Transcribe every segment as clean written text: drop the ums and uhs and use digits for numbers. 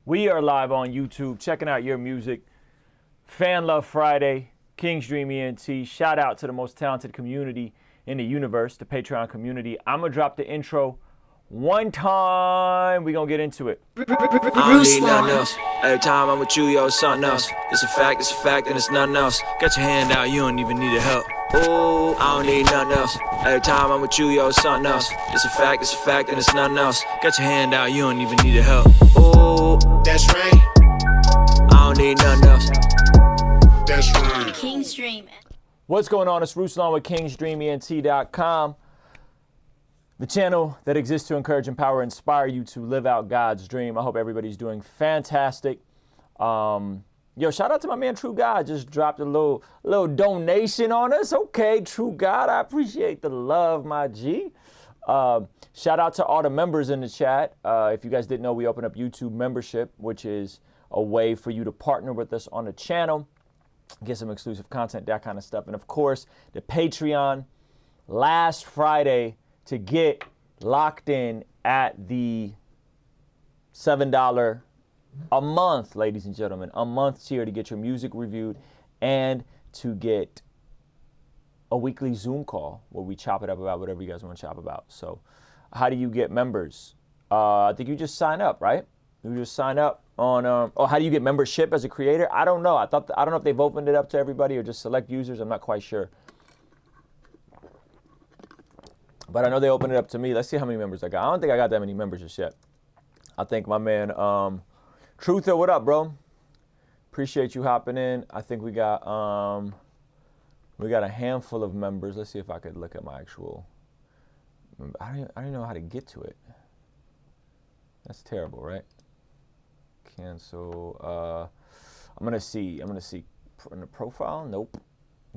We are live on YouTube, checking out your music. Fan Love Friday, King's Dream ENT. Shout out to the most talented community in the universe, the Patreon community. I'm gonna drop the intro one time. We gonna get into it. I don't need nothing else. Every time I'm with you, yo, it's something else. It's a fact, and it's nothing else. Got your hand out, you don't even need the help. Ooh, I don't need nothing else. Every time I'm with you, yo, it's something else. It's a fact, and it's nothing else. Got your hand out, you don't even need the help. Ooh, that's right. I don't need nothing else. That's right. King's Dream. What's going on? It's Ruslan with KingsDreamENT.com. The channel that exists to encourage, empower, inspire you to live out God's dream. I hope everybody's doing fantastic. Yo, shout out to my man True God. Just dropped a little donation on us. Okay, True God, I appreciate the love, my G. Shout out to all the members in the chat. If you guys didn't know, we opened up YouTube membership, which is a way for you to partner with us on the channel, get some exclusive content, that kind of stuff. And of course, the Patreon last Friday to get locked in at the $7 a month, ladies and gentlemen, a month tier to get your music reviewed and to get a weekly Zoom call where we chop it up about whatever you guys want to chop about. So how do you get members? I think you just sign up, right? You just sign up on, oh, how do you get membership as a creator? I don't know. I don't know if they've opened it up to everybody or just select users. I'm not quite sure. But I know they opened it up to me. Let's see how many members I got. I don't think I got that many members just yet. I think my man, Truther, what up, bro? Appreciate you hopping in. I think we got a handful of members. Let's see if I could look at my actual, I don't even know how to get to it. That's terrible, right? Cancel. I'm gonna see in the profile. Nope.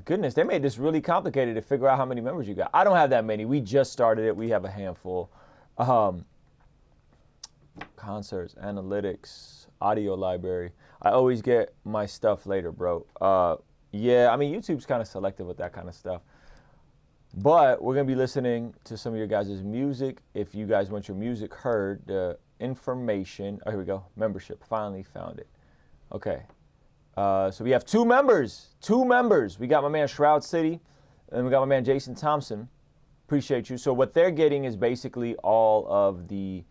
Goodness, they made this really complicated to figure out how many members you got. I don't have that many. We just started it. We have a handful. Concerts, analytics, audio library. I always get my stuff later, bro. Yeah, I mean, YouTube's kind of selective with that kind of stuff. But we're going to be listening to some of your guys' music. If you guys want your music heard, the information. Oh, here we go. Membership. Finally found it. Okay. So we have two members. We got my man Shroud City, and we got my man Jason Thompson. Appreciate you. So what they're getting is basically all of the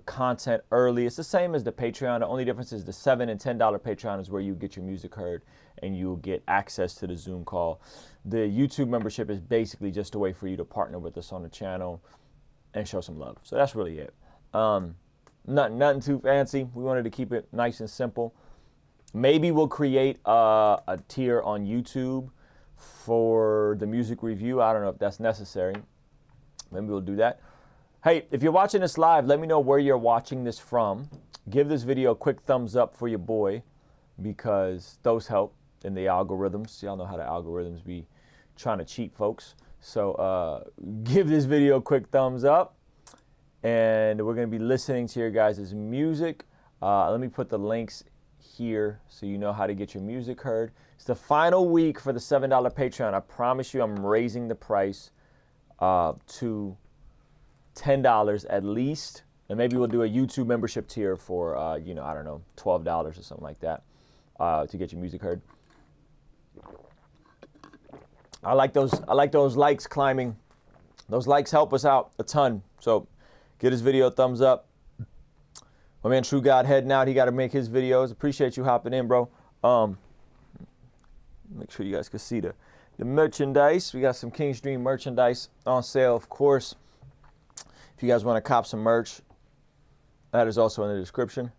content early. It's the same as the Patreon. The only difference is the $7 and $10 Patreon is where you get your music heard and you'll get access to the Zoom call. The YouTube membership is basically just a way for you to partner with us on the channel and show some love. So that's really it. Nothing too fancy. We wanted to keep it nice and simple. Maybe we'll create a tier on YouTube for the music review. I don't know if that's necessary. Maybe we'll do that. Hey, if you're watching this live, let me know where you're watching this from. Give this video a quick thumbs up for your boy because those help in the algorithms. Y'all know how the algorithms be trying to cheat folks. So give this video a quick thumbs up. And we're going to be listening to your guys' music. Let me put the links here so you know how to get your music heard. It's the final week for the $7 Patreon. I promise you I'm raising the price to $10 at least. And maybe we'll do a YouTube membership tier for, I don't know, $12 or something like that to get your music heard. I like those likes climbing. Those likes help us out a ton. So give this video a thumbs up. My man True God heading out. He got to make his videos. Appreciate you hopping in, bro. Make sure you guys can see the merchandise. We got some King's Dream merchandise on sale, of course. If you guys want to cop some merch, that is also in the description.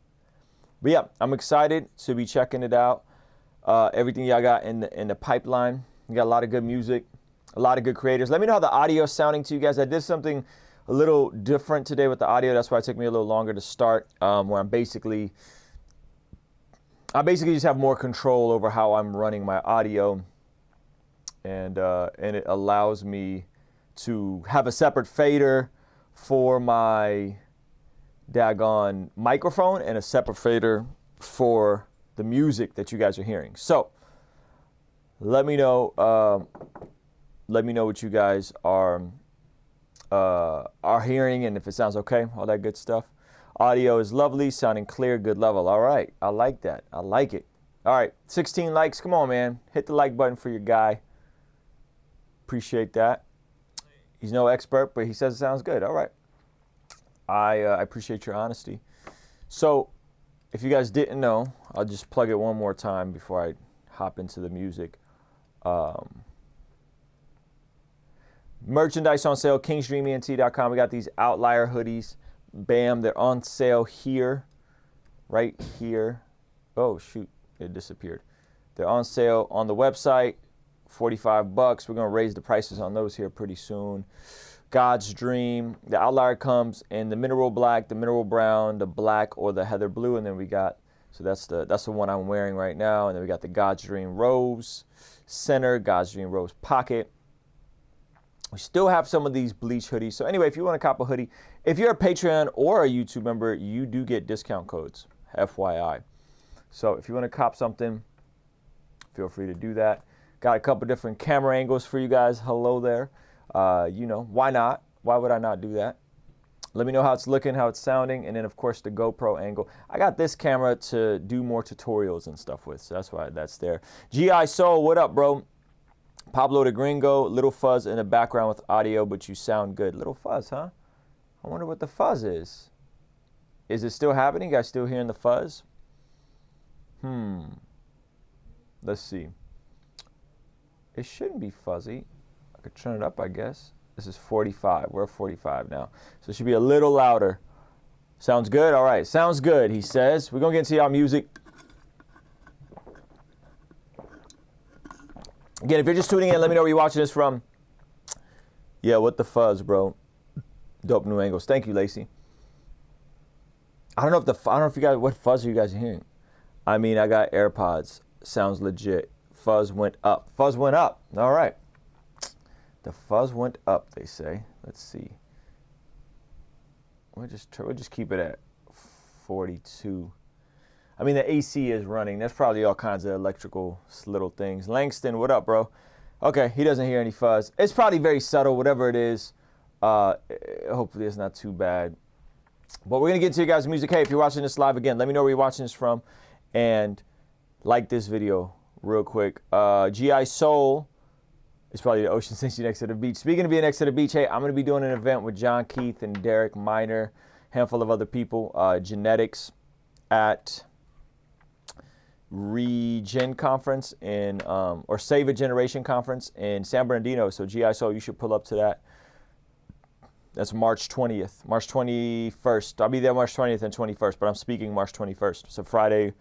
But yeah, I'm excited to be checking it out. Everything y'all got in the pipeline. You got a lot of good music, a lot of good creators. Let me know how the audio is sounding to you guys. I did something a little different today with the audio. That's why it took me a little longer to start, where I basically just have more control over how I'm running my audio, and it allows me to have a separate fader for my daggone microphone and a separate fader for the music that you guys are hearing. So let me know what you guys are hearing and if it sounds okay, all that good stuff. Audio is lovely, sounding clear, good level. All right, I like that. I like it. All right, 16 likes. Come on, man. Hit the like button for your guy. Appreciate that. He's no expert, but he says it sounds good. All right. I appreciate your honesty. So, if you guys didn't know, I'll just plug it one more time before I hop into the music. Merchandise on sale, kingsdreament.com. We got these Outlier hoodies. Bam, they're on sale here, right here. Oh, shoot, it disappeared. They're on sale on the website, $45. We're going to raise the prices on those here pretty soon. God's Dream. The Outlier comes in the mineral black, the mineral brown, the black, or the heather blue. And then we got, so that's the one I'm wearing right now. And then we got the God's Dream Rose Center, God's Dream Rose Pocket. We still have some of these bleach hoodies. So anyway, if you want to cop a hoodie, if you're a Patreon or a YouTube member, you do get discount codes, FYI. So if you want to cop something, feel free to do that. Got a couple different camera angles for you guys. Hello there. You know, why not? Why would I not do that? Let me know how it's looking, how it's sounding, and then of course the GoPro angle. I got this camera to do more tutorials and stuff with, so that's why that's there. GI Soul, what up, bro? Pablo the Gringo, Little Fuzz in the background with audio, but you sound good. Little Fuzz, huh? I wonder what the fuzz is. Is it still happening? You guys still hearing the fuzz? Let's see. It shouldn't be fuzzy. I could turn it up, I guess. This is 45. We're at 45 now. So it should be a little louder. Sounds good? All right. Sounds good, he says. We're going to get into y'all music. Again, if you're just tuning in, let me know where you're watching this from. Yeah, what the fuzz, bro. Dope new angles. Thank you, Lacey. I don't know if you guys, what fuzz are you guys hearing? I mean, I got AirPods. Sounds legit. Fuzz went up. Fuzz went up. All right. The fuzz went up, they say. Let's see. We'll just keep it at 42. I mean, the AC is running. There's probably all kinds of electrical little things. Langston, what up, bro? Okay, he doesn't hear any fuzz. It's probably very subtle, whatever it is. Hopefully it's not too bad. But we're going to get into you guys' music. Hey, if you're watching this live, again, let me know where you're watching this from. And like this video real quick. GI Soul is probably the ocean since you're next to the beach. Speaking of being next to the beach, hey, I'm going to be doing an event with John Keith and Derek Miner, handful of other people, Genetics at Regen Conference in, or Save a Generation Conference in San Bernardino. So GI Soul, you should pull up to that. That's March 20th, March 21st. I'll be there March 20th and 21st, but I'm speaking March 21st. It's a Friday,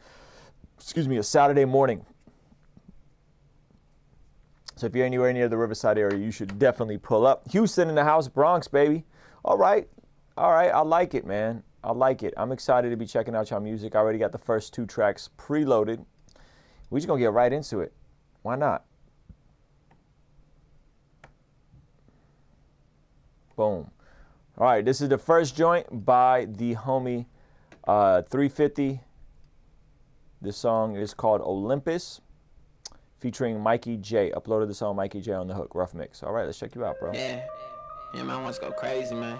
a Saturday morning. So if you're anywhere near the Riverside area, you should definitely pull up. Houston in the house, Bronx, baby. All right. I like it, man. I like it. I'm excited to be checking out y'all music. I already got the first 2 tracks preloaded. We're just going to get right into it. Why not? Boom. All right, this is the first joint by the homie 350. This song is called Olympus, featuring Mikey J. Uploaded the song Mikey J on the hook, rough mix. All right, let's check you out, bro. Yeah, man wants to go crazy, man.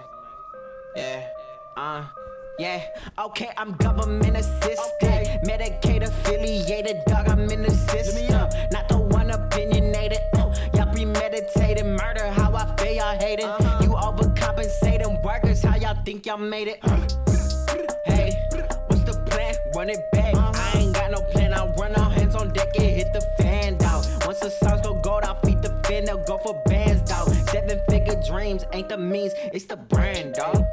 Yeah, okay, I'm government assisted, Medicaid affiliated, dog, I'm in the system, not the one opinionated, y'all premeditated murder, how I feel y'all hating, you overcompensating workers, how y'all think y'all made it, hey, what's the plan, run it back, I ain't got no plan, I run all hands on deck and hit the fan, dog, once the songs go gold, I'll feed the fin, they'll go for bands, dog, 7-figure dreams, ain't the means, it's the brand, dog.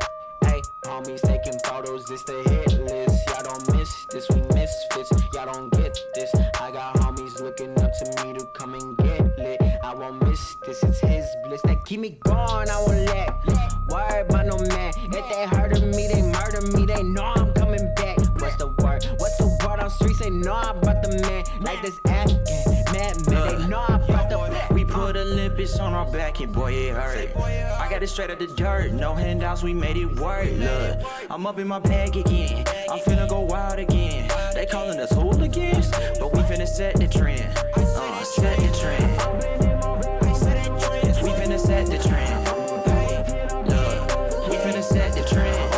Homies taking photos, it's the hit list. Y'all don't miss this, we misfits. Y'all don't get this. I got homies looking up to me to come and get lit. I won't miss this, it's his bliss. They keep me going, I won't let. Worry about no man. If they heard of me, they murder me. They know I'm coming back. What's the word? What's the word on streets? They know I brought the man. Like this African man, they know I brought the. We put Olympus on our back and boy it hurt. I got it straight out the dirt, no handouts, we made it work. Look, I'm up in my bag again, I'm finna go wild again. They calling us hooligans, but we finna set the trend. Set the trend. We finna set the trend. Look, we finna set the trend.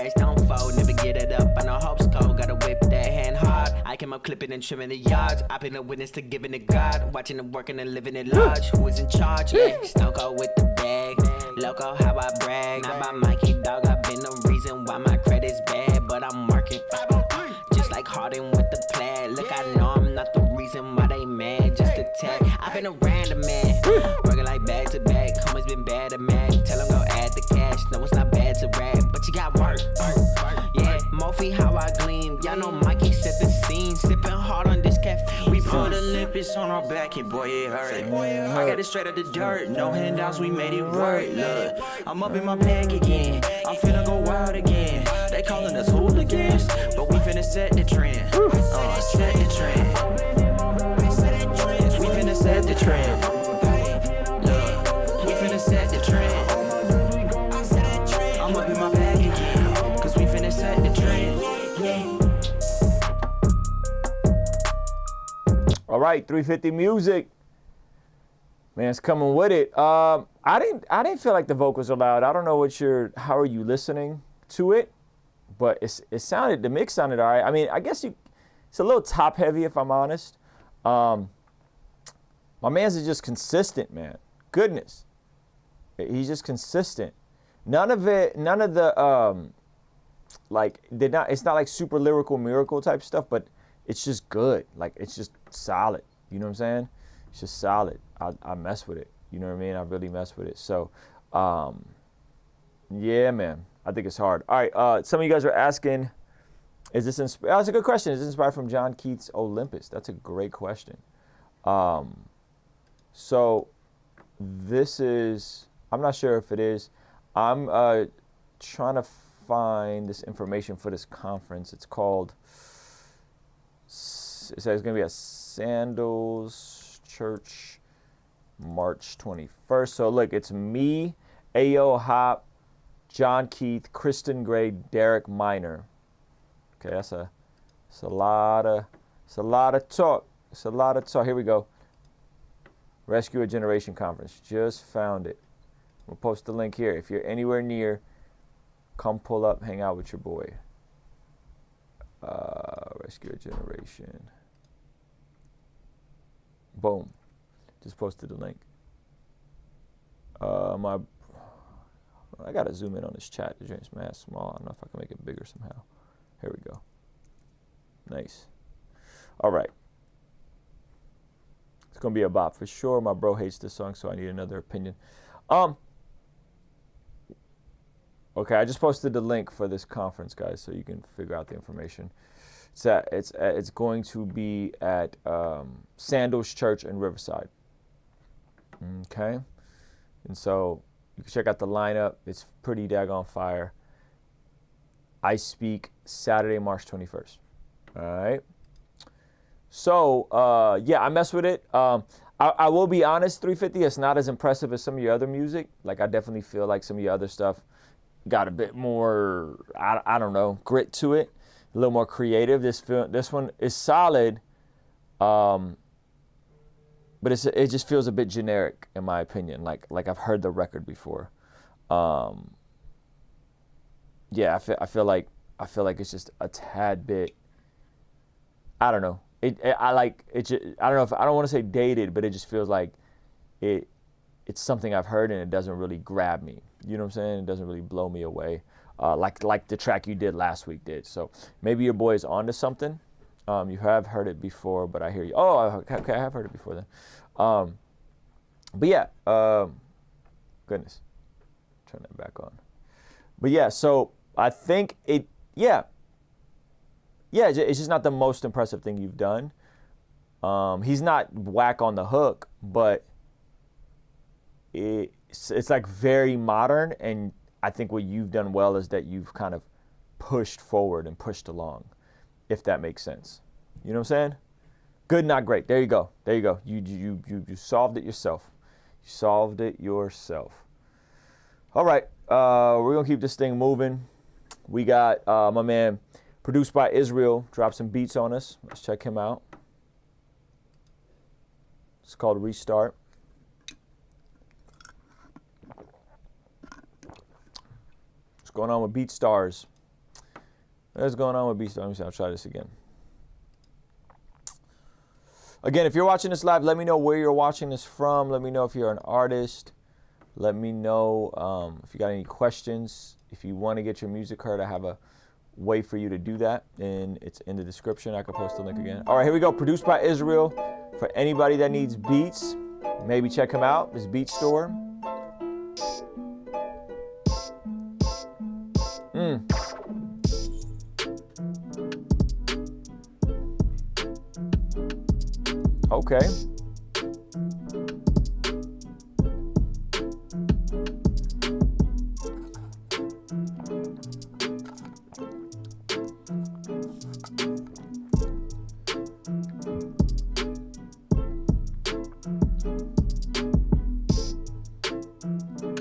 crash, don't fold, never get it up. I know hope's cold, gotta whip that hand hard. I came up clipping and trimming the yards. I've been a witness to giving it God, watching them working and living it large. Who is in charge? Stone Cold with the bag, loco how I brag. Not by Mikey dog, I've been the reason why my credit's bad, but I'm working. Just like Harden with the plaid. Look, I know I'm not the reason why they mad, just a tag. I've been a random man, working like back to back. Homies been bad at mad. Tell them go add the cash. No, it's not bad to rap, but you got work. Yeah, Mophie, how I gleam. Y'all know Mikey set the scene, sipping hard on this caffeine. We put Olympics on our back and boy it hurt. I got it straight out the dirt, no handouts, we made it work. Look, I'm up in my bag again, I'm finna go wild again. They calling us hooligans, but we finna set the trend. Set the trend. We finna set the trend. Look, we finna set the trend. I'm up in my bag again, cause we finna set the trend. All right, 350 music. Man, it's coming with it. I didn't feel like the vocals are loud. I don't know how are you listening to it, but the mix sounded all right. I mean, I guess it's a little top heavy if I'm honest. My man's is just consistent, man. Goodness. He's just consistent. None of the it's not like super lyrical miracle type stuff, but it's just good. Like, it's just solid. You know what I'm saying? It's just solid. I mess with it. You know what I mean? I really mess with it. So, yeah, man. I think it's hard. All right. Some of you guys are asking, is this inspired? That's a good question. Is this inspired from John Keith's Olympus? That's a great question. So this is, I'm not sure if it is. I'm trying to find this information for this conference. It's called, it says it's going to be at Sandals Church, March 21st. So look, it's me, Ayo Hop, John Keith, Kristen Gray, Derek Minor. Okay, that's a lot of talk. It's a lot of talk. Here we go. Rescue a Generation Conference. Just found it. We'll post the link here. If you're anywhere near, come pull up, hang out with your boy. Rescue a Generation. Boom. Just posted the link. I gotta zoom in on this chat. The joint's mad small. I don't know if I can make it bigger somehow. Here we go. Nice. All right. It's gonna be a bop for sure. My bro hates this song, so I need another opinion. Okay, I just posted the link for this conference, guys, so you can figure out the information. It's going to be at Sandals Church in Riverside. Okay, and so you can check out the lineup. It's pretty daggone fire. I speak Saturday, March 21st. All right. So yeah, I mess with it. I will be honest, 350. It's not as impressive as some of your other music. Like, I definitely feel like some of your other stuff got a bit more, I don't know, grit to it, a little more creative. This one is solid, but it just feels a bit generic in my opinion. Like I've heard the record before. Yeah, I feel like it's just a tad bit. I don't know. I don't know if I don't want to say dated, but it just feels like it's something I've heard and it doesn't really grab me. You know what I'm saying? It doesn't really blow me away, like the track you did last week did. So maybe your boy is onto something. You have heard it before, but I hear you. Oh, okay, I have heard it before then. But yeah, goodness, turn that back on. But yeah, so I think it's just not the most impressive thing you've done. He's not whack on the hook, but it's like very modern, and I think what you've done well is that you've kind of pushed forward and pushed along, if that makes sense. You know what I'm saying? Good, not great. There you go. You solved it yourself. You solved it yourself. All right, we're gonna keep this thing moving. We got my man, produced by Israel, dropped some beats on us. Let's check him out. It's called Restart. What's going on with BeatStars? What's going on with Beast? Let me see. I'll try this again. Again, if you're watching this live, let me know where you're watching this from. Let me know if you're an artist. Let me know if you got any questions. If you want to get your music heard, I have a way for you to do that, and it's in the description. I can post the link again. All right, here we go. Produced by Israel. For anybody that needs beats, maybe check him out. His beat store. Okay.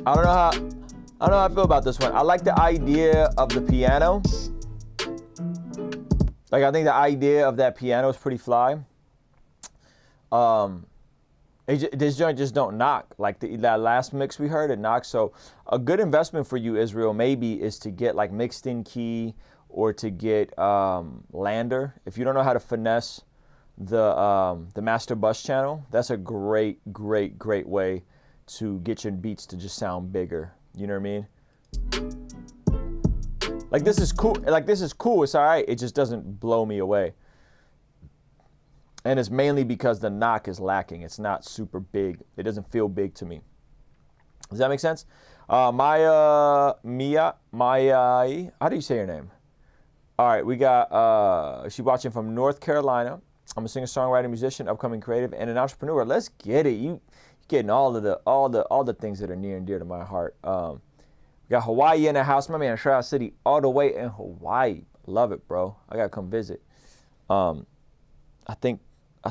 I don't know how I feel about this one. I like the idea of the piano. Like, I think the idea of that piano is pretty fly. This joint just don't knock. Like that last mix we heard, it knocks. So a good investment for you, Israel, maybe is to get like mixed in key or to get Lander. If you don't know how to finesse the master bus channel, that's a great way to get your beats to just sound bigger. You know what I mean? Like this is cool. Like this is cool. It's all right. It just doesn't blow me away. And it's mainly because the knock is lacking. It's not super big. It doesn't feel big to me. Does that make sense? Maya, how do you say your name? All right, we got, she's watching from North Carolina. I'm a singer, songwriter, musician, upcoming creative, and an entrepreneur. Let's get it. You getting all the things that are near and dear to my heart. We got Hawaii in the house. My man, Shroud City, all the way in Hawaii. Love it, bro. I gotta come visit. I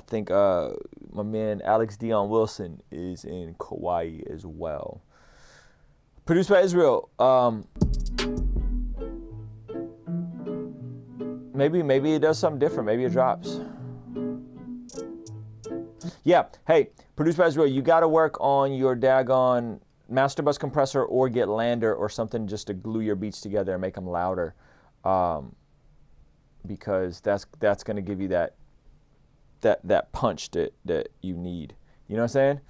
think my man Alex Dion Wilson is in Kauai as well. Produced by Israel. Maybe it does something different. Maybe it drops. Yeah. Hey, produced by Israel. You got to work on your daggone master bus compressor or get Lander or something just to glue your beats together and make them louder, because that's going to give you that punch that you need. You know what I'm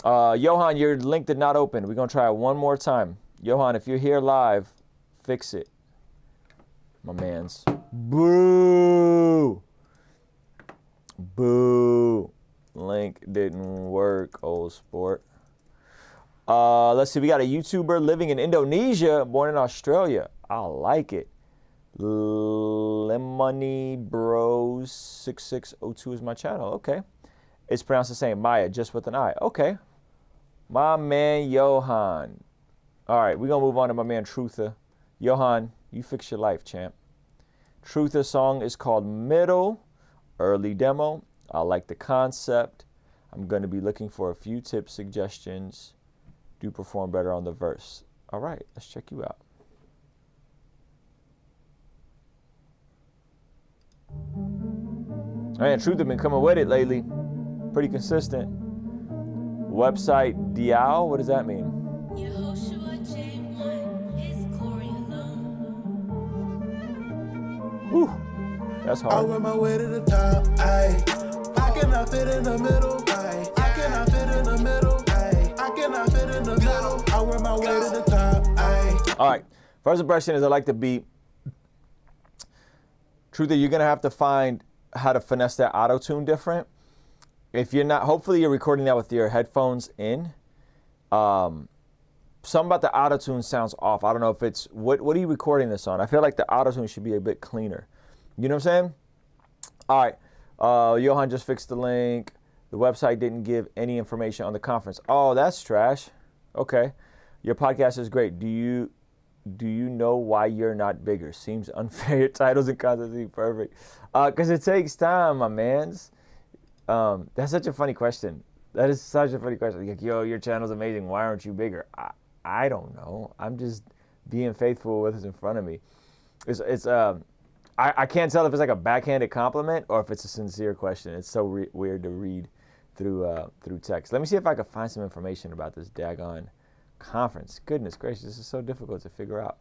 saying? Johan, your link did not open. We're going to try it one more time. Johan, if you're here live, fix it. My man's. Boo! Boo. Link didn't work, old sport. Let's see. We got a YouTuber living in Indonesia, born in Australia. I like it. Lemony Bros 6602 is my channel. Okay. It's pronounced the same. Maya, just with an I. Okay. My man Johan. All right, we're going to move on to my man Truther. Johan, you fix your life, champ. Truther's song is called Middle. Early demo. I like the concept. I'm going to be looking for a few tips, suggestions. Do perform better on the verse. All right, let's check you out. Man, Truth have been coming with it lately. Pretty consistent. Website Diao, what does that mean? Whew, that's hard. I went my way to the top, ayy. I cannot fit in the middle, ayy. I cannot fit in the middle, ayy. I cannot fit in the middle. I went my way to the top, ayy. All right, first impression is I like the beat. Truth that you're gonna have to find how to finesse that auto-tune different. If you're not, hopefully you're recording that with your headphones in. Something about the auto-tune sounds off. I don't know if it's, what are you recording this on? I feel like the auto-tune should be a bit cleaner. You know what I'm saying? All right, Johan just fixed the link. The website didn't give any information on the conference. Oh, that's trash. Okay, your podcast is great. Do you know why you're not bigger? Seems unfair. Your titles and content seem perfect. Because it takes time, my mans. That's such a funny question. That is such a funny question. Like, yo, your channel's amazing. Why aren't you bigger? I don't know. I'm just being faithful with what's in front of me. I can't tell if it's like a backhanded compliment or if it's a sincere question. It's so weird to read through text. Let me see if I can find some information about this daggone conference. Goodness gracious, this is so difficult to figure out.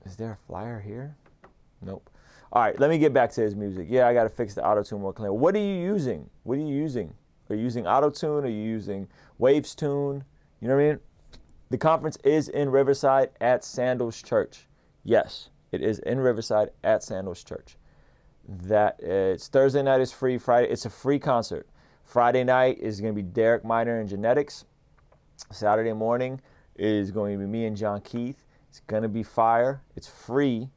Is there a flyer here? Nope. All right, let me get back to his music. Yeah, I got to fix the auto-tune more clean. What are you using? What are you using? Are you using auto-tune? Are you using Waves Tune? You know what I mean? The conference is in Riverside at Sandals Church. Yes, it is in Riverside at Sandals Church. That it's Thursday night is free. Friday, it's a free concert. Friday night is going to be Derek Minor and Genetics. Saturday morning is going to be me and John Keith. It's going to be fire. It's free,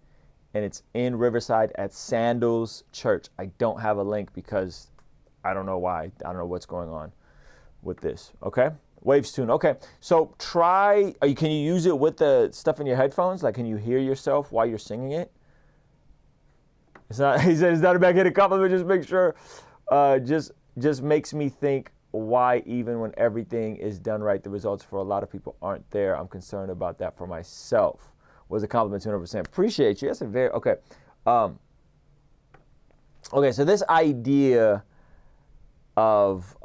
and it's in Riverside at Sandals Church. I don't have a link because I don't know why. I don't know what's going on with this. Okay, Waves Tune. Okay, so try. Can you use it with the stuff in your headphones? Like, can you hear yourself while you're singing it? It's not. He said it's not a backhanded compliment. Just make sure. Just makes me think why even when everything is done right, the results for a lot of people aren't there. I'm concerned about that for myself. Was a compliment 200%. Appreciate you. That's a very okay. Okay, so this idea of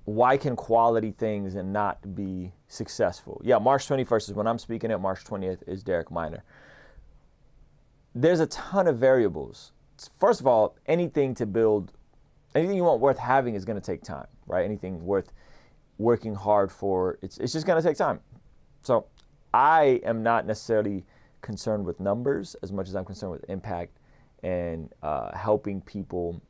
why can quality things and not be successful? Yeah, March 21st is when I'm speaking at. March 20th is Derek Minor. There's a ton of variables. First of all, anything you want worth having is going to take time, right? Anything worth working hard for, it's just going to take time. So I am not necessarily concerned with numbers as much as I'm concerned with impact and helping people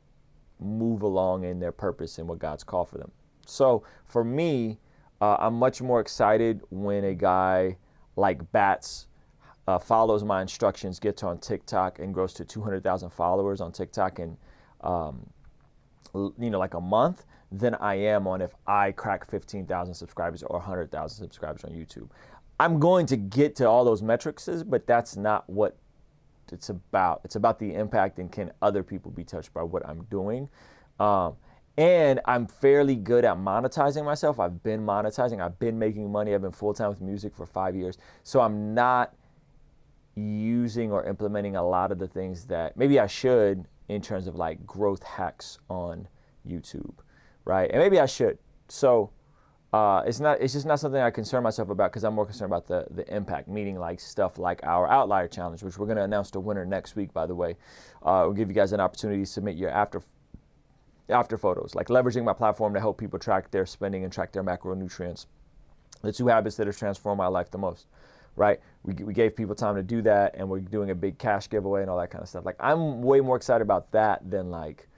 move along in their purpose and what God's called for them. So for me, I'm much more excited when a guy like Bats follows my instructions, gets on TikTok and grows to 200,000 followers on TikTok in like a month than I am on if I crack 15,000 subscribers or 100,000 subscribers on YouTube. I'm going to get to all those metrics, but that's not what it's about. It's about the impact and can other people be touched by what I'm doing. And I'm fairly good at monetizing myself. I've been monetizing. I've been making money. I've been full-time with music for 5 years. So I'm not using or implementing a lot of the things that maybe I should in terms of like growth hacks on YouTube, right? And maybe I should. So it's just not something I concern myself about because I'm more concerned about the impact, meaning like stuff like our Outlier Challenge, which we're going to announce the winner next week, by the way. We'll give you guys an opportunity to submit your after photos, like leveraging my platform to help people track their spending and track their macronutrients. The 2 habits that have transformed my life the most, right? We gave people time to do that, and we're doing a big cash giveaway and all that kind of stuff. Like, I'm way more excited about that than like,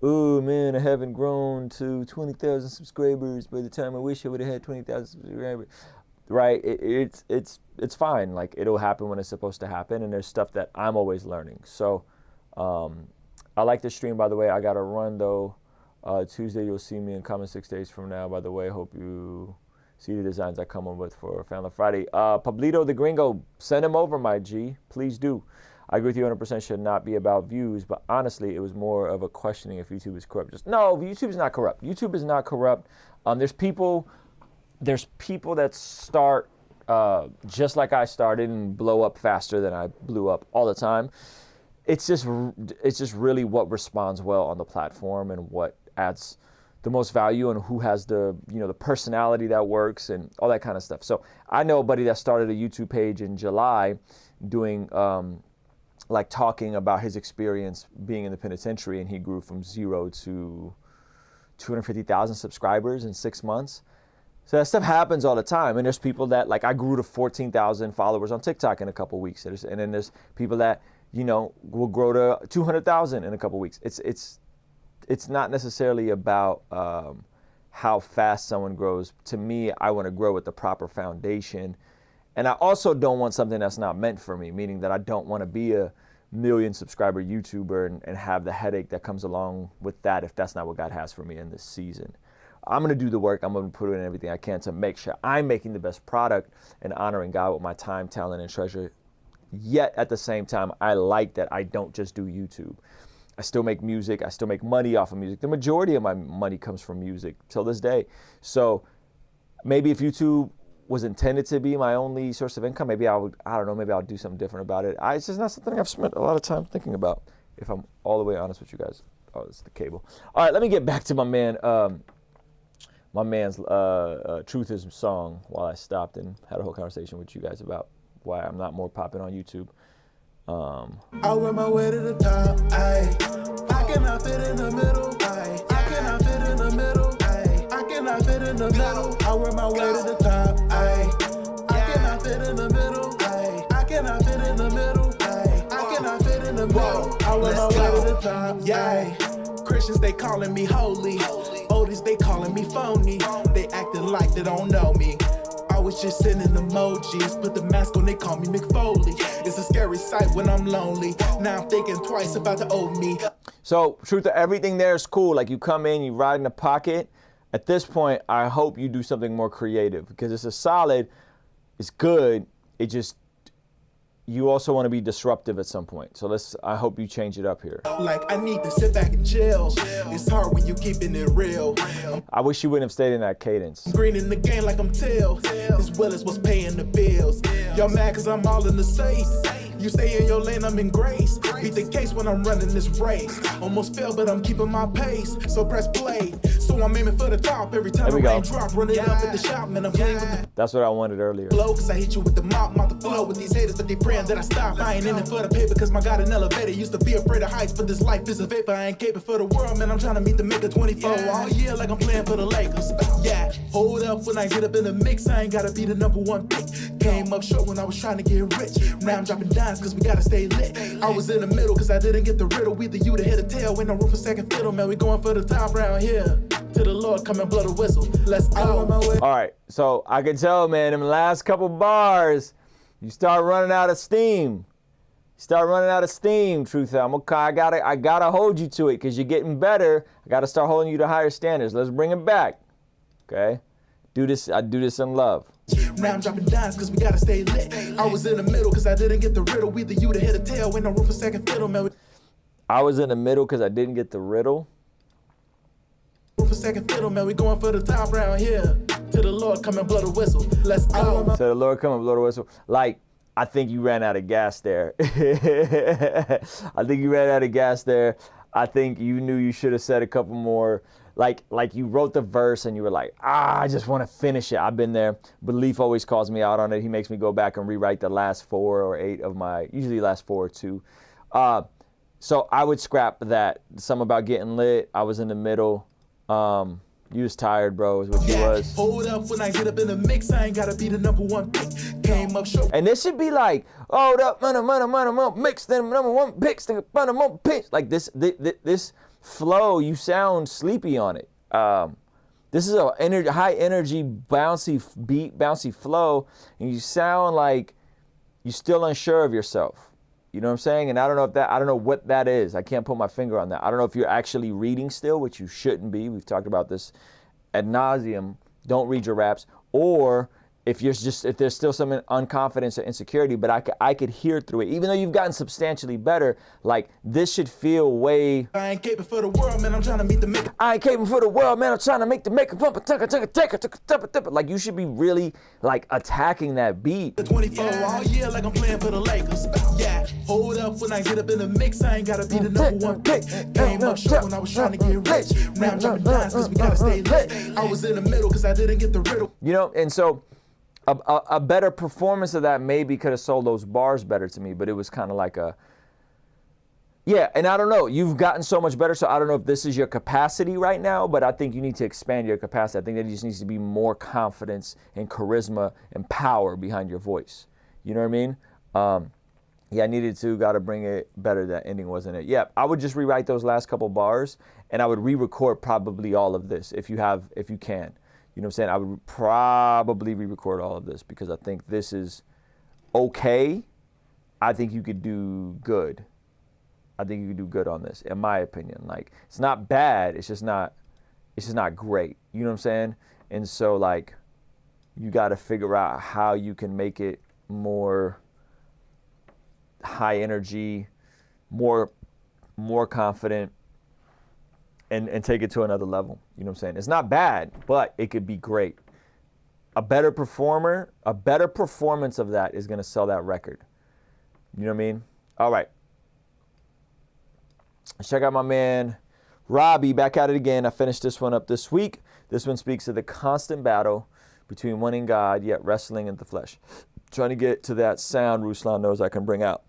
oh man, I haven't grown to 20,000 subscribers by the time I wish I would have had 20,000 subscribers, right? It's fine. Like, it'll happen when it's supposed to happen, and there's stuff that I'm always learning. So I like this stream, by the way. I got to run, though. Tuesday, you'll see me in comment 6 days from now, by the way. Hope you see the designs I come up with for Family Friday. Pablito the Gringo, send him over, my G. Please do. I agree with you 100%. Should not be about views, but honestly, it was more of a questioning if YouTube is corrupt. No, YouTube is not corrupt. YouTube is not corrupt. There's people that start just like I started and blow up faster than I blew up all the time. It's just really what responds well on the platform and what adds the most value and who has the personality that works and all that kind of stuff. So I know a buddy that started a YouTube page in July doing like talking about his experience being in the penitentiary, and he grew from 0 to 250,000 subscribers in 6 months. So that stuff happens all the time. And there's people that, like, I grew to 14,000 followers on TikTok in a couple weeks. And then there's people that, will grow to 200,000 in a couple weeks. It's not necessarily about how fast someone grows. To me, I want to grow with the proper foundation. And I also don't want something that's not meant for me, meaning that I don't want to be a 1 million subscriber YouTuber and have the headache that comes along with that if that's not what God has for me in this season. I'm going to do the work. I'm going to put in everything I can to make sure I'm making the best product and honoring God with my time, talent, and treasure. Yet at the same time, I like that I don't just do YouTube. I still make music. I still make money off of music. The majority of my money comes from music till this day. So maybe if YouTube was intended to be my only source of income, maybe I don't know, maybe I'll do something different about it. It's just not something I've spent a lot of time thinking about, if I'm all the way honest with you guys. Oh, it's the cable. All right, let me get back to my man's Truth is song while I stopped and had a whole conversation with you guys about why I'm not more popping on YouTube. I work my way to the top, ayy. I cannot fit in the middle, ayy. I cannot fit in the middle, ayy. I cannot fit in the middle. I work my way to the top, ayy. I cannot fit in the middle, ayy. I cannot fit in the middle, ayy. I cannot fit in the middle. I work my way to the top, yeah. Christians, they calling me holy. Oldies, they calling me phony. They acting like they don't know me. I was just sending emojis, put the mask on, they call me McFoley. It's a scary sight when I'm lonely. Now I'm thinking twice about the old me. So, truth of everything there is cool. Like, you come in, you ride in the pocket. At this point, I hope you do something more creative, because it's a solid, it's good. It just, you also want to be disruptive at some point. So I hope you change it up here. Like, I need to sit back and chill. It's hard when you keeping it real. I wish you wouldn't have stayed in that cadence. I'm green in the game like I'm Till. This Willis was paying the bills. Y'all mad cause I'm all in the safe. You stay in your lane, I'm in grace. Beat the case when I'm running this race. Almost fell, but I'm keeping my pace. So press play. So I'm aiming for the top every time the rain drop. Run it up at the shop, man. I'm playing with the That's what I wanted earlier. flow, cause I hit you with the mop the flow with these haters, but they praying that I stop. I ain't in it for the paper, cause my God an elevator. Used to be afraid of heights, but this life is a vapor. I ain't caping for the world, man. I'm trying to meet the maker 24 all year like I'm playing for the Lakers. Yeah, hold up when I get up in the mix. I ain't gotta be the #1 pick. Came up short when I was trying to get rich. Now I'm dropping dimes cause we gotta stay lit. I was in the middle cause I didn't get the riddle. Either you to hit a tail, ain't no room for second fiddle, man. We going for the top round here. To the Lord, come and blow the whistle. Let's go. All right, so I can tell, man, in the last couple bars, you start running out of steam. Truth. I gotta hold you to it because you're getting better. I gotta start holding you to higher standards. Let's bring it back. Okay? I do this in love. Now I'm dropping dimes cause we gotta stay lit. I was in the middle cause I didn't get the riddle. Either you to hit a tail, ain't no room for second fiddle, man. I was in the middle because I didn't get the riddle. For second fiddle, man, we going for the top round here. To the Lord, come and blow the whistle. Let's go. To the Lord, come and blow the whistle. Like, I think you ran out of gas there. I think you knew you should have said a couple more. Like you wrote the verse and you were like, I just want to finish it. I've been there. Belief always calls me out on it. He makes me go back and rewrite the last 4 or 8 of my, usually last 4 or 2. So I would scrap that. Some about getting lit. I was in the middle. You was tired, bro, is what you was. Hold up when I get up in the mix, I ain't gotta be the #1 pick. Came up short. And this should be like, hold up, mix them #1 picks, pitch. Like this flow, you sound sleepy on it. This is a high energy, bouncy beat, bouncy flow, and you sound like you're still unsure of yourself. You know what I'm saying? And I don't know what that is. I can't put my finger on that. I don't know if you're actually reading still, which you shouldn't be. We've talked about this ad nauseum. Don't read your raps. Or if there's still some unconfidence or insecurity, but I could hear through it. Even though you've gotten substantially better, like this should feel way. I ain't caping for the world, man. I'm trying to meet the maker. I ain't caping for the world, man. I'm trying to make the maker pump. Like you should be really like attacking that beat. 24 all year like I'm playing for the Lakers. Yeah, hold up when I get up in the mix. I ain't gotta be the #1 pick. Came up short when I was trying to get rich. Now I'm dropping dimes cause we gotta stay lit. I was in the middle cause I didn't get the riddle. You know, and so. A better performance of that maybe could have sold those bars better to me, but it was kind of like yeah, and I don't know. You've gotten so much better, so I don't know if this is your capacity right now, but I think you need to expand your capacity. I think there just needs to be more confidence and charisma and power behind your voice. You know what I mean? Yeah, I needed to, got to bring it better. That ending wasn't it. Yeah, I would just rewrite those last couple bars, and I would re-record probably all of this if you can. You know what I'm saying? I would probably re-record all of this because I think this is okay. I think you could do good. I think you could do good on this, in my opinion. Like, it's not bad. It's just not great. You know what I'm saying? And so, like, you got to figure out how you can make it more high energy, more confident, and take it to another level. You know what I'm saying? It's not bad, but it could be great. A better performance of that is going to sell that record. You know what I mean? All right. Let's check out my man, Robbie, back at it again. I finished this one up this week. This one speaks of the constant battle between wanting God, yet wrestling in the flesh. Trying to get to that sound Ruslan knows I can bring out.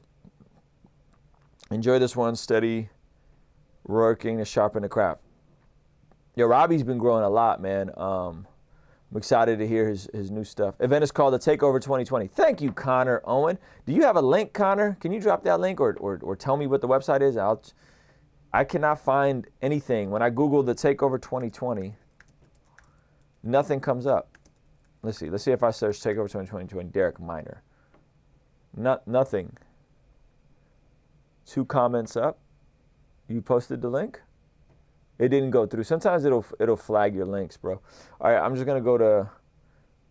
Enjoy this one. Steady working to sharpen the craft. Yo, Robbie's been growing a lot, man. I'm excited to hear his new stuff. Event is called the Takeover 2020. Thank you, Connor Owen. Do you have a link, Connor? Can you drop that link or tell me what the website is? I cannot find anything. When I Google the Takeover 2020, nothing comes up. Let's see. Let's see if I search Takeover 2020 Derek Minor. Nothing. 2 comments up. You posted the link? It didn't go through. Sometimes it'll flag your links, bro. All right, I'm just gonna go to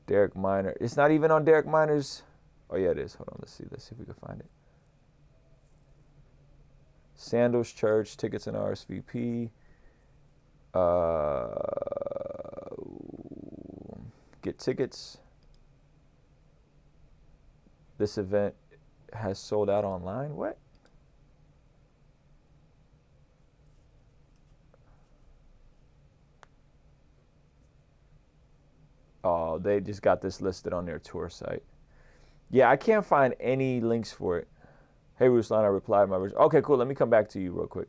Derek Minor. It's not even on Derek Minor's. Oh yeah, it is. Hold on. Let's see if we can find it. Sandals Church, tickets and RSVP. Get tickets. This event has sold out online. What? Oh, they just got this listed on their tour site. Yeah, I can't find any links for it. Hey, Ruslan, I replied my version. Okay, cool. Let me come back to you real quick.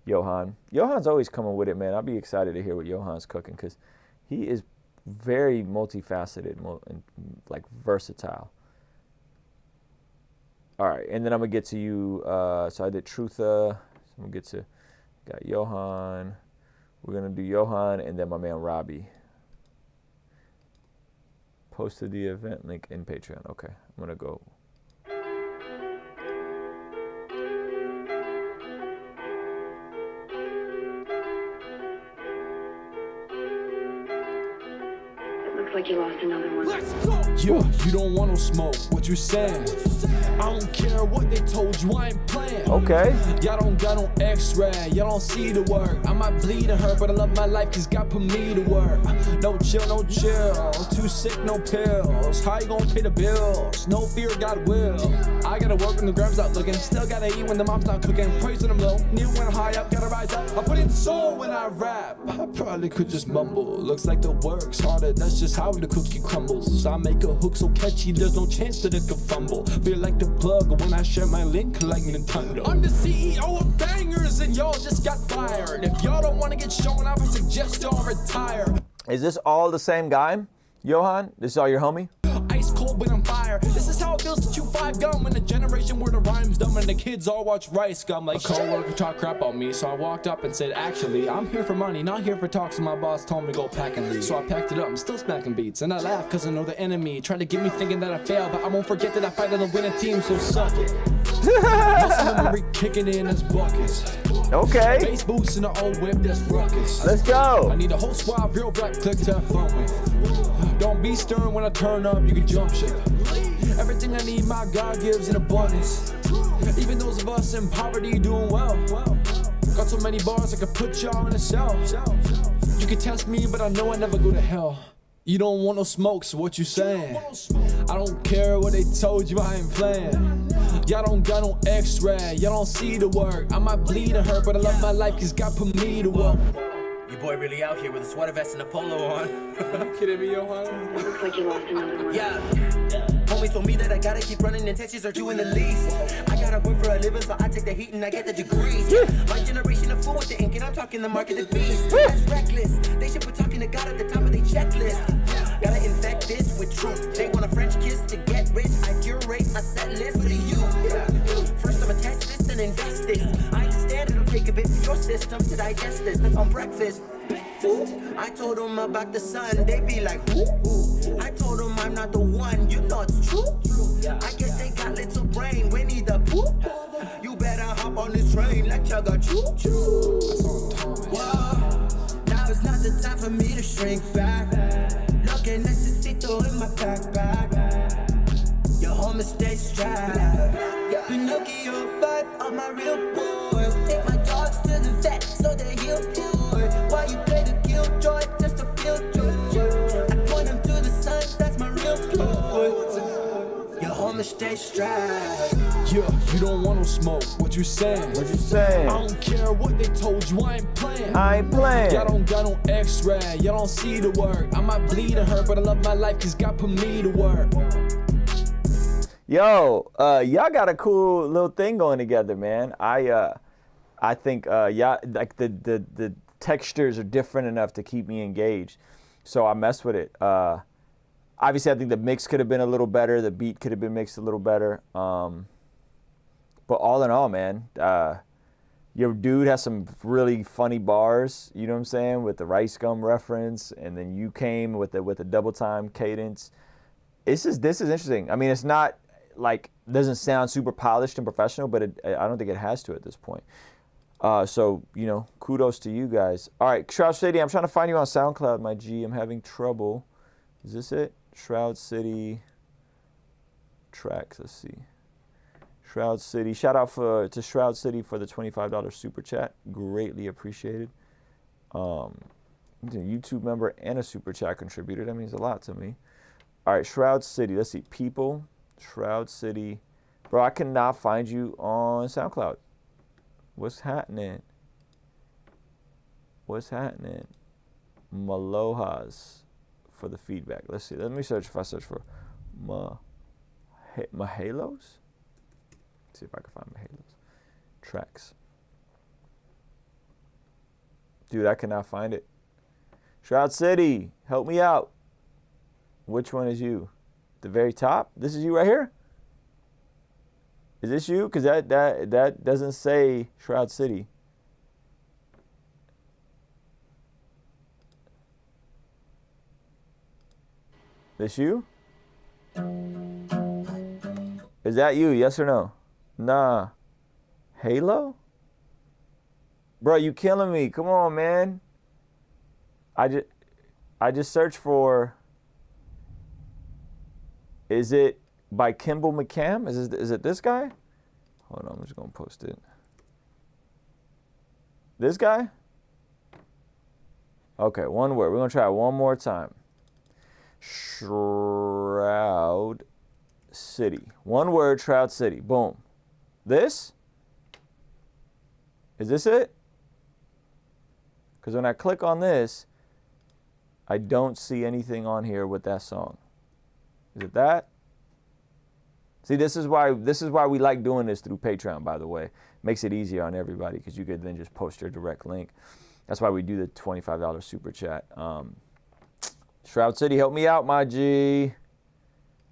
Johan's always coming with it, man. I'll be excited to hear what Johan's cooking because he is very multifaceted and like versatile. All right, and then I'm gonna get to you. So I did Trutha. So I'm gonna got Johan. We're gonna do Johan and then my man Robbie. Posted the event link in Patreon. Okay, I'm gonna go. Like you lost another one. Let's go! Yeah, you don't want no smoke. What you saying? I don't care what they told you, I ain't playing. Okay. Y'all don't got no x-ray, y'all don't see the work. I might bleed and hurt, but I love my life cause God put me to work. No chill, no chill. Too sick, no pills. How you gonna pay the bills? No fear, God will. I gotta work when the grams not looking. Still gotta eat when the mom's not cooking. Praising them low, kneel when I'm high up, gotta rise up. I put in soul when I rap. I probably could just mumble. Looks like the work's harder, that's just how the cookie crumbles. I make a hook so catchy, there's no chance that it could fumble. Feel like the plug when I share my link like Nintendo. I'm the CEO of bangers and y'all just got fired. If y'all don't want to get shown up, I suggest y'all retire. Is this all the same guy, Johan? This is all your homie? Ice cold when I'm fire. This is how it feels to chew 5 gum in a generation where the rhyme's dumb and the kids all watch Rice Gum. Like a coworker talk crap on me, so I walked up and said, actually, I'm here for money, not here for talks. And my boss told me to go pack and leave. So I packed it up, I'm still smacking beats. And I laugh cause I know the enemy tried to get me thinking that I failed, but I won't forget that I fight on the winning team, so suck it. Muscle memory kicking in as buckets. Okay. Bass boots in the old whip, that's ruckus. Let's go. I need a whole squad, real black click to have fun with. Don't be stern when I turn up, you can jump ship. Everything I need, my God gives in abundance. Even those of us in poverty doing well. Got so many bars I could put y'all in a cell. You can test me, but I know I never go to hell. You don't want no smoke, so what you saying? I don't care what they told you, I ain't playing. Y'all don't got no x-ray, y'all don't see the work. I might bleed and hurt, but I love my life cause God put me to work. Your boy really out here with a sweater vest and a polo on. You kidding me, Johan? Looks like you lost another one. Yeah. Homie told me that I gotta keep running and taxes are doing the least. I gotta work for a living, so I take the heat and I get the degrees. My generation of fool with the ink and I'm talking the market of beast. That's reckless. They should be talking to God at the top of their checklist. Gotta infect this with truth. They want a French kiss to get rich. I curate my set list for the youth. First I'm a test this, then invest this. I understand it'll take a bit for your system to digest this. That's on breakfast. I told them about the sun, they be like, who? I told them I'm not the one, you know it's true. I guess they got little brain, we need the poop. You better hop on this train like you got choo. Whoa, now it's not the time for me to shrink back. Looking necesito in my backpack. Your home stay strapped. Pinocchio vibe on my real boy. Take my dogs to the vet so they heal good. Why you play the killjoy just to feel joy? I point them to the sun, that's my real boy. Your home is stay strapped. Yeah, you don't want no smoke. What you saying? What you saying? I don't care what they told you. I ain't playing. I ain't playing. Y'all don't got no X-ray. Y'all don't see the work. I might bleed and hurt, but I love my life 'cause God put me to work. Yo, y'all got a cool little thing going together, man. I think y'all like the textures are different enough to keep me engaged, so I mess with it. Obviously, I think the mix could have been a little better. The beat could have been mixed a little better. But all in all, man, your dude has some really funny bars. You know what I'm saying, with the rice gum reference, and then you came with the double time cadence. This is interesting. I mean, it's not like, doesn't sound super polished and professional, but I don't think it has to at this point. So, you know, kudos to you guys. All right, Shroud City, I'm trying to find you on SoundCloud, my G. I'm having trouble. Is this it? Shroud City tracks. Let's see. Shroud City. Shout out to Shroud City for the $25 super chat. Greatly appreciated. A YouTube member and a super chat contributor. That means a lot to me. All right, Shroud City. Let's see. People. Shroud City. Bro, I cannot find you on SoundCloud. What's happening? What's happening? Malohas for the feedback. Let's see. Let me search. If I search for Mahalos. See if I can find Mahalos. Tracks. Dude, I cannot find it. Shroud City, help me out. Which one is you? The very top? This is you right here? Is this you? Because that doesn't say Shroud City. This you? Is that you? Yes or no? Nah. Halo? Bro, you killing me. Come on, man. I just searched for. Is it by Kimball McCam? Is it this guy? Hold on, I'm just gonna post it. This guy? Okay, one word. We're gonna try it one more time. Shroud City. One word, Shroud City. Boom. This? Is this it? Because when I click on this, I don't see anything on here with that song. Is it that? See, this is why we like doing this through Patreon, by the way. Makes it easier on everybody because you could then just post your direct link. That's why we do the $25 super chat. Shroud City, help me out, my G.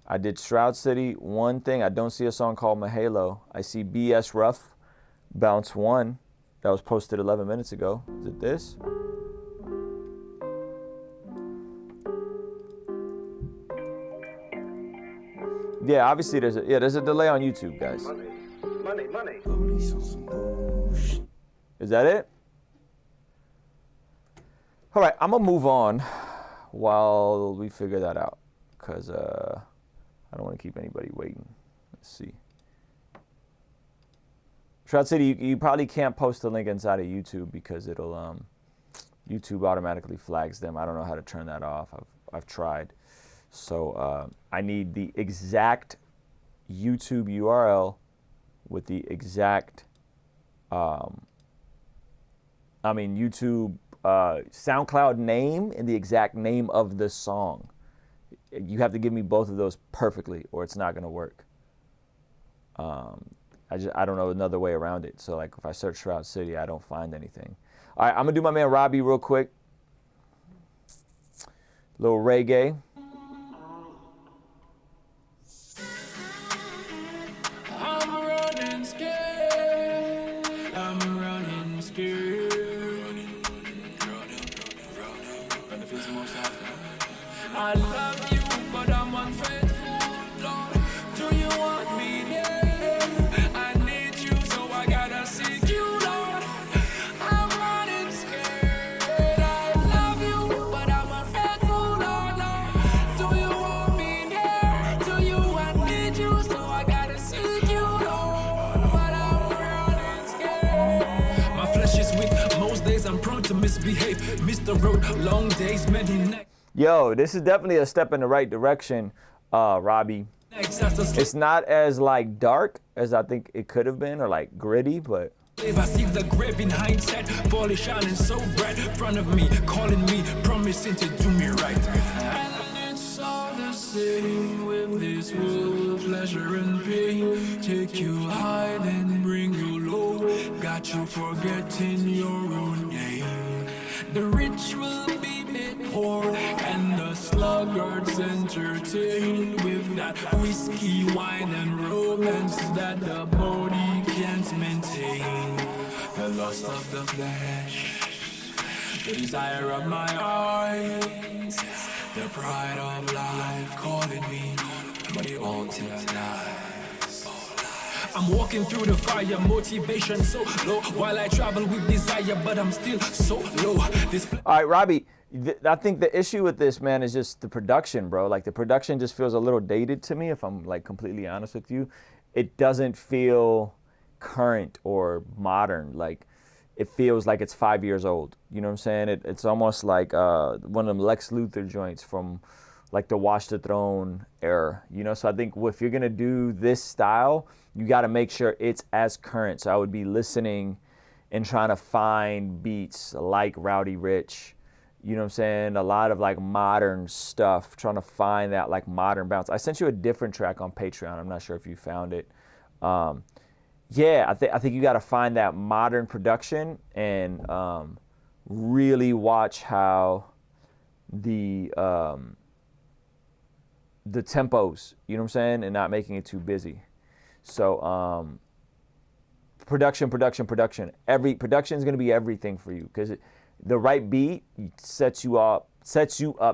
I did Shroud City. One thing, I don't see a song called Mahalo. I see BS Rough, Bounce 1. That was posted 11 minutes ago. Is it this? Yeah, obviously there's a delay on YouTube, guys. Money. Is that it? All right, I'm gonna move on while we figure that out, because I don't want to keep anybody waiting. Let's see. Shroud City, you probably can't post the link inside of YouTube because it'll YouTube automatically flags them. I don't know how to turn that off. I've tried. So I need the exact YouTube URL with the exact YouTube SoundCloud name and the exact name of the song. You have to give me both of those perfectly or it's not gonna work. I don't know another way around it. So like if I search Shroud City, I don't find anything. All right, I'm gonna do my man Robbie real quick. Little reggae. I love you, but I'm unfaithful, Lord. Do you want me there? I need you, so I gotta seek you, Lord. I'm running scared. I love you, but I'm unfaithful, Lord. Do you want me there? Do you? I need you, so I gotta seek you, Lord. But I'm running scared. My flesh is weak. Most days I'm prone to misbehave. Mr. Road, long days, many nights. Yo, this is definitely a step in the right direction, Robbie. It's not as like dark as I think it could have been, or like gritty, but I see the grip in hindsight, fully shining so bright in front of me, calling me, promising to do me right. And it's all the same with this world, pleasure and pain. Take you high, then bring you low. Got you forgetting your own name. The rich will be made poor, and the sluggards entertained with that whiskey, wine, and romance that the body can't maintain. The lust of the flesh, the desire of my eyes, the pride of life calling me, but it all takes lies. I'm walking through the fire, motivation so low, while I travel with desire, but I'm still so low. All right, Robbie, I think the issue with this, man, is just the production, bro. Like, the production just feels a little dated to me, if I'm like completely honest with you. It doesn't feel current or modern. Like, it feels like it's 5 years old. You know what I'm saying? It's almost like one of them Lex Luthor joints from like the Watch the Throne era. You know, so I think if you're gonna do this style, you got to make sure it's as current. So I would be listening and trying to find beats like Rowdy Rich, you know what I'm saying? A lot of like modern stuff, trying to find that like modern bounce. I sent you a different track on Patreon. I'm not sure if you found it. Yeah, I think you got to find that modern production and really watch how the tempos, you know what I'm saying, and not making it too busy. So production. Every production is going to be everything for you, because the right beat sets you up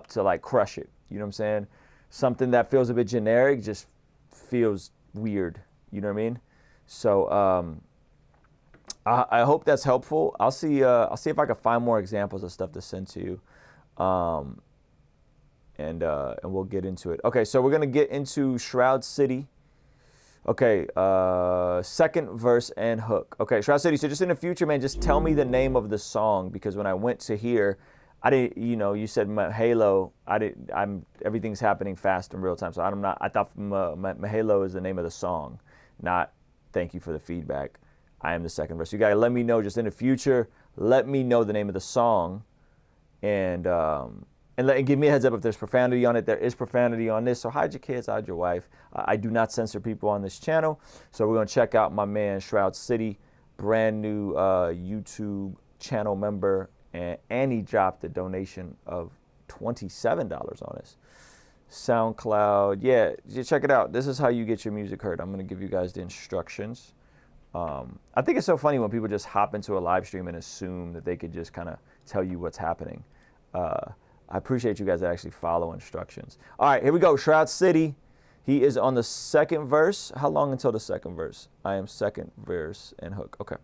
to like crush it. You know what I'm saying? Something that feels a bit generic just feels weird. You know what I mean? So I hope that's helpful. I'll see if I can find more examples of stuff to send to you, and we'll get into it. Okay, so we're gonna get into Shroud City. Okay, second verse and hook. Okay, Shroud City. So just in the future, man, just tell me the name of the song, because when I went to here, I didn't. You know, you said Mahalo. Everything's happening fast in real time. So I'm not. I thought Mahalo is the name of the song, not thank you for the feedback. I am the second verse. You gotta let me know just in the future. Let me know the name of the song, and give me a heads up if there's profanity on it. There is profanity on this, so hide your kids, hide your wife. I do not censor people on this channel. So we're gonna check out my man Shroud City, brand new YouTube channel member, and he dropped a donation of $27 on us. SoundCloud, yeah, check it out. This is how you get your music heard. I'm gonna give you guys the instructions. I think it's so funny when people just hop into a live stream and assume that they could just kind of tell you what's happening. I appreciate you guys that actually follow instructions. All right, here we go. Shroud City. He is on the second verse. How long until the second verse? I am second verse and hook. Okay.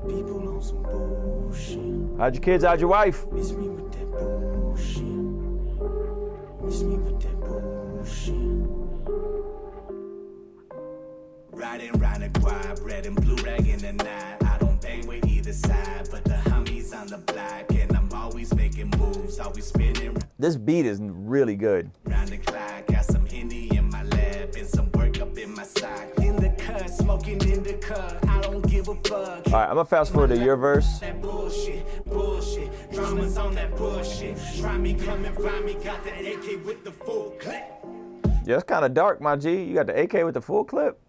People on some bullshit. Hide your kids, hide your wife. Miss me with that bullshit. Miss me with that bullshit. Riding round the quad, red and blue rag in the night. I don't bang with either side, but the homies on the block, and I'm always making moves, always spinning. This beat is really good. Round the clock, got some Henny in my lap and some work up in my sock. In the cut, smoking in the cut. I don't give a fuck. All right, I'm gonna fast forward to your verse. That bullshit. Drama's on that bullshit. Try me, come and find me. Got that AK with the full clip. Yeah, it's kind of dark, my G. You got the AK with the full clip.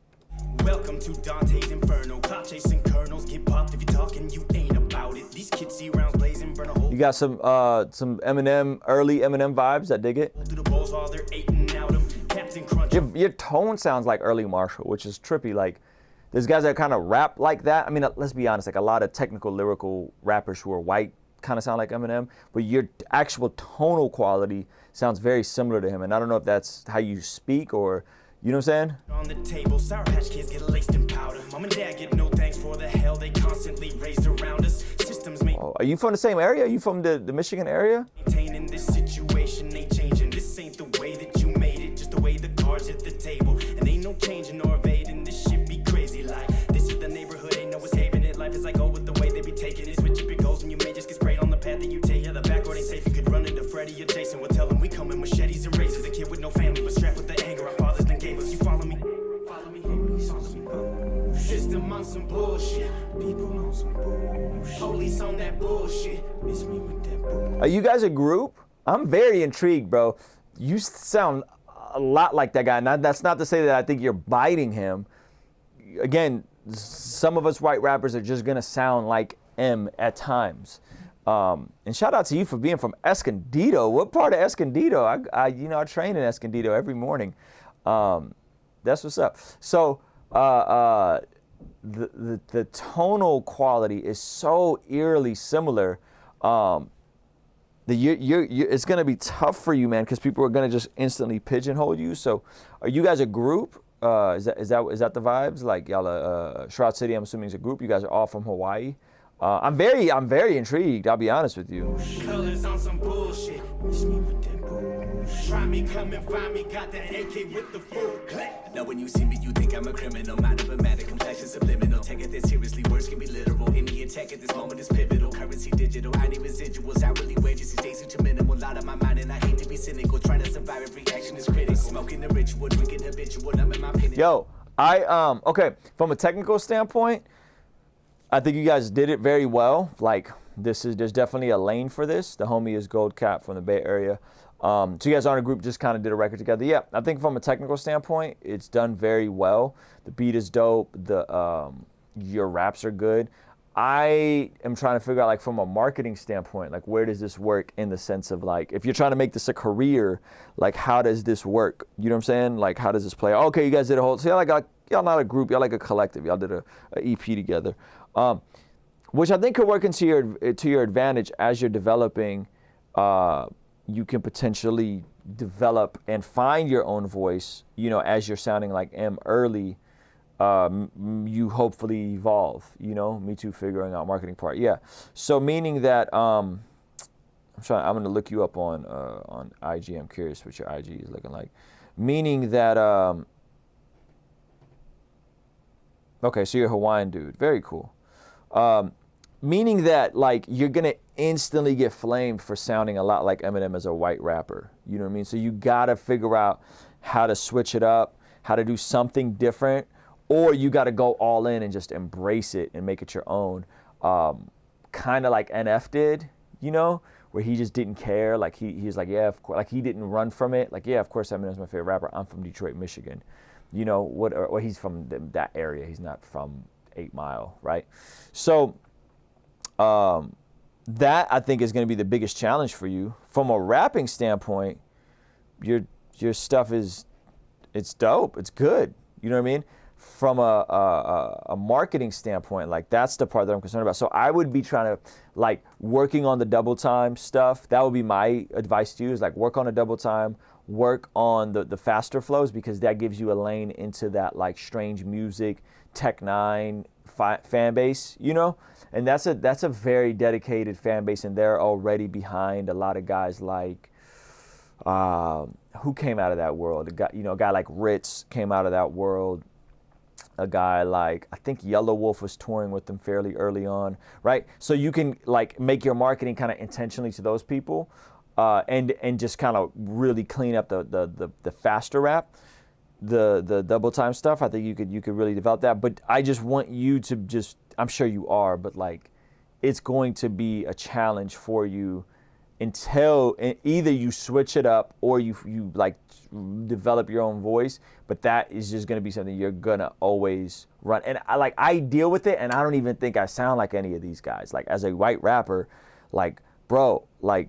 Welcome to Dante's Inferno. Cloud chasing kernels, get popped if you're talking, you ain't about it. These kids see rounds blazing, burn a hole. You got some Eminem, early Eminem vibes. I dig it. Through the balls while they're eating out them. Captain Crunch. Your tone sounds like early Marshall, which is trippy. Like, there's guys that kind of rap like that. I mean, let's be honest. Like, a lot of technical lyrical rappers who are white kind of sound like Eminem, but your actual tonal quality sounds very similar to him. And I don't know if that's how you speak or. You know what I'm saying? On the table, Sour Patch Kids get laced in powder. Mom and Dad get no thanks for the hell they constantly raised around us. Systems make. Oh, are you from the same area? Are you from the Michigan area? Maintaining this situation ain't changing. This ain't the way that you made it, just the way the cards hit the table. And ain't no changing or evading. This shit be crazy like. This is the neighborhood, ain't no escaping it. Life is like, oh, with the way they be taking it. Switch up your goals and you may just get sprayed on the path that you take. Yeah, the back road ain't safe. You could run into Freddy or Jason. We'll tell them we come in machetes and razors. The kid with no family was strapped with the always on that bullshit. Miss me with that bullshit. Are you guys a group? I'm very intrigued, bro. You sound a lot like that guy. Now, that's not to say that I think you're biting him. Again, some of us white rappers are just gonna sound like M at times. And shout out to you for being from Escondido. What part of Escondido? I train in Escondido every morning. That's what's up. So the tonal quality is so eerily similar. It's gonna be tough for you, man, because people are gonna just instantly pigeonhole you. So, are you guys a group? Is that the vibes? Like y'all, Shroud City, I'm assuming is a group. You guys are all from Hawaii. I'm very intrigued. I'll be honest with you. Colors on some bullshit. Miss me with that bullshit. Try me, come and find me. Got that AK with the full clip. Now when you see me, you think I'm a criminal. Mind of a matter, complexion subliminal. Take it this seriously, words can be literal. Any attack at this moment is pivotal. Currency digital, I need residuals. Hourly wages, these days are too minimal. Out of my mind, and I hate to be cynical. Trying to survive, every action is critical. Smoking the ritual, drinking habitual. I'm in my opinion. Yo, okay. From a technical standpoint, I think you guys did it very well. Like there's definitely a lane for this. The homie is Gold Cap from the Bay Area. So you guys aren't a group, just kind of did a record together. Yeah, I think from a technical standpoint, it's done very well. The beat is dope. Your raps are good. I am trying to figure out, like, from a marketing standpoint, like, where does this work in the sense of, like, if you're trying to make this a career, like, how does this work? You know what I'm saying? Like, how does this play? Okay, you guys did a whole, so y'all not a group, y'all like a collective. Y'all did a EP together, which I think could work to your advantage as you're developing. You can potentially develop and find your own voice, you know, as you're sounding like M early. You hopefully evolve, you know, me too, figuring out marketing part. Yeah. So meaning that, I'm going to look you up on IG. I'm curious what your IG is looking like. Meaning that, okay, so you're a Hawaiian dude. Very cool. Meaning that, like, you're going to instantly get flamed for sounding a lot like Eminem as a white rapper. You know what I mean? So you got to figure out how to switch it up, how to do something different, or you got to go all in and just embrace it and make it your own. Kind of like NF did, you know, where he just didn't care. Like, he's like, yeah, of course. Like, he didn't run from it. Like, yeah, of course, Eminem's my favorite rapper. I'm from Detroit, Michigan. You know, or he's from that area. He's not from 8 Mile, right? So, that I think is going to be the biggest challenge for you. From a rapping standpoint, your stuff it's dope. It's good. You know what I mean? From a marketing standpoint, like, that's the part that I'm concerned about. So I would be trying to, like, working on the double time stuff. That would be my advice to you, is, like, work on the double time, work on the faster flows, because that gives you a lane into that, like, strange music, Tech Nine fan base, you know? And that's a very dedicated fan base, and they're already behind a lot of guys like, who came out of that world? A guy like Ritz came out of that world. A guy like, I think Yellow Wolf was touring with them fairly early on, right? So you can, like, make your marketing kind of intentionally to those people, and just kind of really clean up the faster rap, the double time stuff. I think you could really develop that. But I just want you to just, I'm sure you are, but, like, it's going to be a challenge for you until either you switch it up or you like develop your own voice. But that is just going to be something you're going to always run. And I deal with it, and I don't even think I sound like any of these guys. Like, as a white rapper, like, bro, like,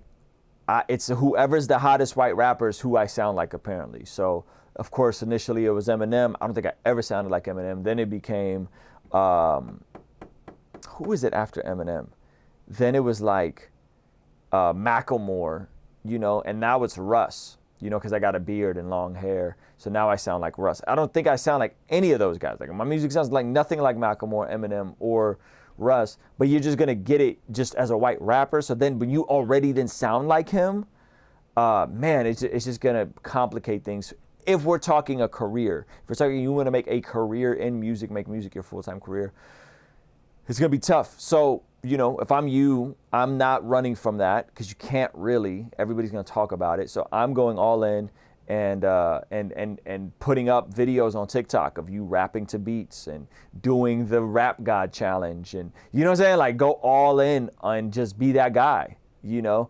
it's whoever's the hottest white rapper is who I sound like, apparently. So, of course, initially it was Eminem. I don't think I ever sounded like Eminem. Then it became, who is it after Eminem? Then it was like Macklemore, you know, and now it's Russ, you know, because I got a beard and long hair. So now I sound like Russ. I don't think I sound like any of those guys. Like, my music sounds like nothing like Macklemore, Eminem, or Russ. But you're just going to get it just as a white rapper. So then when you already then sound like him, man, it's just going to complicate things. If we're talking a career, if we're talking you want to make a career in music, make music your full-time career, it's going to be tough. So, you know, if I'm you, I'm not running from that, because you can't really. Everybody's going to talk about it. So I'm going all in, and putting up videos on TikTok of you rapping to beats and doing the Rap God challenge, and you know what I'm saying? Like, go all in and just be that guy, you know,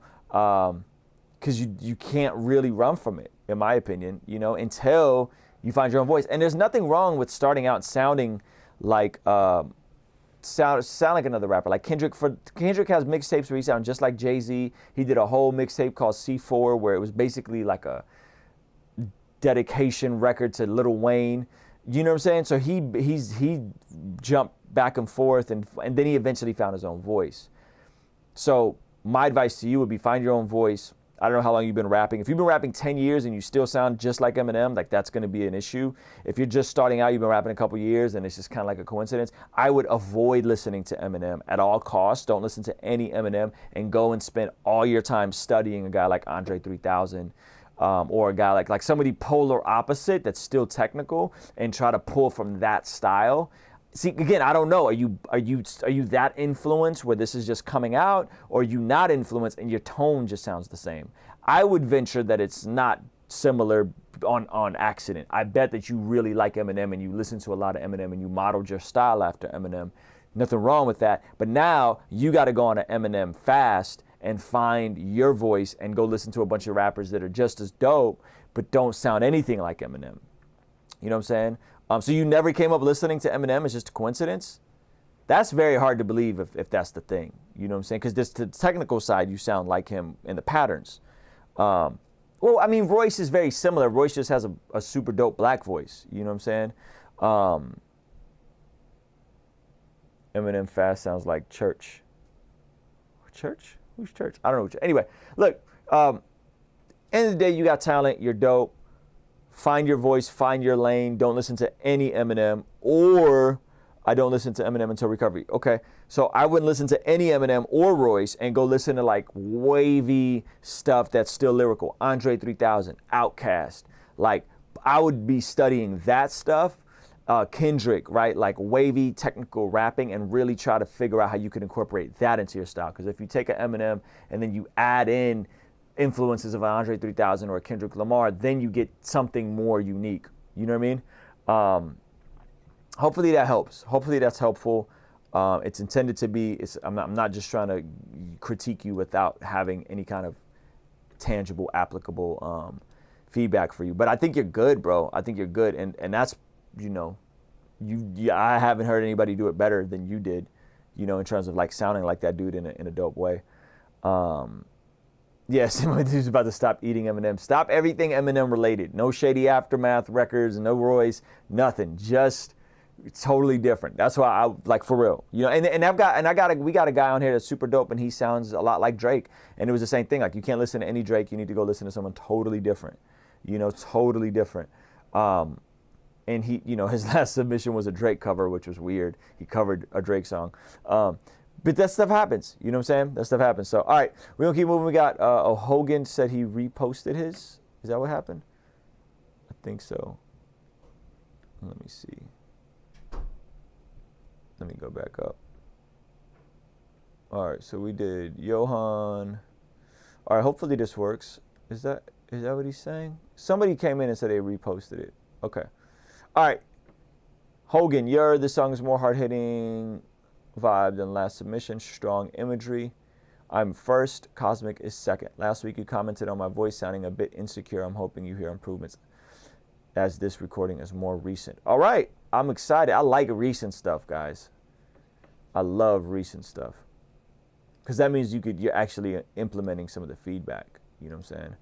because you can't really run from it, in my opinion, you know, until you find your own voice. And there's nothing wrong with starting out sounding like sound like another rapper. Like Kendrick has mixtapes where he sounds just like Jay-Z. He did a whole mixtape called C4 where it was basically like a dedication record to Lil Wayne. You know what I'm saying? So he jumped back and forth, and then he eventually found his own voice. So my advice to you would be find your own voice. I don't know how long you've been rapping. If you've been rapping 10 years and you still sound just like Eminem, like that's going to be an issue. If you're just starting out, you've been rapping a couple years and it's just kind of like a coincidence, I would avoid listening to Eminem at all costs. Don't listen to any Eminem, and go and spend all your time studying a guy like Andre 3000 or a guy like somebody polar opposite that's still technical, and try to pull from that style. See, again, I don't know. Are you that influenced where this is just coming out, or are you not influenced and your tone just sounds the same? I would venture that it's not similar on accident. I bet that you really like Eminem and you listen to a lot of Eminem and you modeled your style after Eminem. Nothing wrong with that. But now you got to go on an Eminem fast and find your voice and go listen to a bunch of rappers that are just as dope but don't sound anything like Eminem. You know what I'm saying? So you never came up listening to Eminem, it's just a coincidence? That's very hard to believe if that's the thing. You know what I'm saying? Because the technical side, you sound like him in the patterns. Well, I mean, Royce is very similar. Royce just has a super dope black voice. You know what I'm saying? Eminem fast sounds like Church. Church? Who's Church? I don't know. Anyway, look, end of the day, you got talent, you're dope. Find your voice, find your lane. Don't listen to any Eminem, or I don't listen to Eminem until recovery. Okay, so I wouldn't listen to any Eminem or Royce and go listen to like wavy stuff that's still lyrical. Andre 3000, Outkast. Like, I would be studying that stuff. Kendrick, right? Like wavy technical rapping, and really try to figure out how you can incorporate that into your style. Because if you take an Eminem and then you add in influences of Andre 3000 or Kendrick Lamar, then you get something more unique. You know what I mean? Hopefully that helps. Hopefully that's helpful. It's intended to be. I'm not just trying to critique you without having any kind of tangible, applicable feedback for you. But I think you're good, bro. I think you're good, and that's, you know, I haven't heard anybody do it better than you did. You know, in terms of like sounding like that dude in a dope way. Yes, dude's about to stop eating Eminem. Stop everything Eminem related. No Shady Aftermath records, no Royce, nothing. Just totally different. That's why I like, for real. You know, we got a guy on here that's super dope, and he sounds a lot like Drake. And it was the same thing. Like, you can't listen to any Drake. You need to go listen to someone totally different. You know, totally different. And he, you know, his last submission was a Drake cover, which was weird. He covered a Drake song. But that stuff happens. You know what I'm saying? That stuff happens. So, all right, we're going to keep moving. We got Hogan said he reposted his. Is that what happened? I think so. Let me see. Let me go back up. All right, so we did Johan. All right, hopefully this works. Is that what he's saying? Somebody came in and said they reposted it. Okay. All right. Hogan, this song is more hard-hitting vibe than last submission. Strong imagery. I'm first. Cosmic is second. Last week you commented on my voice sounding a bit insecure. I'm hoping you hear improvements as this recording is more recent. All right. I'm excited. I like recent stuff, guys. I love recent stuff. Because that means you're actually implementing some of the feedback. You know what I'm saying?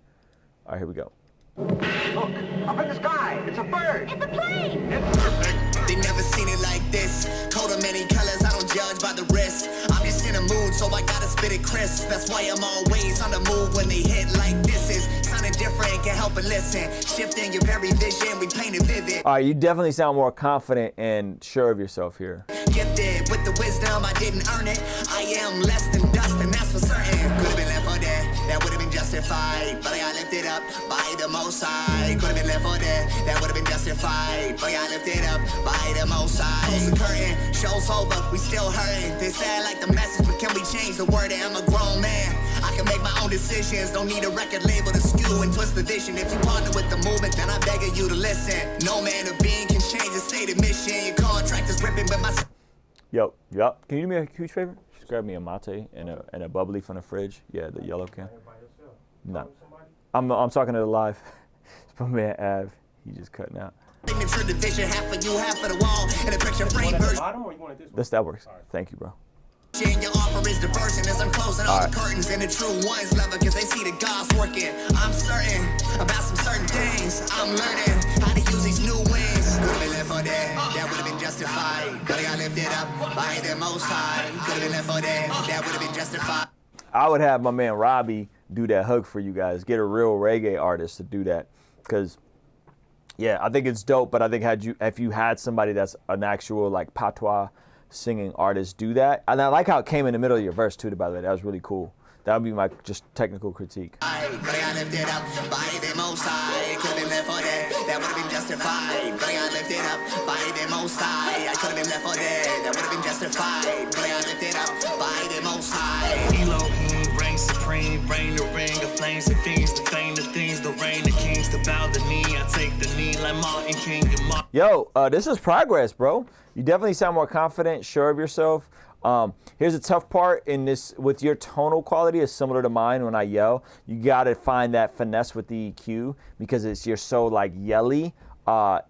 All right, here we go. Look, up in the sky. It's a bird. It's a plane. It's perfect. They never seen it like this. Coat of many colors, I don't judge by the wrist. I'm just in a mood, so I gotta spit it crisp. That's why I'm always on the move when they hit like this is. Sounding different, can't help but listen. Shifting your very vision, we paint it vivid. All right, you definitely sound more confident and sure of yourself here. Gifted with the wisdom, I didn't earn it. I am less than dust, and that's for certain. Could have been left for dead, that would have been justified. But I got lifted up by the Most High. Could have been left for dead, that would have been justified. But I got lifted up by the Most High. Close the curtain, show's over, we still hurting. They said like the message, but can we change the word? I'm a grown man, I can make make my own decisions. Don't need a record label to skew and twist the vision. If you partner with the movement, then I'm begging you to listen. No man or being can change the stated mission. Your contract is ripping, but my... Yo, can you do me a huge favor? Just grab me a mate and a bubbly from the fridge. Yeah, the yellow can. No, I'm talking to the live. It's my man Av. He just cutting out. Signature division, half for you, half for the wall. And a picture frame version. That works. Thank you, bro. Your offer is diversion as I'm closing all the curtains, and the true ones love it because they see the God's working. I'm certain about some certain things. I'm learning how to use these new wings. Could have been left for dead, that would have been justified. But I got lifted up by the Most High. Could have been left for dead, that would have been justified. I would have my man Robbie do that hook for you guys. Get a real reggae artist to do that, because yeah, I think it's dope. But I think if you had somebody that's an actual like patois singing artist do that, and I like how it came in the middle of your verse too. By the way, that was really cool. That would be my just technical critique. But I got lifted up by the Most High. Could have been left for dead, that would have been justified. But I got lifted up by the Most High. I could have been left for dead, that would have been justified. But I got lifted up by the Most High. Elohim reigns supreme, bring the ring of flames and fiends, the fame, the things, the reign, the kings, the bow, the knee. I take the knee like Martin King and Martin. Yo, this is progress, bro. You definitely sound more confident, sure of yourself. Here's the tough part in this, with your tonal quality is similar to mine when I yell. You gotta find that finesse with the EQ, because you're so like yelly.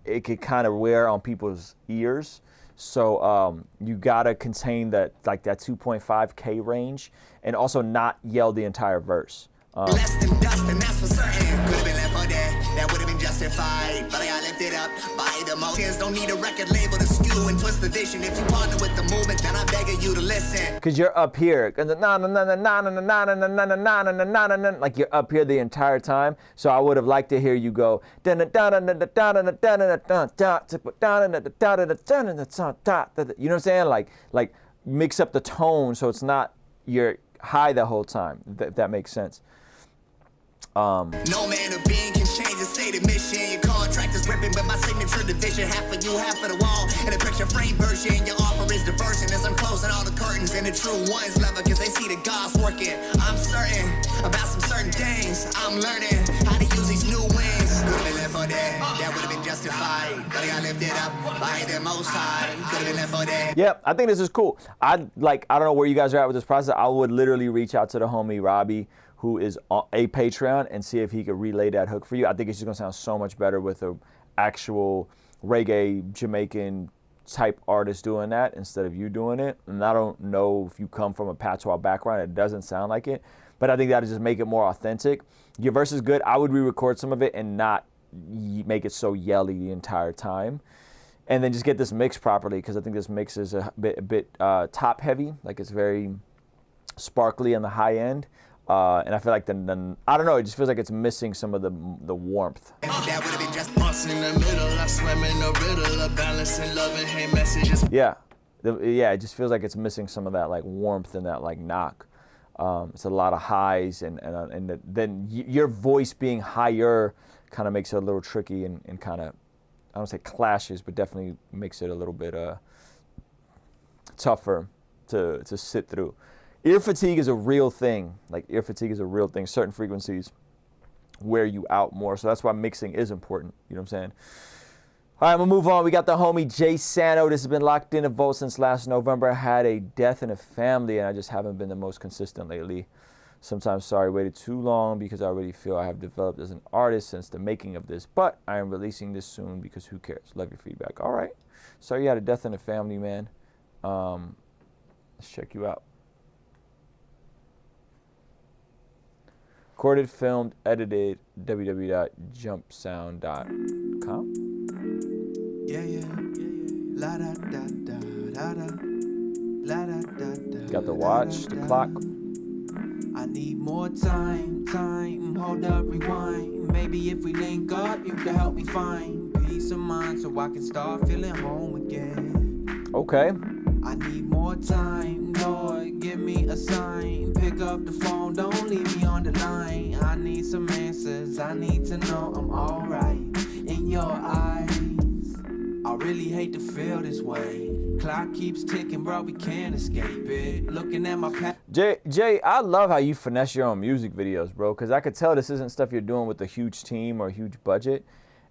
It could kind of wear on people's ears. So you gotta contain that, like that 2.5K range, and also not yell the entire verse. Less than dust, and that's for certain. Could have been left for dead, that would have been justified. But I got lifted up by the motions. Don't need a record label to skew and twist the vision. If you partner with the movement, then I'm begging you to listen. Because you're up here, like you're up here the entire time. So I would have liked to hear you go, you know what I'm saying? Like mix up the tone so it's not you're high the whole time. If that makes sense. No man or being can change the stated mission. Your contract is ripping, but my signature division, half for you, half for the wall. And a picture frame version, your offer is diversion as I'm closing all the curtains, and the true ones love it because they see the God's working. I'm certain about some certain things. I'm learning how to use these new wings. Could have been left for dead, that would have been justified. But I got lifted up by the Most High. Could have been left for dead. Yep, I think this is cool. I don't know where you guys are at with this process. I would literally reach out to the homie Robbie, who is a Patreon, and see if he could relay that hook for you. I think it's just gonna sound so much better with an actual reggae Jamaican type artist doing that instead of you doing it. And I don't know if you come from a patois background, it doesn't sound like it, but I think that'll just make it more authentic. Your verse is good. I would re-record some of it and not make it so yelly the entire time. And then just get this mix properly, because I think this mix is a bit top heavy, like it's very sparkly on the high end. And I feel like I don't know, it just feels like it's missing some of the warmth. That would have been just us in the middle. I swam in the riddle of balancing love and hate messages. Yeah. It just feels like it's missing some of that like warmth and that like knock. It's a lot of highs, and then your voice being higher kind of makes it a little tricky and kind of, I don't say clashes, but definitely makes it a little bit tougher to sit through. Ear fatigue is a real thing. Certain frequencies wear you out more. So that's why mixing is important. You know what I'm saying? All right, we'll move on. We got the homie Jay Sano. This has been locked in a vote since last November. I had a death in the family, and I just haven't been the most consistent lately. Sometimes sorry, waited too long because I already feel I have developed as an artist since the making of this. But I am releasing this soon because who cares? Love your feedback. All right. Sorry you had a death in the family, man. Let's check you out. Recorded, filmed, edited, www.jumpsound.com. La da da da da da. La da da da. Got the watch, the clock. I need more time, hold up, rewind. Maybe if we link up, you can help me find peace of mind so I can start feeling home again. Okay. I need more time, Lord, give me a sign. Pick up the phone, don't leave me on the line. I need some answers, I need to know I'm alright. In your eyes, I really hate to feel this way. Clock keeps ticking, bro, we can't escape it. Looking at my past. Jay, I love how you finesse your own music videos, bro, because I could tell this isn't stuff you're doing with a huge team or a huge budget,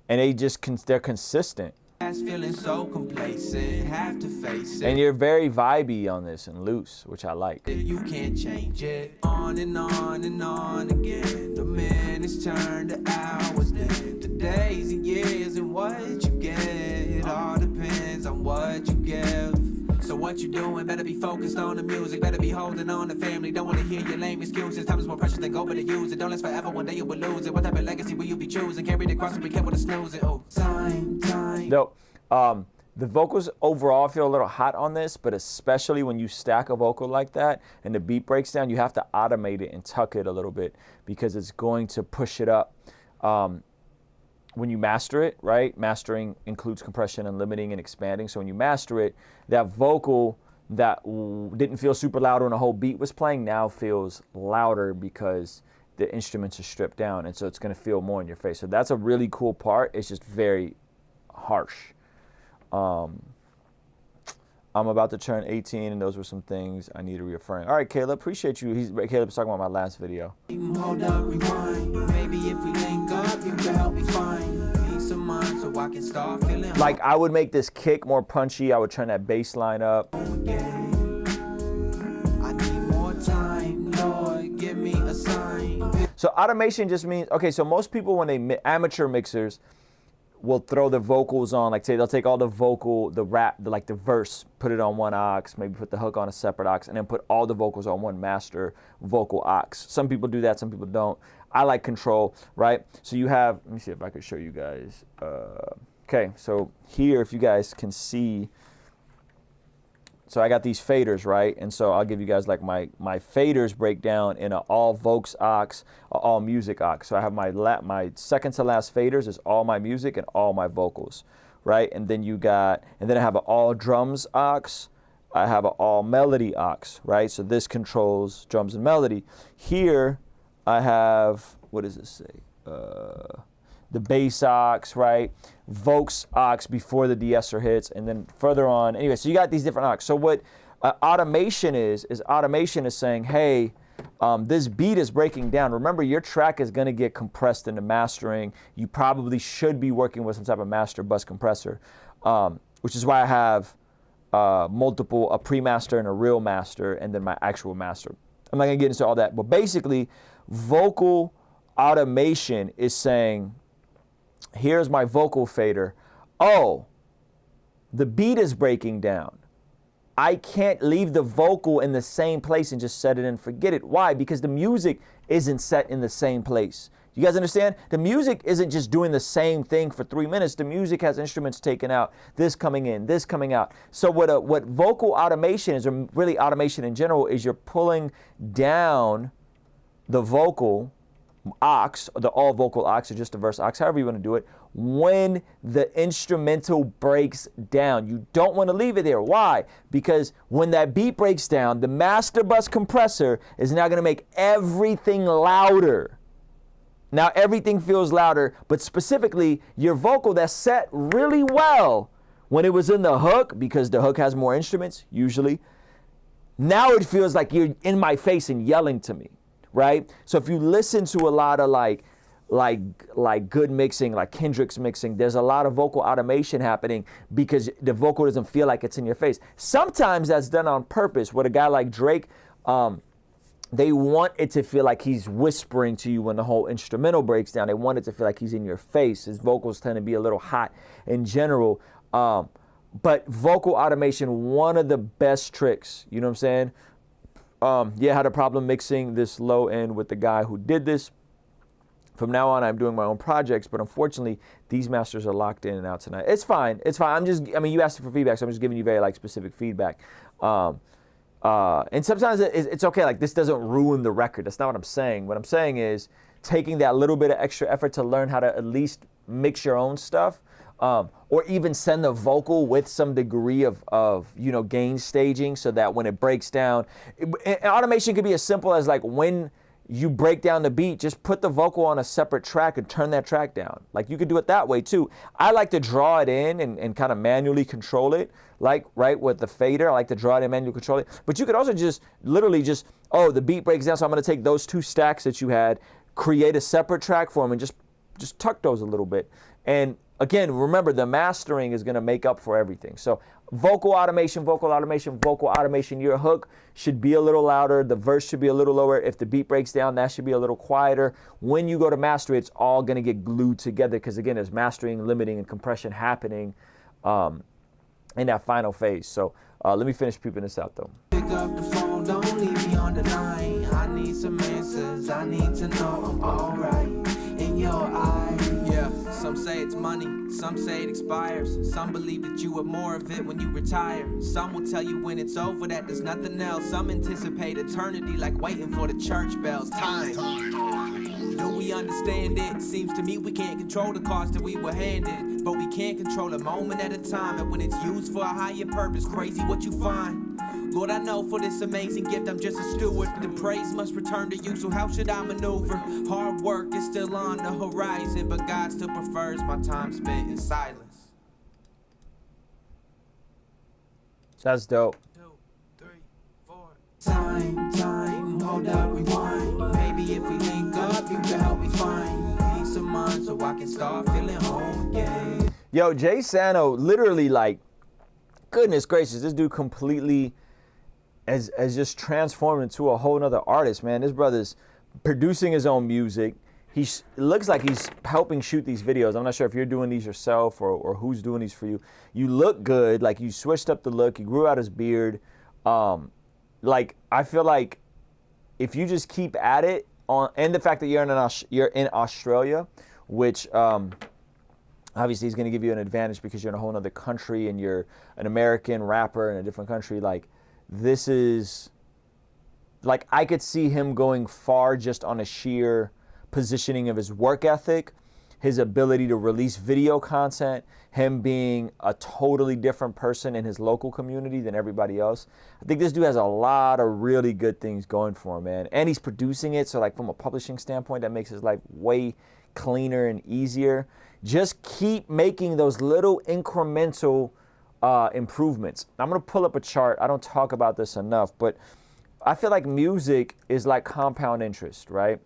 and they're consistent. Feeling so complacent, have to face it. And you're very vibey on this and loose, which I like. You can't change it. On and on and on again. The minutes turn to hours, then the days and years, and what you get. It all depends on what you give. So what you doing? Better be focused on the music. Better be holding on to family. Don't wanna hear your lame excuses. Time is more precious than gold, better use it. Don't last forever. One day you will lose it. What type of legacy will you be choosing? Carry the cross and be careful to snooze it. Oh, time. No, the vocals overall feel a little hot on this, but especially when you stack a vocal like that and the beat breaks down, you have to automate it and tuck it a little bit because it's going to push it up. When you master it, right? Mastering includes compression and limiting and expanding. So when you master it, that vocal that didn't feel super loud when a whole beat was playing now feels louder because the instruments are stripped down. And so it's going to feel more in your face. So that's a really cool part. It's just very harsh. I'm about to turn 18, and those were some things I need to reaffirm. All right, Caleb, appreciate you. Caleb's talking about my last video. Hold up, rewind. Maybe if we link up, you can help me find peace of mind so I can start feeling. Like, I would make this kick more punchy. I would turn that bass line up. I need more time, Lord, give me a sign. So automation just means, okay, so most people when they, amateur mixers, will throw the vocals on, like say they'll take all the vocal, the rap, like the verse, put it on one aux, maybe put the hook on a separate aux, and then put all the vocals on one master vocal aux. Some people do that, some people don't. I like control, right? So you have, let me see if I could show you guys. Okay, so here, if you guys can see, so I got these faders, right? And so I'll give you guys like my faders break down in an all Vox aux, all music aux. So I have my second to last faders is all my music and all my vocals, right? And then I have an all drums aux. I have an all melody aux, right? So this controls drums and melody. Here I have, what does this say? The bass aux, right? Vox aux before the de-esser hits, and then further on. Anyway, so you got these different aux. So what automation is saying, hey, this beat is breaking down. Remember, your track is going to get compressed into mastering. You probably should be working with some type of master bus compressor, which is why I have multiple, a pre-master and a real master, and then my actual master. I'm not going to get into all that, but basically, vocal automation is saying, here's my vocal fader. Oh, the beat is breaking down. I can't leave the vocal in the same place and just set it and forget it. Why? Because the music isn't set in the same place. You guys understand? The music isn't just doing the same thing for 3 minutes. The music has instruments taken out, this coming in, this coming out. So what vocal automation is, or really automation in general, is you're pulling down the vocal aux, the all vocal aux, or just a verse aux, however you want to do it, when the instrumental breaks down. You don't want to leave it there. Why? Because when that beat breaks down, the master bus compressor is now going to make everything louder. Now everything feels louder, but specifically your vocal that's set really well when it was in the hook, because the hook has more instruments, usually. Now it feels like you're in my face and yelling to me. Right? So if you listen to a lot of like good mixing, like Kendrick's mixing, there's a lot of vocal automation happening because the vocal doesn't feel like it's in your face. Sometimes that's done on purpose. With a guy like Drake, they want it to feel like he's whispering to you when the whole instrumental breaks down. They want it to feel like he's in your face. His vocals tend to be a little hot in general. But vocal automation, one of the best tricks, you know what I'm saying? Yeah, I had a problem mixing this low end with the guy who did this. From now on, I'm doing my own projects, but unfortunately, these masters are locked in and out tonight. It's fine. It's fine. You asked for feedback, so I'm just giving you very specific feedback. And sometimes it's okay. Like, this doesn't ruin the record. That's not what I'm saying. What I'm saying is taking that little bit of extra effort to learn how to at least mix your own stuff. Or even send the vocal with some degree of gain staging, so that when it breaks down, automation could be as simple as like when you break down the beat, just put the vocal on a separate track and turn that track down. Like, you could do it that way too. I like to draw it in and kind of manually control it, like, right, with the fader. I like to draw it in, manually control it. But you could also just literally just, oh, the beat breaks down, so I'm going to take those 2 stacks that you had, create a separate track for them, and just tuck those a little bit. And again, remember, the mastering is going to make up for everything. So vocal automation, vocal automation, vocal automation. Your hook should be a little louder. The verse should be a little lower. If the beat breaks down, that should be a little quieter. When you go to master it, it's all going to get glued together because, again, there's mastering, limiting, and compression happening in that final phase. So let me finish peeping this out, though. Pick up the phone, don't leave me on the line. I need some answers. I need to know I'm alright in your eyes. Yeah, some say it's money, some say it expires. Some believe that you are more of it when you retire. Some will tell you when it's over that there's nothing else. Some anticipate eternity like waiting for the church bells. Time. Do we understand it? Seems to me we can't control the cards that we were handed, but we can't control a moment at a time. And when it's used for a higher purpose, crazy what you find. Lord, I know for this amazing gift I'm just a steward. The praise must return to you, so how should I maneuver? Hard work is still on the horizon, but God still prefers my time spent in silence. That's dope. 2, 3, 4. Time, hold up, rewind. Maybe if we link up, you can help me find peace of mind so I can start feeling home again. Yo, Jay Sano, literally, like, goodness gracious, this dude completely as just transformed into a whole nother artist, man. This brother's producing his own music. It looks like he's helping shoot these videos. I'm not sure if you're doing these yourself or who's doing these for you. You look good. Like, you switched up the look. You grew out his beard. Like, I feel like if you just keep at it, and the fact that you're in Australia, which obviously is going to give you an advantage because you're in a whole other country and you're an American rapper in a different country. Like, this is, like, I could see him going far just on a sheer positioning of his work ethic, his ability to release video content, him being a totally different person in his local community than everybody else. I think this dude has a lot of really good things going for him, man. And he's producing it, so, like, from a publishing standpoint, that makes his life way cleaner and easier. Just keep making those little incremental improvements. I'm going to pull up a chart. I don't talk about this enough, but I feel like music is like compound interest, right?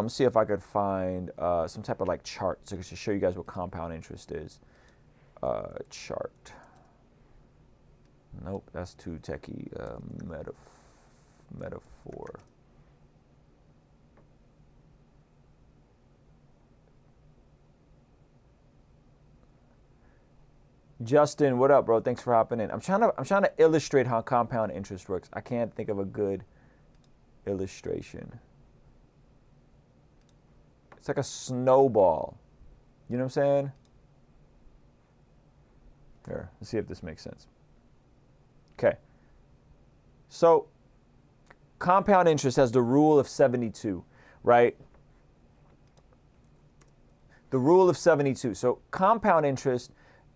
See if I could find some type of like chart so I can show you guys what compound interest is. Chart. Nope, that's too techie. Metaphor. Justin, what up, bro? Thanks for hopping in. I'm trying to illustrate how compound interest works. I can't think of a good illustration. It's like a snowball. You know what I'm saying? Here, let's see if this makes sense. Okay. So, compound interest has the rule of 72, right? The rule of 72. So, compound interest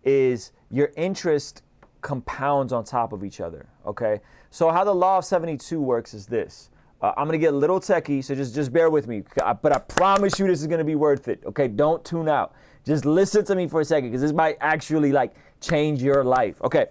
is your interest compounds on top of each other, okay? So how the law of 72 works is this. I'm going to get a little techie, so just bear with me. But I promise you this is going to be worth it, okay? Don't tune out. Just listen to me for a second because this might actually, like, change your life. Okay,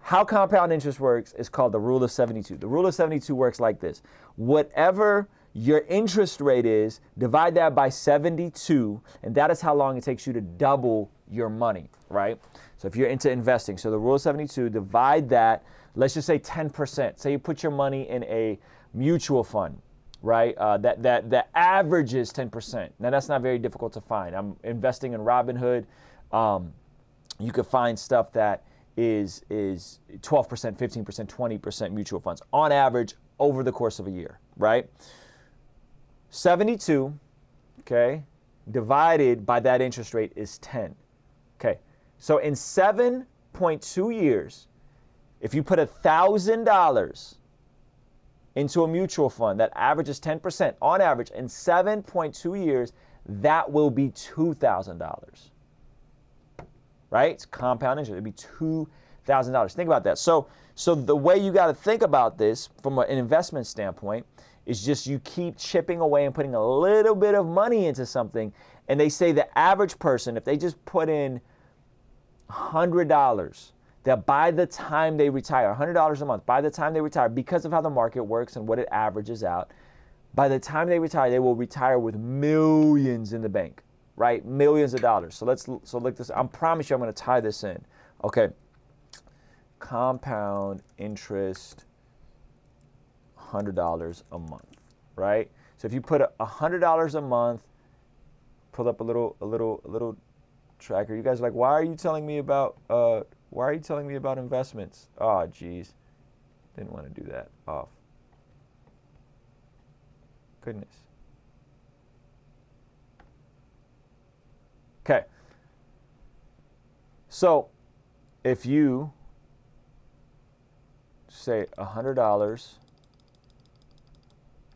how compound interest works is called the rule of 72. The rule of 72 works like this. Whatever your interest rate is, divide that by 72, and that is how long it takes you to double your money, right? So if you're into investing, so the rule of 72, divide that, let's just say 10%. Say you put your money in a mutual fund, right? That averages 10%. Now that's not very difficult to find. I'm investing in Robinhood. You could find stuff that is 12%, 15%, 20% mutual funds on average over the course of a year, right? 72, okay, divided by that interest rate is 10. Okay, so in 7.2 years, if you put $1,000 into a mutual fund that averages 10% on average, in 7.2 years, that will be $2,000. Right? It's compound interest. It'll be $1,000. Think about that. So the way you got to think about this from an investment standpoint is just you keep chipping away and putting a little bit of money into something. And they say the average person, if they just put in $100, that by the time they retire, $100 a month, by the time they retire, because of how the market works and what it averages out, by the time they retire, they will retire with millions in the bank, right? Millions of dollars. So look this. I promise you, I'm going to tie this in. Okay. Compound interest, $100 a month, right? So if you put $100 a month, pull up a little tracker. You guys are like, why are you telling me about investments? Oh, geez, didn't want to do that. Off. Goodness. Okay. So if you say $100, it's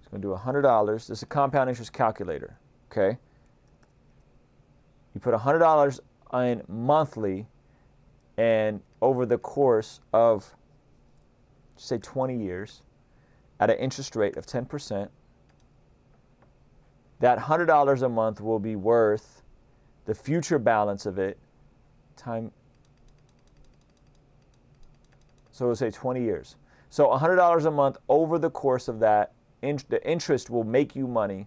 going to do $100. This is a compound interest calculator, okay? You put $100 in monthly, and over the course of, say, 20 years, at an interest rate of 10%, that $100 a month will be worth the future balance of it time. So we'll say 20 years. So $100 a month over the course of that, the interest will make you money.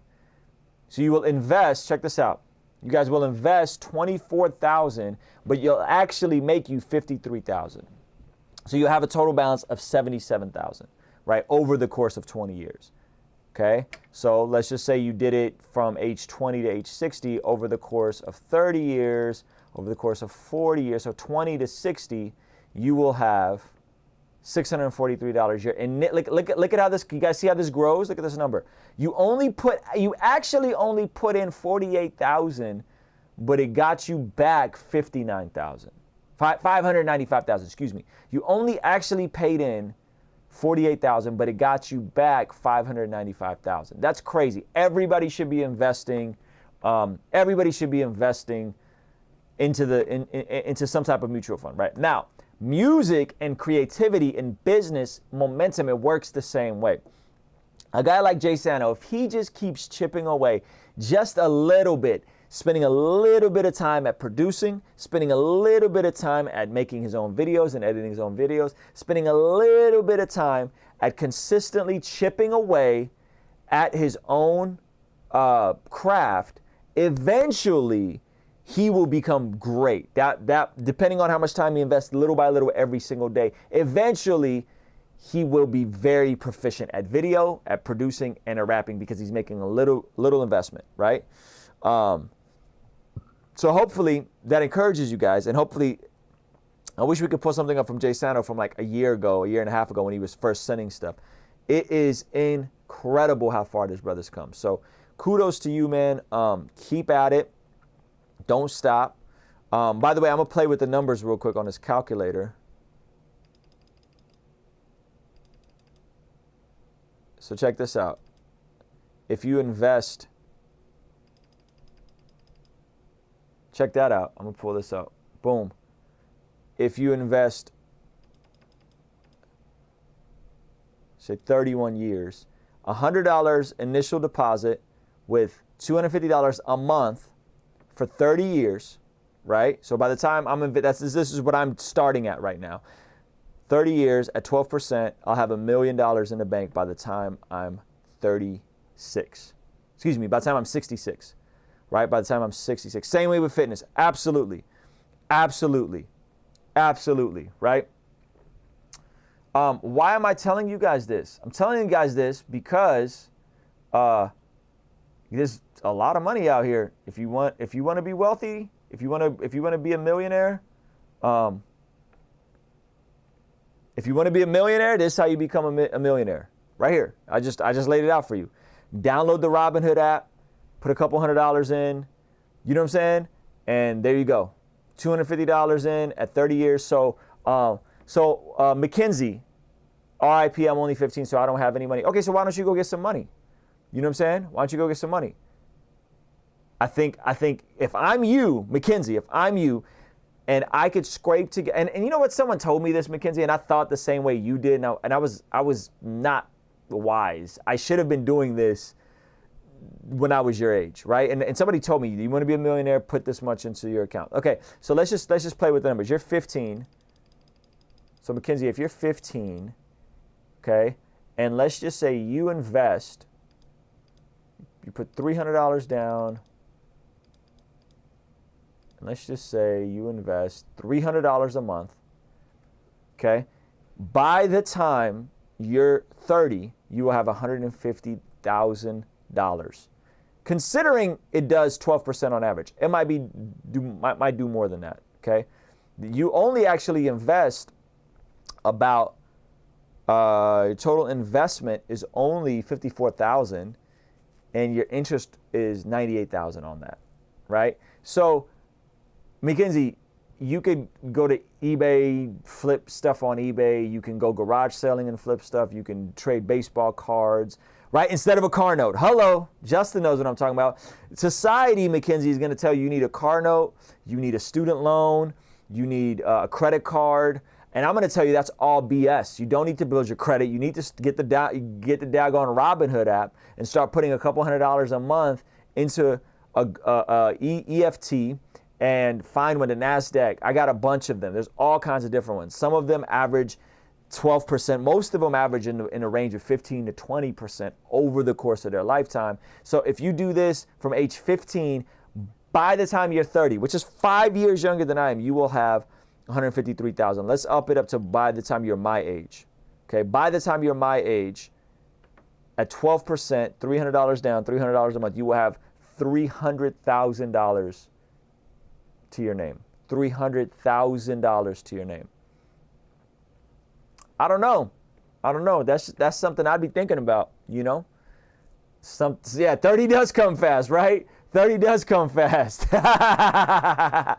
So you will invest, check this out. You guys will invest $24,000, but you'll actually make you $53,000. So you'll have a total balance of $77,000, right, over the course of 20 years. Okay, so let's just say you did it from age 20 to age 60 over the course of 30 years, over the course of 40 years, so 20 to 60, you will have $643 a year. And look at how this, you guys see how this grows? Look at this number. You actually only put in $48,000, but it got you back $59,000. $595,000, excuse me. You only actually paid in $48,000, but it got you back $595,000. That's crazy. Everybody should be investing. Everybody should be investing into some type of mutual fund, right? Now, music and creativity and business momentum, it works the same way. A guy like Jay Sano, if he just keeps chipping away just a little bit, spending a little bit of time at producing, spending a little bit of time at making his own videos and editing his own videos, spending a little bit of time at consistently chipping away at his own craft, eventually he will become great. That depending on how much time he invests, little by little every single day, eventually he will be very proficient at video, at producing, and at rapping because he's making a little investment, right? So hopefully that encourages you guys, and hopefully, I wish we could pull something up from Jay Sano from like a year and a half ago when he was first sending stuff. It is incredible how far this brother's come. So kudos to you, man. Keep at it. Don't stop. By the way, I'm going to play with the numbers real quick on this calculator. So check this out. If you invest, check that out. I'm going to pull this up. Boom. If you invest, say 31 years, $100 initial deposit with $250 a month for 30 years, right? So by the time this is what I'm starting at right now. 30 years at 12%, I'll have $1 million in the bank by the time I'm 36. Excuse me, by the time I'm 66, right? By the time I'm 66. Same way with fitness. Absolutely. Absolutely. Absolutely, right? Why am I telling you guys this? I'm telling you guys this because there's a lot of money out here. If you want to be wealthy, if you want to be a millionaire, if you want to be a millionaire, this is how you become a millionaire. Right here. I just laid it out for you. Download the Robinhood app, put a couple $100 in, you know what I'm saying? And there you go. $250 in at 30 years. So McKinsey, RIP, I'm only 15, so I don't have any money. Okay, so why don't you go get some money? You know what I'm saying? Why don't you go get some money? I think if I'm you, McKinsey, if I'm you, and I could scrape together. And you know what? Someone told me this, Mackenzie, and I thought the same way you did. And I was not wise. I should have been doing this when I was your age, right? And somebody told me, you want to be a millionaire, put this much into your account. Okay, so let's just play with the numbers. You're 15. So Mackenzie, if you're 15, okay, and let's just say you invest, you put $300 down, and let's just say you invest $300 a month, okay? By the time you're 30, you will have $150,000. Considering it does 12% on average, it might do more than that, okay? You only actually invest about total investment is only $54,000, and your interest is $98,000 on that, right? So, Mackenzie, you could go to eBay, flip stuff on eBay. You can go garage selling and flip stuff. You can trade baseball cards, right? Instead of a car note. Hello, Justin knows what I'm talking about. Society, Mackenzie, is going to tell you need a car note, you need a student loan, you need a credit card. And I'm going to tell you that's all BS. You don't need to build your credit. You need to get the daggone Robinhood app and start putting a couple $100s a month into a EFT and find one, the NASDAQ. I got a bunch of them. There's all kinds of different ones. Some of them average 12%. Most of them average in a range of 15 to 20% over the course of their lifetime. So if you do this from age 15, by the time you're 30, which is 5 years younger than I am, you will have $153,000. Let's up it up to by the time you're my age. Okay, by the time you're my age, at 12%, $300 down, $300 a month, you will have $300,000 to your name. $300,000 to your name. I don't know. That's something I'd be thinking about, you know? 30 does come fast, right? 30 does come fast. My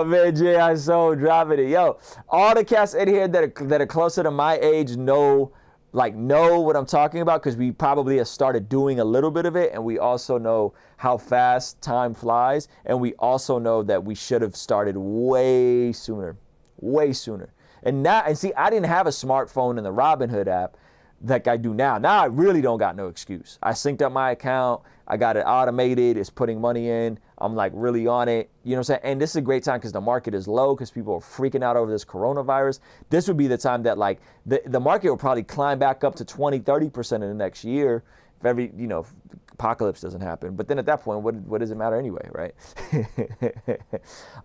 man Jay, I so dropping it. Yo, all the cats in here that are closer to my age know what I'm talking about, because we probably have started doing a little bit of it, and we also know how fast time flies, and we also know that we should have started way sooner. And see, I didn't have a smartphone in the Robinhood app like I do now. Now I really don't got no excuse. I synced up my account. I got it automated. It's putting money in. I'm like really on it. You know what I'm saying? And this is a great time because the market is low, because people are freaking out over this coronavirus. This would be the time that like the market will probably climb back up to 20, 30% in the next year if if apocalypse doesn't happen. But then at that point, what does it matter anyway, right?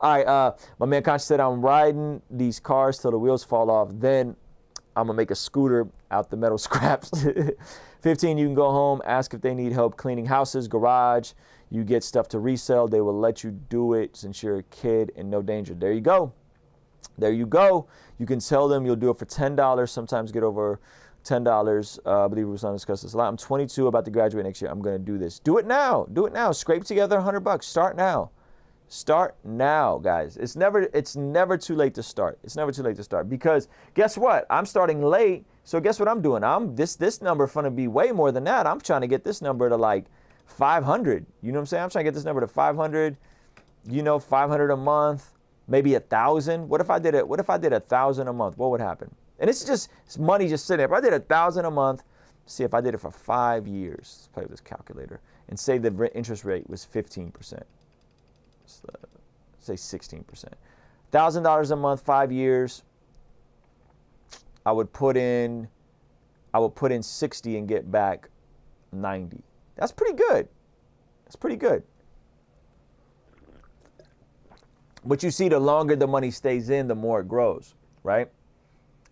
All right, my man Conch said, I'm riding these cars till the wheels fall off. Then I'm going to make a scooter out the metal scraps. 15, you can go home, ask if they need help cleaning houses, garage. You get stuff to resell. They will let you do it since you're a kid and no danger. There you go. You can tell them you'll do it for $10. Sometimes get over $10. I believe we was on discuss this a lot. I'm 22, about to graduate next year. I'm going to do this. Do it now. Scrape together $100. Start now, guys. It's never too late to start. Because guess what? I'm starting late. So guess what I'm doing? This number is going to be way more than that. I'm trying to get this number to like 500. You know what I'm saying? I'm trying to get this number to 500. 500 a month, maybe 1,000. What if I did 1,000 a month? What would happen? And it's money just sitting there. If I did 1,000 a month, see if I did it for 5 years. Let's play with this calculator and say the interest rate was 15%. Say 16%. $1,000 a month, 5 years. I would put in 60 and get back 90. That's pretty good. But you see, the longer the money stays in, the more it grows, right?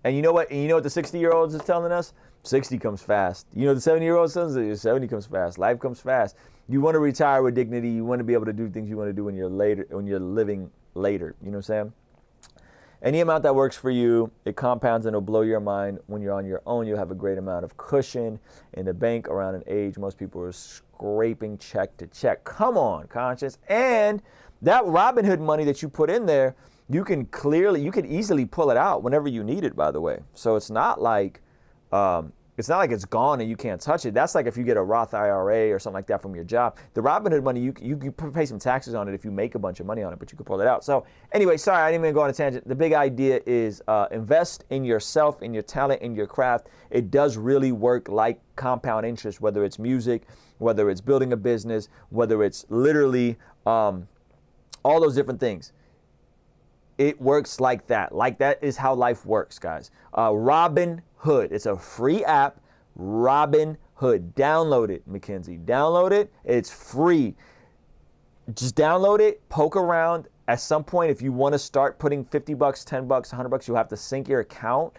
And you know what? The 60-year-olds is telling us? 60 comes fast. The 70-year-old says 70 comes fast. Life comes fast. You want to retire with dignity. You want to be able to do things you want to do when you're living later. You know what I'm saying? Any amount that works for you, it compounds and it'll blow your mind. When you're on your own, you'll have a great amount of cushion in the bank. Around an age, most people are scraping check to check. Come on, conscious. And that Robinhood money that you put in there, you could easily pull it out whenever you need it, by the way. So it's not like It's not like it's gone and you can't touch it. That's like if you get a Roth IRA or something like that from your job. The Robinhood money, you can pay some taxes on it if you make a bunch of money on it, but you can pull it out. So anyway, sorry, I didn't even go on a tangent. The big idea is invest in yourself, in your talent, in your craft. It does really work like compound interest, whether it's music, whether it's building a business, whether it's literally all those different things. It works like that. Like that is how life works, guys. Robinhood. It's a free app. Robinhood. Download it, Mackenzie. Download it. It's free. Just download it. Poke around. At some point, if you want to start putting $50, $10, $100, you'll have to sync your account.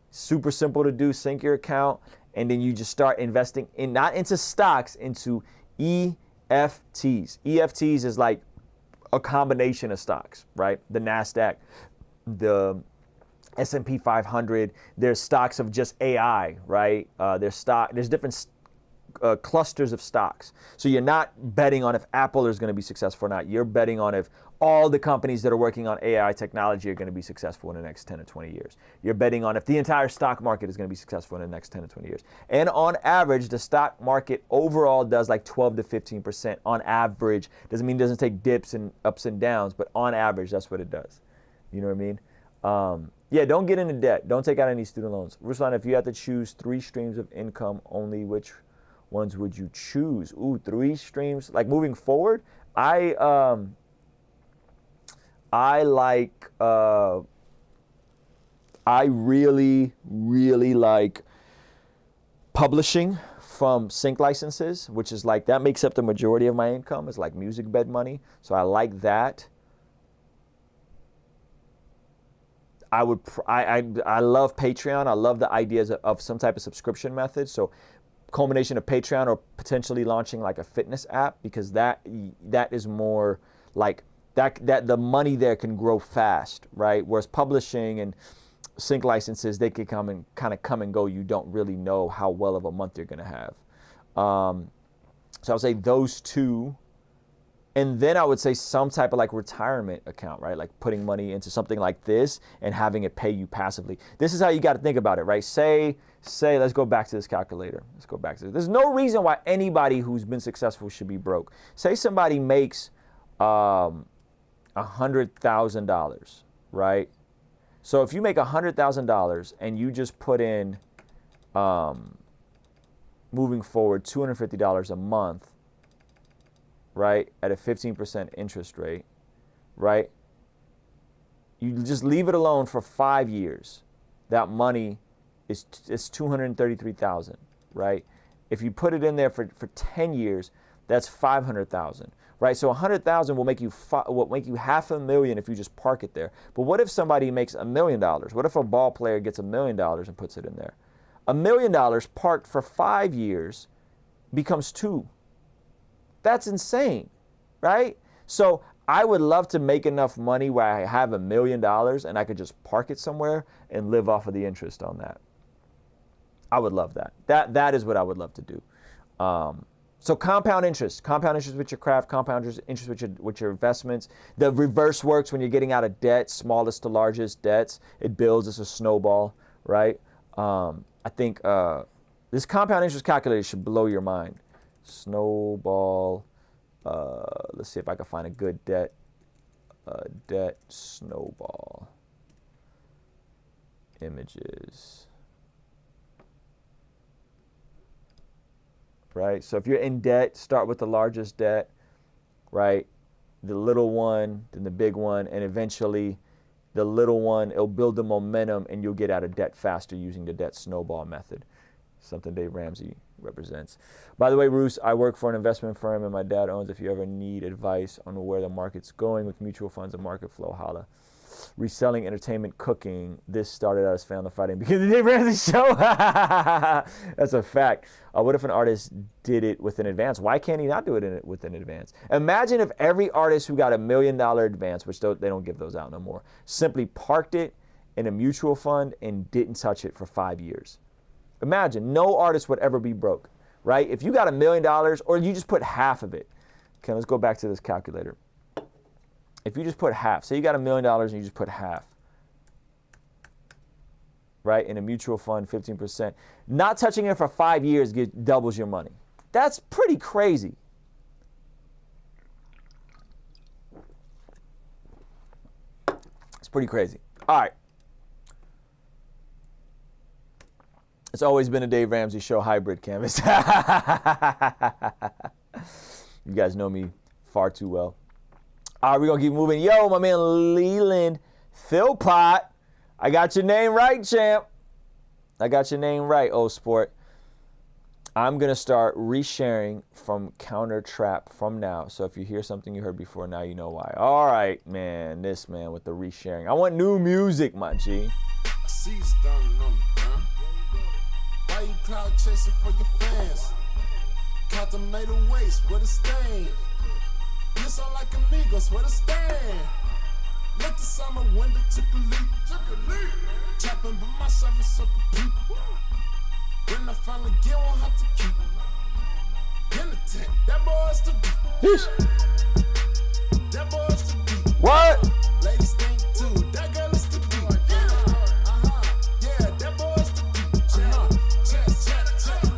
Super simple to do. Sync your account, and then you just start investing in, not into stocks, into EFTs. EFTs is like a combination of stocks, right? The NASDAQ, the S&P 500, there's stocks of just AI, right? There's different clusters of stocks. So you're not betting on if Apple is going to be successful or not. You're betting on if all the companies that are working on AI technology are going to be successful in the next 10 to 20 years. You're betting on if the entire stock market is going to be successful in the next 10 to 20 years. And on average, the stock market overall does like 12 to 15% on average. Doesn't mean it doesn't take dips and ups and downs, but on average, that's what it does. You know what I mean? Yeah, don't get into debt. Don't take out any student loans. Ruslan, if you had to choose 3 streams of income only, which ones would you choose? Ooh, 3 streams. Like moving forward, I really like publishing from sync licenses, which is like, that makes up the majority of my income. It's like music bed money. So I like that. I love Patreon. I love the ideas of some type of subscription method. So culmination of Patreon or potentially launching like a fitness app, because that is more like that the money there can grow fast, right? Whereas publishing and sync licenses, they could come and go. You don't really know how well of a month you're gonna have. So I would say those 2. And then I would say some type of like retirement account, right? Like putting money into something like this and having it pay you passively. This is how you got to think about it, right? Say, let's go back to this calculator. Let's go back to this. There's no reason why anybody who's been successful should be broke. Say somebody makes $100,000, right? So if you make $100,000 and you just put in, moving forward, $250 a month, right, at a 15% interest rate, right? You just leave it alone for 5 years. That money is $233,000, right? If you put it in there for 10 years, that's $500,000, right? So $100,000 will make you $500,000 if you just park it there. But what if somebody makes $1 million? What if a ball player gets $1 million and puts it in there? $1 million parked for 5 years becomes 2. That's insane, right? So I would love to make enough money where I have $1 million and I could just park it somewhere and live off of the interest on that. I would love that. That is what I would love to do. So compound interest with your craft, compound interest with your investments. The reverse works when you're getting out of debt, smallest to largest debts. It builds as a snowball, right? I think this compound interest calculator should blow your mind. Snowball. Let's see if I can find a good debt snowball images. Right? So if you're in debt, start with the largest debt, right? The little one, then the big one, and eventually the little one, it'll build the momentum and you'll get out of debt faster using the debt snowball method. Something Dave Ramsey represents. By the way, Roos, I work for an investment firm and my dad owns. If you ever need advice on where the market's going with mutual funds and market flow, holla. Reselling, entertainment, cooking. This started out as family fighting because of the Dave Ramsey show. That's a fact. What if an artist did it with an advance? Why can't he not do it with an advance? Imagine if every artist who got $1 million advance, which they don't give those out no more, simply parked it in a mutual fund and didn't touch it for 5 years. Imagine, no artist would ever be broke, right? If you got $1 million or you just put half of it. Okay, let's go back to this calculator. If you just put half, say you got $1 million and you just put half. right? In a mutual fund, 15%. Not touching it for 5 years doubles your money. That's pretty crazy. It's pretty crazy. All right. It's always been a Dave Ramsey Show hybrid canvas. You guys know me far too well. All right, we're going to keep moving. Yo, my man Leland Philpott. I got your name right, champ. I got your name right, oh sport. I'm going to start resharing from Counter Trap from now. So if you hear something you heard before, now you know why. All right, man. This man with the resharing. I want new music, my G. I see you standing on the ground. Why you cloud chasing for your fans? Contaminated waste with a stain. You sound like amigos with a stand. Looked inside my window, took a leap. Trapping by myself and so complete. When I finally get one, have to keep. In the tent, that boy's too deep. That boy's too deep. What? Ladies think too, that girl is too deep. Yeah, that boy's too deep. Check.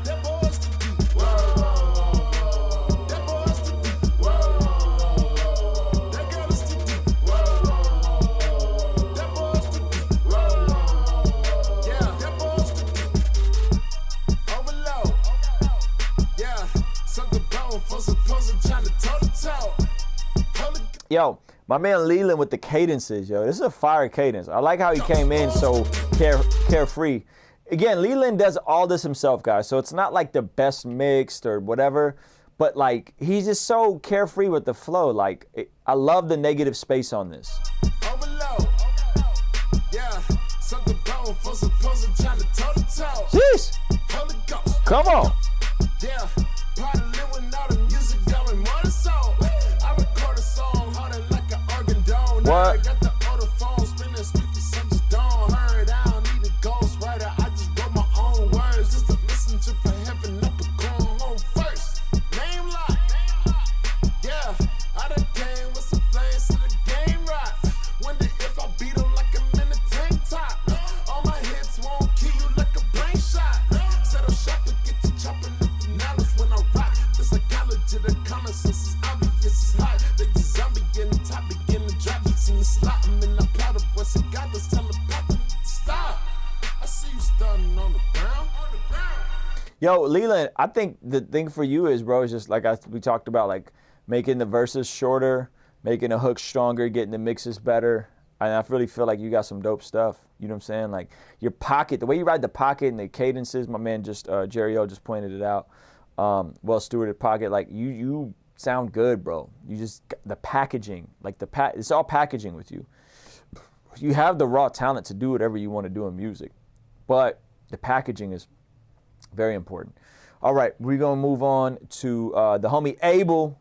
That boy's too deep. Whoa. That boy's too deep. Whoa. That girl is too deep. Whoa. That boy's too deep. Whoa. Yeah, that boy's too deep. Overload. Yeah, suck the bone for supposing trying to toe-to-toe. Yo, my man Leland with the cadences, yo. This is a fire cadence. I like how he came in so carefree. Again, Leland does all this himself, guys. So it's not like the best mixed or whatever, but like he's just so carefree with the flow. Like I love the negative space on this. Overload. Yeah, suck the bone for supposing trying to toe-to-toe. Jeez. Holy Ghost. Come on. Yeah, part of living all the music going more than so. I record a song harder like an organ dome. Now I got the auto phone spinning speakers, I just don't heard. I don't need a ghostwriter, I just wrote my own words. Just a messenger for heaven, up a going home first. Name lock. Yeah, I done came with some flames to the game rock. Wonder if I beat them like I'm in a tank top. All my hits won't kill you like a brain shot. Set up shop and get to chopping up the knowledge when I rock. The psychology, the common sense is obvious, it's hot. They the zombie getting top, begin to drop it in the slot. I'm in the plot of voice and God is telepathic. Stop. I see you starting on the ground. Yo, Leland, I think the thing for you is, bro, is just like we talked about, like making the verses shorter, making the hooks stronger, getting the mixes better. And I really feel like you got some dope stuff. You know what I'm saying? Like your pocket, the way you ride the pocket and the cadences, my man Jerry O just pointed it out. Well stewarded pocket, like you sound good, bro. You just, the packaging, like it's all packaging with you. You have the raw talent to do whatever you want to do in music, but the packaging is very important. All right, we're gonna move on to the homie Abel.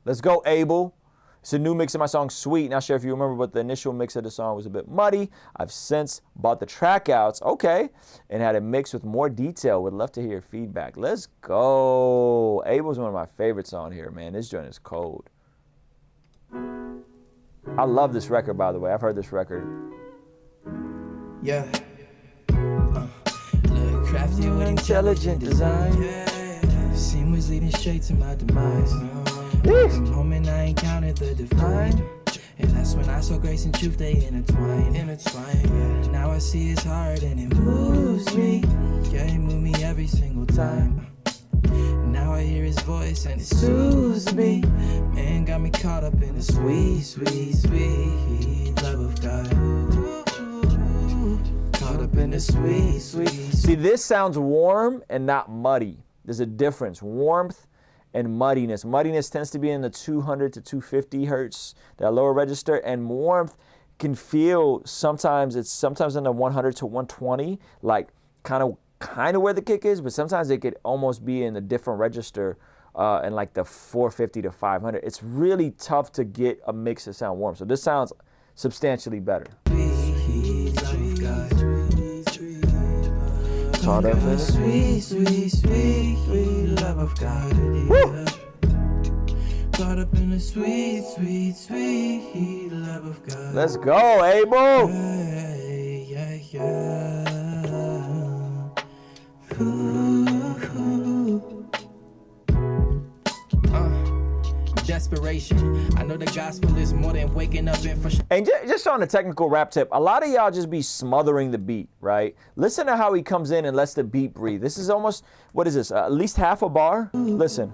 Let's go, Abel. It's a new mix of my song Sweet. Not sure if you remember, but the initial mix of the song was a bit muddy. I've since bought the track outs, okay, and had a mix with more detail. Would love to hear your feedback. Let's go. Abel's one of my favorites on here, man. This joint is cold. I love this record, by the way. I've heard this record. Yeah. Look crafty with intelligent design. Yeah. Seam was leading straight to my demise. The moment I encountered the divine, and that's when I saw grace and truth, they intertwine. Yeah. Now I see his heart and it moves me. Yeah, it moved me every single time. Now I hear his voice and it soothes me. Man, got me caught up in the sweet, sweet, sweet love of God. Caught up in the sweet, sweet. See, this sounds warm and not muddy. There's a difference. Warmth and muddiness. Muddiness tends to be in the 200 to 250 hertz, that lower register, and warmth can feel sometimes in the 100 to 120, like kind of where the kick is, but sometimes it could almost be in a different register, in like the 450 to 500. It's really tough to get a mix to sound warm. So this sounds substantially better. Caught up in the sweet, sweet, sweet, sweet love of God. Woo! Caught up in the sweet, sweet, sweet love of God. Let's go, Abel. Yeah. desperation. I know the gospel is more than waking up in frustration. And just on a technical rap tip, a lot of y'all just be smothering the beat, right? Listen to how he comes in and lets the beat breathe. This is almost, what is this, at least half a bar? Listen.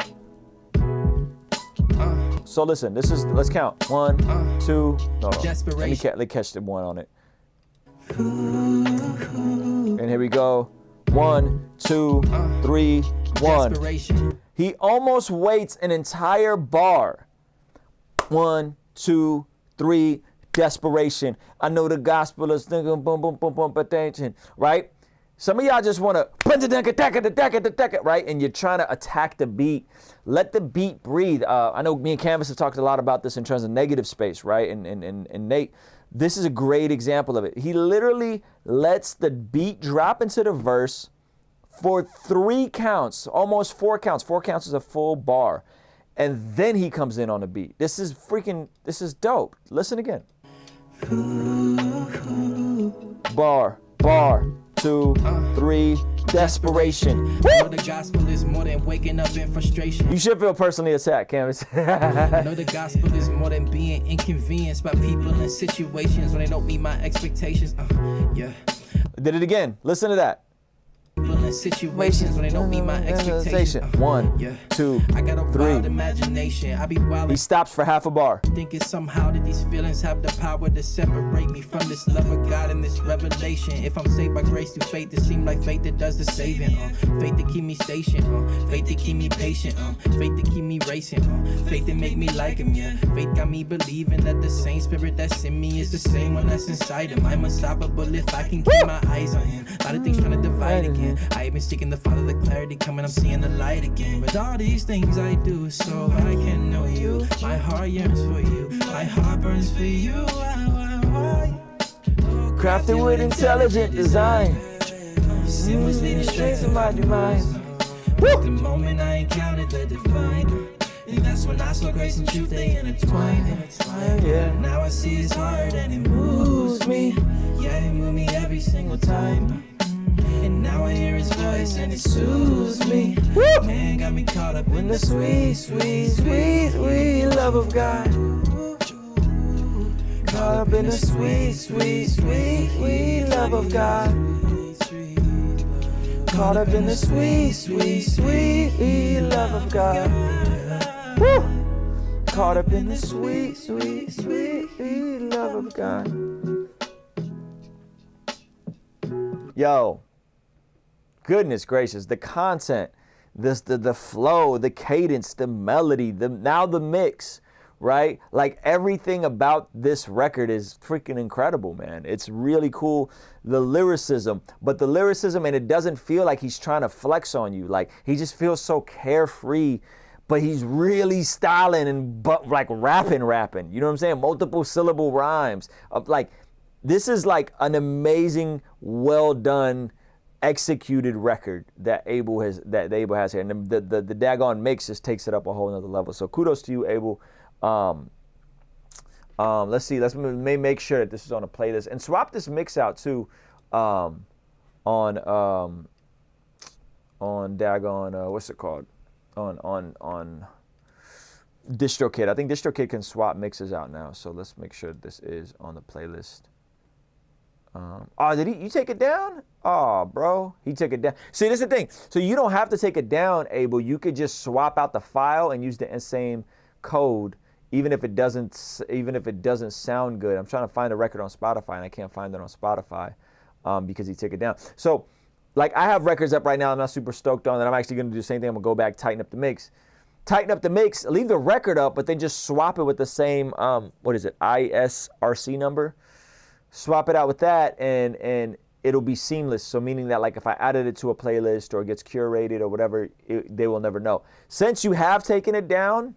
So listen, this is, let's count. 1, 2, no. Let me catch the one on it. And here we go. 1, 2, 3, 1. He almost waits an entire bar. 1, 2, 3, desperation. I know the gospel is thinking boom, boom, boom, boom, attention, right? Some of y'all just want to, right? And you're trying to attack the beat. Let the beat breathe. I know me and Canvas have talked a lot about this in terms of negative space, right? And Nate, this is a great example of it. He literally lets the beat drop into the verse for 3 counts, almost 4 counts. 4 counts is a full bar. And then he comes in on the beat. This is dope. Listen again. Bar, 2, 3, desperation. I know the gospel is more than waking up in frustration. You should feel personally attacked, Canvas. I know the gospel is more than being inconvenienced by people and situations when they don't meet my expectations. Yeah. Did it again. Listen to that. Situations when they don't meet my expectations. 1, 2, I got a 3. wild imagination. I be wild. He stops for half a bar. Thinking somehow that these feelings have the power to separate me from this love of God and this revelation. If I'm saved by grace through faith, it seems like faith that does the saving. Faith to keep me stationed. Faith to keep me patient. Faith to keep me racing. Faith that make me like him. Yeah. Faith got me believing that the same spirit that's in me is the same one that's inside him. I'm unstoppable if I can keep my eyes on him. A lot of things trying to divide again. I ain't been seeking the Father, the clarity coming, I'm seeing the light again. But all these things I do so I can know you. My heart yearns for you, my heart burns for you. Crafted with intelligent design. Sin was leading straight to my demise. The moment I encountered the divine, and that's when I saw grace and truth, they intertwine. Yeah. Now I see his heart and it moves me. Yeah, it moved me every single time. And now I hear his voice and it soothes me. Man, got me caught up in the sweet, sweet, sweet, sweet love of God. Caught up in the sweet, sweet, sweet, sweet love of God. Caught up in the sweet, sweet, sweet love of God. Woo! Caught up in the sweet, sweet, sweet love of God. Yo. Goodness gracious, the content, the flow, the cadence, the melody, now the mix, right? Like everything about this record is freaking incredible, man. It's really cool. The lyricism, and it doesn't feel like he's trying to flex on you. Like he just feels so carefree, but he's really styling and like rapping. You know what I'm saying? Multiple syllable rhymes. Like this is like an amazing, well done, executed record that Abel has here, and the daggone mix just takes it up a whole nother level. So kudos to you, Abel. Let's see. Let's make sure that this is on a playlist and swap this mix out too, on daggone what's it called, on DistroKid. I think DistroKid can swap mixes out now. So let's make sure this is on the playlist. Did you take it down? Oh, bro, he took it down. See, this is the thing. So you don't have to take it down, Abel. You could just swap out the file and use the same code, even if it doesn't sound good. I'm trying to find a record on Spotify and I can't find it on Spotify because he took it down. So, like, I have records up right now. I'm not super stoked on that. I'm actually going to do the same thing. I'm gonna go back, tighten up the mix, leave the record up, but then just swap it with the same ISRC number. Swap it out with that and it'll be seamless. So meaning that like if I added it to a playlist or it gets curated or whatever, they will never know. Since you have taken it down,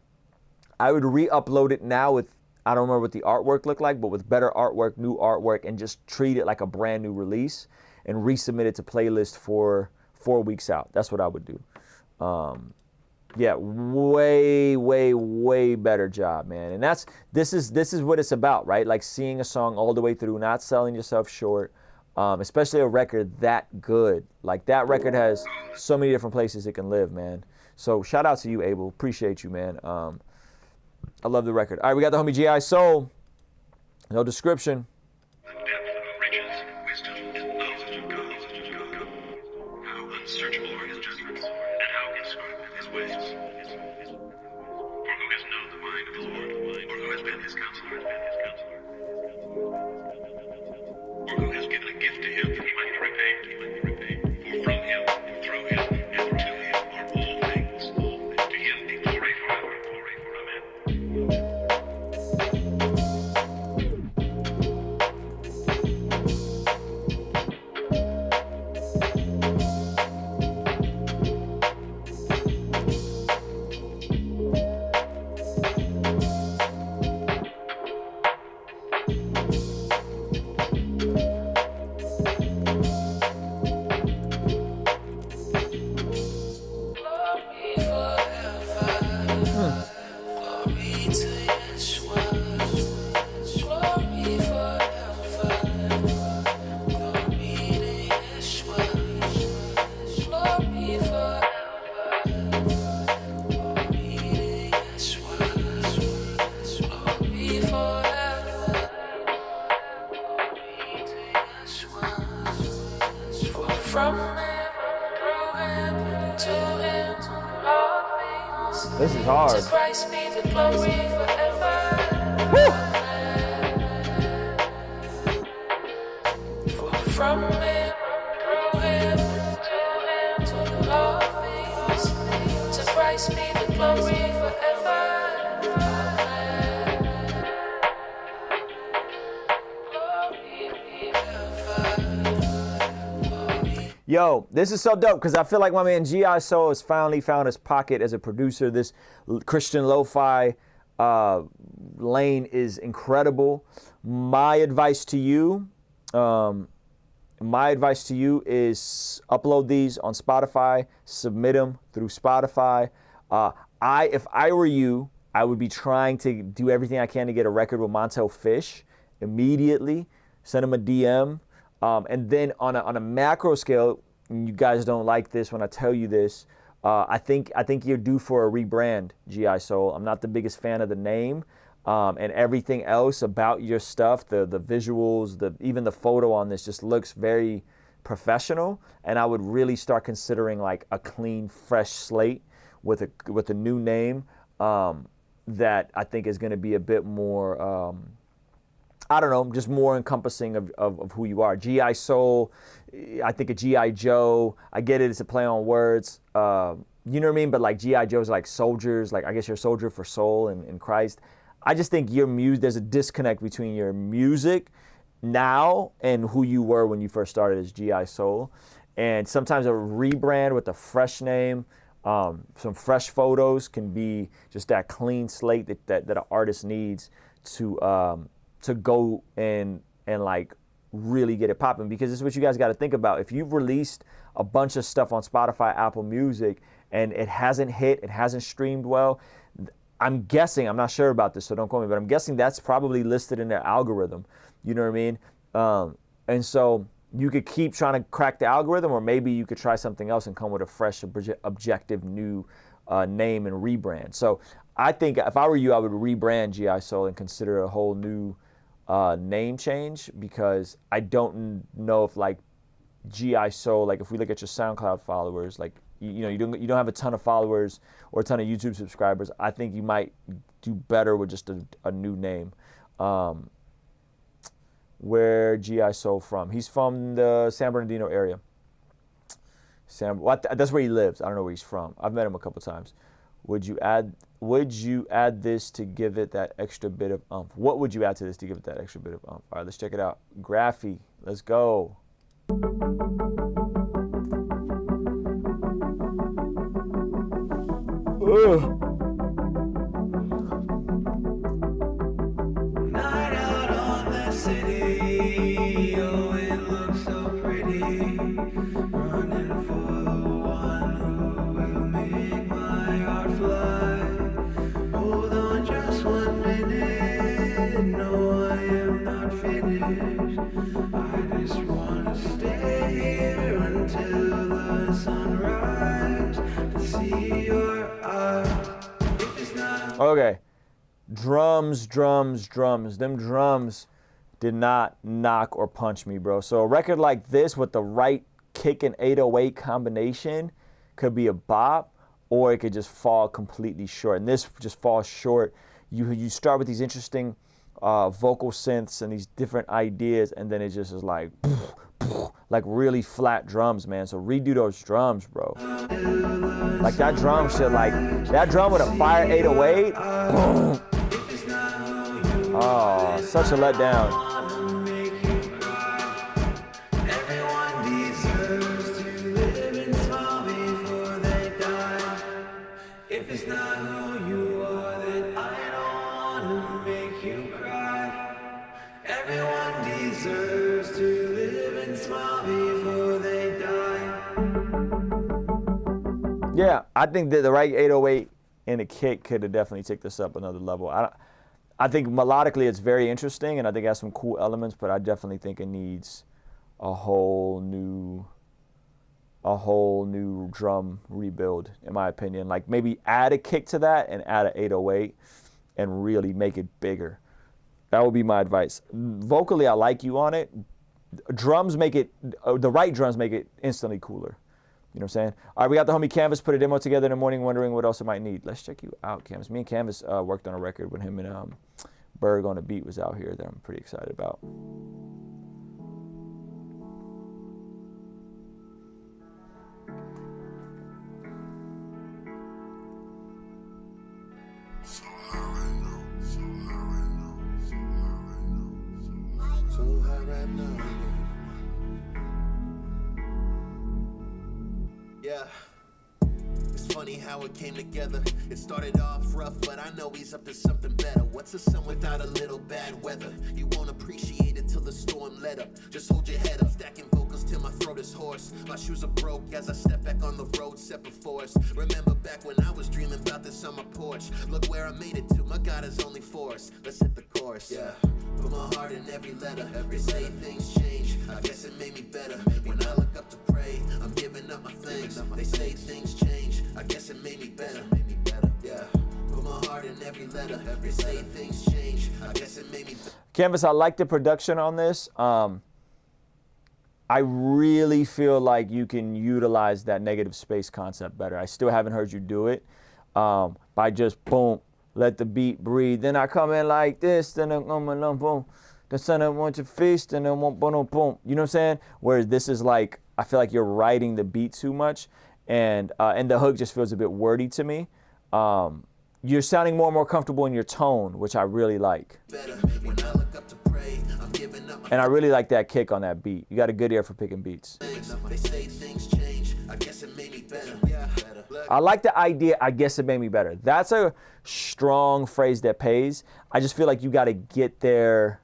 I would re-upload it now with, I don't remember what the artwork looked like, but with better artwork, new artwork, and just treat it like a brand new release and resubmit it to playlist for 4 weeks out. That's what I would do. Yeah, way better job, man. And this is what it's about, right? Like seeing a song all the way through, not selling yourself short, especially a record that good. Like that record has so many different places it can live, man. So shout out to you, Abel. Appreciate you, man. I love the record. All right, we got the homie G.I. Soul. No description. This is hard. Yo, this is so dope because I feel like my man G.I. Soul has finally found his pocket as a producer. This Christian lo-fi lane is incredible. My advice to you is upload these on Spotify, submit them through Spotify. If I were you, I would be trying to do everything I can to get a record with Montel Fish immediately. Send him a DM. And then on a macro scale, and you guys don't like this when I tell you this, I think you're due for a rebrand, G.I. Soul. I'm not the biggest fan of the name, and everything else about your stuff, the visuals, even the photo on this just looks very professional. And I would really start considering like a clean, fresh slate with a new name that I think is going to be a bit more. I don't know, just more encompassing of who you are. G.I. Soul, I think of G.I. Joe. I get it, it's a play on words. You know what I mean? But like G.I. Joe's like soldiers, like I guess you're a soldier for soul in Christ. I just think there's a disconnect between your music now and who you were when you first started as G.I. Soul. And sometimes a rebrand with a fresh name, some fresh photos can be just that clean slate that an artist needs to go and like really get it popping, because this is what you guys got to think about. If you've released a bunch of stuff on Spotify, Apple Music, and it hasn't hit, it hasn't streamed well, I'm guessing, I'm not sure about this, so don't quote me, but I'm guessing that's probably listed in their algorithm. You know what I mean? And so you could keep trying to crack the algorithm, or maybe you could try something else and come with a fresh, objective new name and rebrand. So I think if I were you, I would rebrand G.I. Soul and consider a whole new name change, because I don't know if like G.I. Soul, like if we look at your SoundCloud followers, like you don't have a ton of followers or a ton of YouTube subscribers. I think you might do better with just a new name. Where G.I. Soul from? He's from the San Bernardino area. That's where he lives. I don't know where he's from. I've met him a couple times. Would you add this to give it that extra bit of oomph? What would you add to this to give it that extra bit of oomph? All right, let's check it out. Graphy, let's go. Ugh. Night out on the city, oh, it looks so pretty. Running for the one who will make my heart fly. Hold on just 1 minute, no, I am not finished. I just wanna stay here until the sunrise to see your eyes. If it's not Okay. drums. Them drums did not knock or punch me, bro. So a record like this with the right kick and 808 combination could be a bop, or it could just fall completely short. And this just falls short. You start with these interesting vocal synths and these different ideas, and then it just is like really flat drums, man. So redo those drums, bro. Like that drum shit, like that drum with a fire 808. Boom. Oh, such a letdown. Yeah, I think that the right 808 and a kick could have definitely taken this up another level. I think melodically it's very interesting, and I think it has some cool elements, but I definitely think it needs a whole new drum rebuild, in my opinion. Like maybe add a kick to that and add an 808 and really make it bigger. That would be my advice. Vocally, I like you on it. Drums make it, the right drums make it instantly cooler. You know what I'm saying? All right, we got the homie Canvas, put a demo together in the morning, wondering what else it might need. Let's check you out, Canvas. Me and Canvas worked on a record with him and Berg on a beat was out here that I'm pretty excited about. Yeah. It's funny how it came together. It started off rough, but I know he's up to something better. What's a sun without a little bad weather? You won't appreciate it till the storm let up. Just hold your head up, stacking vocals till my throat is hoarse. My shoes are broke as I step back on the road set before us. Remember back when I was dreaming about this on my porch. Look where I made it to, my God is only for us. Let's hit the chorus. Yeah. Put my heart in every letter. Every say things change, I guess it made me better. When I look up to pray, I'm giving up my things. They say things change, I guess it made me better. Yeah. Put my heart in every letter. Every say things change, I guess it made me better. Canvas, I like the production on this. I really feel like you can utilize that negative space concept better. I still haven't heard you do it by just boom, let the beat breathe. Then I come in like this, then I come in boom. The sun I want your face, then I want boom, boom. You know what I'm saying? Whereas this is like, I feel like you're writing the beat too much, and the hook just feels a bit wordy to me. You're sounding more and more comfortable in your tone, which I really like. And I really like that kick on that beat. You got a good ear for picking beats. I like the idea, I guess it made me better. That's a strong phrase that pays. I just feel like you got to get there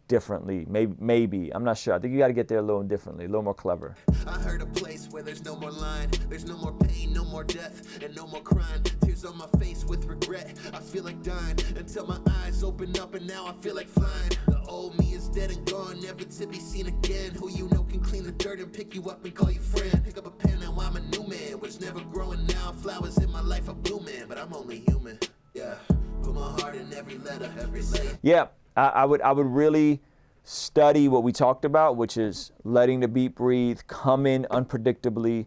differently. Maybe. I'm not sure. I think you got to get there a little differently, a little more clever. I heard a place where there's no more line, there's no more pain, no more death, and no more crying. Tears on my face with regret. I feel like dying until my eyes open up, and now I feel like flying. The old me is dead and gone, never to be seen again. Who you know can clean the dirt and pick you up and call you friend. Pick up a pen, now I'm a new man. Was never growing now. Flowers in my life are blooming, but I'm only human. Yeah. Put my heart in every letter, every say. Yeah. I would really study what we talked about, which is letting the beat breathe, come in unpredictably,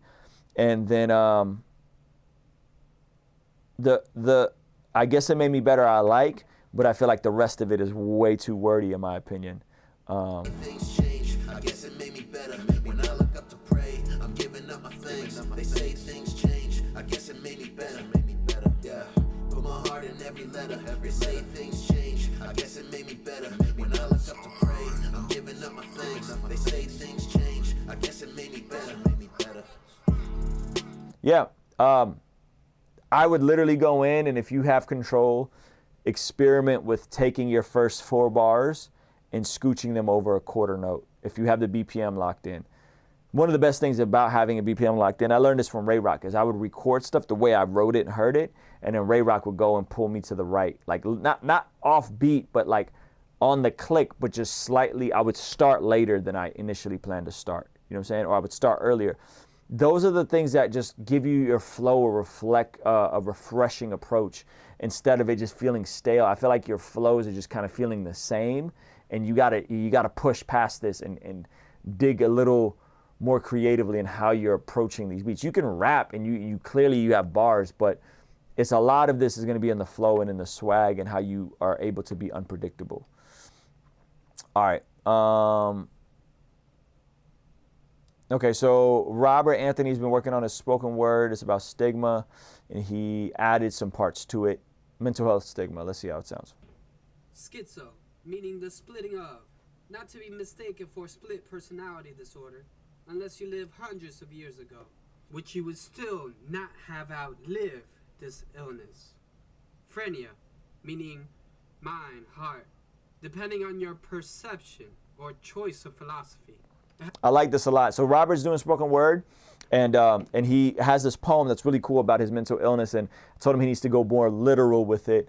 and then I guess it made me better. I like, but I feel like the rest of it is way too wordy in my opinion. Things change, I guess it made me better. When I look up to pray, I'm giving up my things. They say things change, I guess it made me better. Yeah. Put my heart in every letter. Every say things change, I guess it made me better. When I look up to pray, I'm giving up my things. They say things change, I guess it made me better. Yeah. I would literally go in, and if you have control, experiment with taking your first 4 bars and scooching them over a quarter note if you have the BPM locked in. One of the best things about having a BPM locked in, I learned this from Ray Rock, is I would record stuff the way I wrote it and heard it, and then Ray Rock would go and pull me to the right. Like not off beat, but like on the click, but just slightly. I would start later than I initially planned to start. You know what I'm saying? Or I would start earlier. those are the things that just give you your flow or reflect a refreshing approach instead of it just feeling stale. I feel like your flows are just kind of feeling the same, and you gotta push past this and dig a little more creatively in how you're approaching these beats. You can rap and you clearly you have bars, but it's a lot of this is going to be in the flow and in the swag and how you are able to be unpredictable. All right. Okay, so Robert Anthony's been working on his spoken word. It's about stigma, and he added some parts to it. Mental health stigma. Let's see how it sounds. Schizo, meaning the splitting of, not to be mistaken for split personality disorder, unless you live hundreds of years ago, which you would still not have outlived this illness. Phrenia, meaning mind, heart, depending on your perception or choice of philosophy. I like this a lot. So Robert's doing spoken word, and he has this poem that's really cool about his mental illness, and I told him he needs to go more literal with it.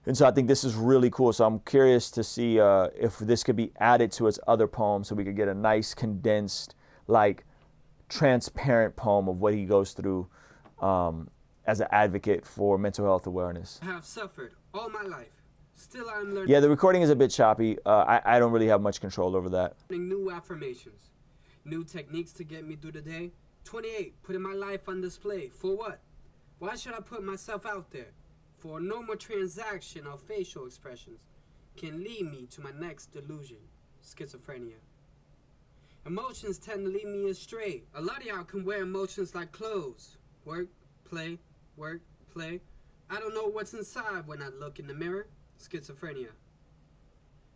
And so I think this is really cool. So I'm curious to see if this could be added to his other poems so we could get a nice condensed, like transparent poem of what he goes through as an advocate for mental health awareness. I have suffered all my life. Still I'm learning. Yeah, the recording is a bit choppy. I don't really have much control over that. New affirmations, new techniques to get me through the day. 28, putting my life on display. For what? Why should I put myself out there? For no more transaction or facial expressions can lead me to my next delusion, schizophrenia. Emotions tend to lead me astray. A lot of y'all can wear emotions like clothes. Work, play, work, play. I don't know what's inside when I look in the mirror. Schizophrenia.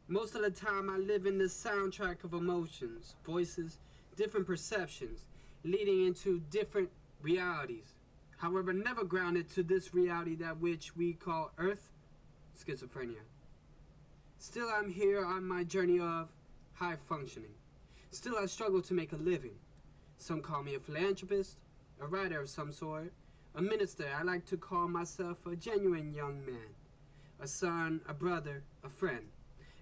Most of the time I live in this soundtrack of emotions, voices, different perceptions, leading into different realities. However, never grounded to this reality that which we call Earth, schizophrenia. Still I'm here on my journey of high functioning. Still I struggle to make a living. Some call me a philanthropist, a writer of some sort, a minister. I like to call myself a genuine young man. A son, a brother, a friend,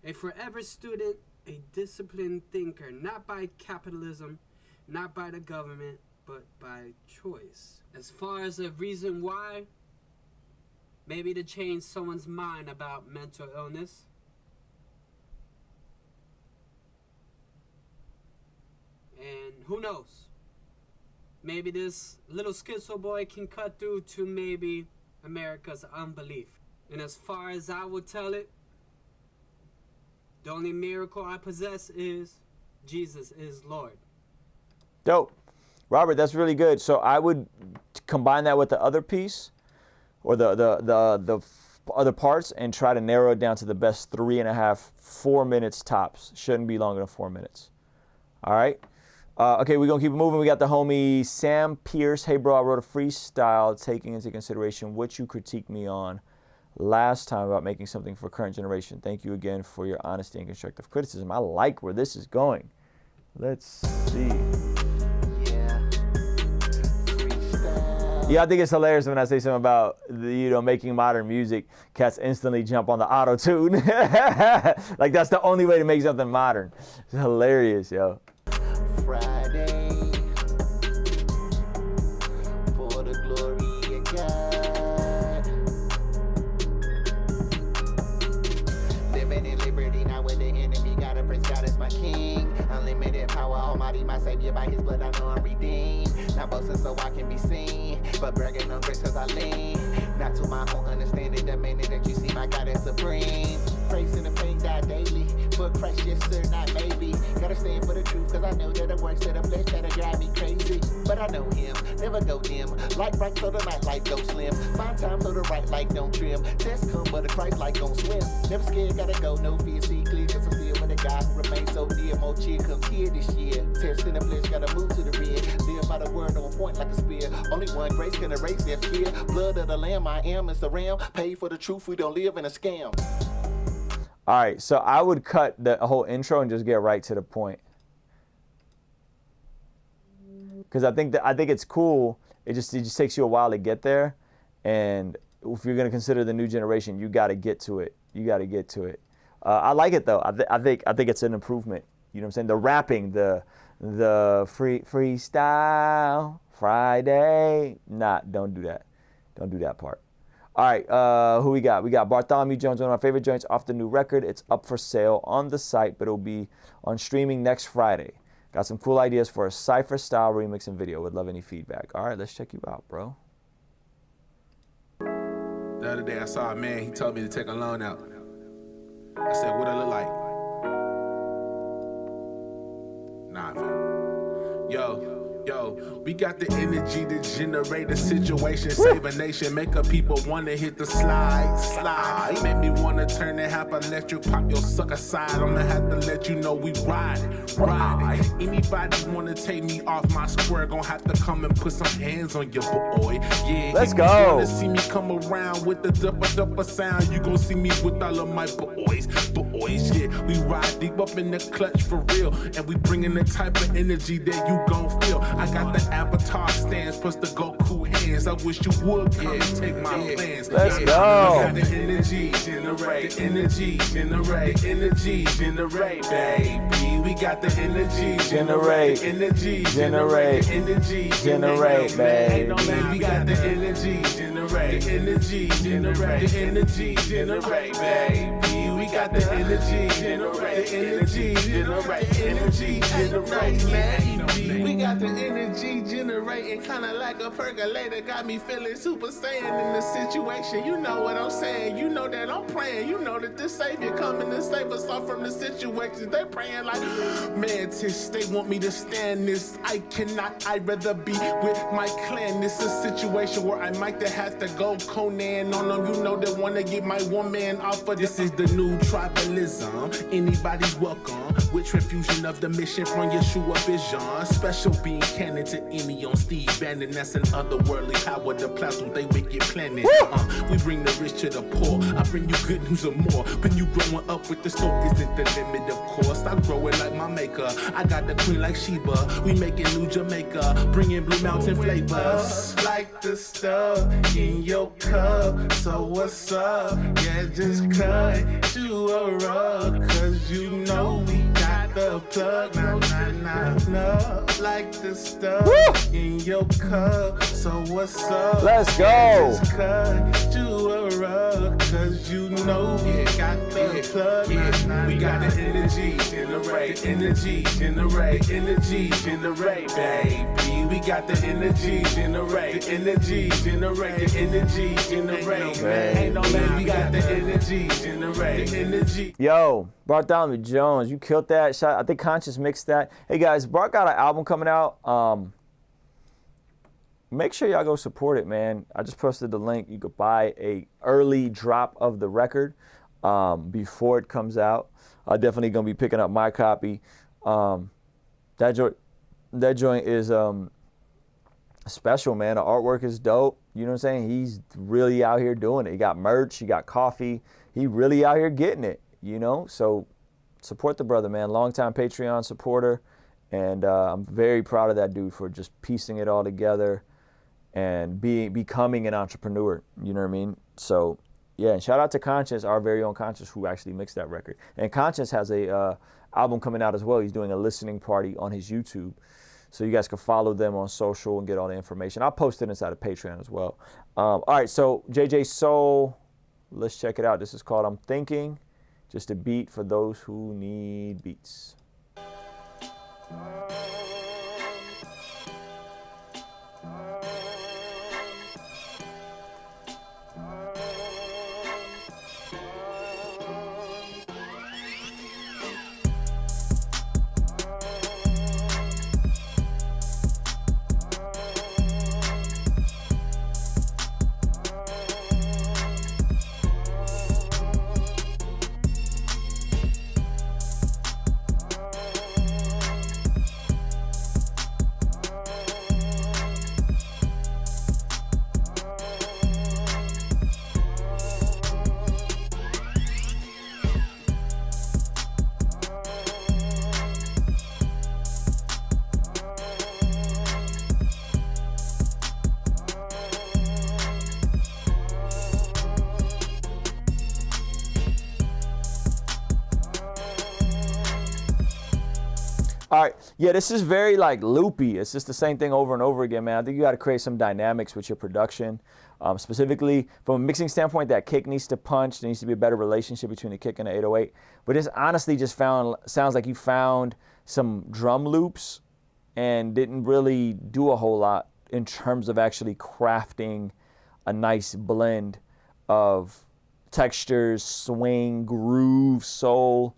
a forever student, a disciplined thinker, not by capitalism, not by the government, but by choice. As far as a reason why, maybe to change someone's mind about mental illness. And who knows? Maybe this little schizo boy can cut through to maybe America's unbelief. And as far as I will tell it, the only miracle I possess is Jesus is Lord. Dope. Robert, that's really good. So I would combine that with the other piece or the other parts and try to narrow it down to the best 3.5, 4 minutes tops. Shouldn't be longer than 4 minutes. All right. Okay, we're going to keep moving. We got the homie Sam Pierce. Hey, bro, I wrote a freestyle taking into consideration what you critiqued me on last time about making something for current generation. Thank you again for your honesty and constructive criticism. I like where this is going. Let's see. Yeah, I think it's hilarious when I say something about making modern music. Cats instantly jump on the auto-tune. Like that's the only way to make something modern. It's hilarious, yo. Friday, for the glory of God. Living in liberty, not with the enemy. Gotta praise God as my king. Unlimited power, almighty, my savior. By his blood, I know I'm redeemed. Not boasting so I can be seen, but bragging on grace cause I lean. Not to my own understanding, the minute that you see my God is supreme. Praise and the pain die daily. For Christ, yes sir, not maybe. Gotta stand for the truth, cause I know that the works of the flesh that'll drive me crazy. But I know him, never go dim. Light bright so the night light go slim. Find time so the right light don't trim. Test come but the Christ light gon' swim. Never scared, gotta go, no fear, see clear. Cause I'm still with a God who remains so dear. More cheer comes here this year. Test in the flesh, gotta move to the rear. Live by the word on point like a spear. Only one grace can erase that fear. Blood of the lamb, I am is the ram. Pay for the truth, we don't live in a scam. All right, so I would cut the whole intro and just get right to the point. Because I think it's cool. It just takes you a while to get there, and if you're gonna consider the new generation, you got to get to it. You got to get to it. I like it though. I think it's an improvement. You know what I'm saying? The rapping, the the freestyle Friday. Nah, don't do that. Don't do that part. All right, who we got? We got Bartholomew Jones, one of my favorite joints off the new record. It's up for sale on the site, but it'll be on streaming next Friday. Got some cool ideas for a cypher-style remix and video. Would love any feedback. All right, let's check you out, bro. The other day I saw a man, he told me to take a loan out. I said, what I look like? Nah, man. Yo, we got the energy to generate a situation, save a nation, make a people wanna hit the slide. Make me wanna turn and have electric, pop your sucker side. I'ma have to let you know we ride. Anybody wanna take me off my square, gon' have to come and put some hands on your boy. Yeah, let's go. You wanna see me come around with the duppa sound, you gon' see me with all of my boys. Yeah, we ride deep up in the clutch for real, and we bringing the type of energy that you gon' feel. I got the avatar stance plus the Goku hands. I wish you would come and take my plans. Let's go. We got the energy, generate, baby. We got the energy, generate, baby. We got the energy, generate, baby. We got the energy, generate, We got the energy generating, kinda like a percolator. Got me feeling super saiyan in the situation. You know what I'm saying? You know that I'm praying. You know that the Savior coming to save us all from the situations. They praying like, mantis, they want me to stand this. I cannot, I'd rather be with my clan. This is a situation where I might have to go Conan on them. You know they wanna get my woman off of this. Is the new tribalism. Anybody's welcome. Which refusion of the mission from Yeshua vision. Special being canon to Emmy on Steve Bannon. That's an otherworldly power to plow through they wicked planet. We bring the rich to the poor. I bring you good news or more. When you growing up with the store isn't the limit, of course. I grow it like my maker. I got the queen like Sheba. We making new Jamaica. Bringing Blue Mountain flavors. Like the stuff in your cup. So what's up? Yeah, just cut you a rug. Cause you know we got the plug. Nah. Like the stuff in your cup. So what's up? Let's go. Yeah, just cut you a rug. Cause you know we got the plug. We got the energy, generate, baby. We got the energy, generate, baby. We got the energy, generate. Yo, Bartholomew Jones, you killed that. I think Conscious mixed that. Hey guys, Bart got an album coming out. Make sure y'all go support it, man. I just posted the link. You could buy a early drop of the record before it comes out. I'm definitely gonna be picking up my copy. That joint is special, man. The artwork is dope. You know what I'm saying? He's really out here doing it. He got merch, he got coffee. He really out here getting it, you know? So support the brother, man. Longtime Patreon supporter. And I'm very proud of that dude for just piecing it all together and becoming an entrepreneur. You know what I mean? So, yeah, and shout out to Conscious, our very own Conscious, who actually mixed that record. And Conscious has a album coming out as well. He's doing a listening party on his YouTube. So you guys can follow them on social and get all the information. I'll post it inside of Patreon as well. All right, so JJ Soul, let's check it out. This is called I'm Thinking. Just a beat for those who need beats. All right, yeah, this is very like loopy. It's just the same thing over and over again, man. I think you got to create some dynamics with your production. Specifically, from a mixing standpoint, that kick needs to punch. There needs to be a better relationship between the kick and the 808. But this honestly just sounds like you found some drum loops and didn't really do a whole lot in terms of actually crafting a nice blend of textures, swing, groove, soul.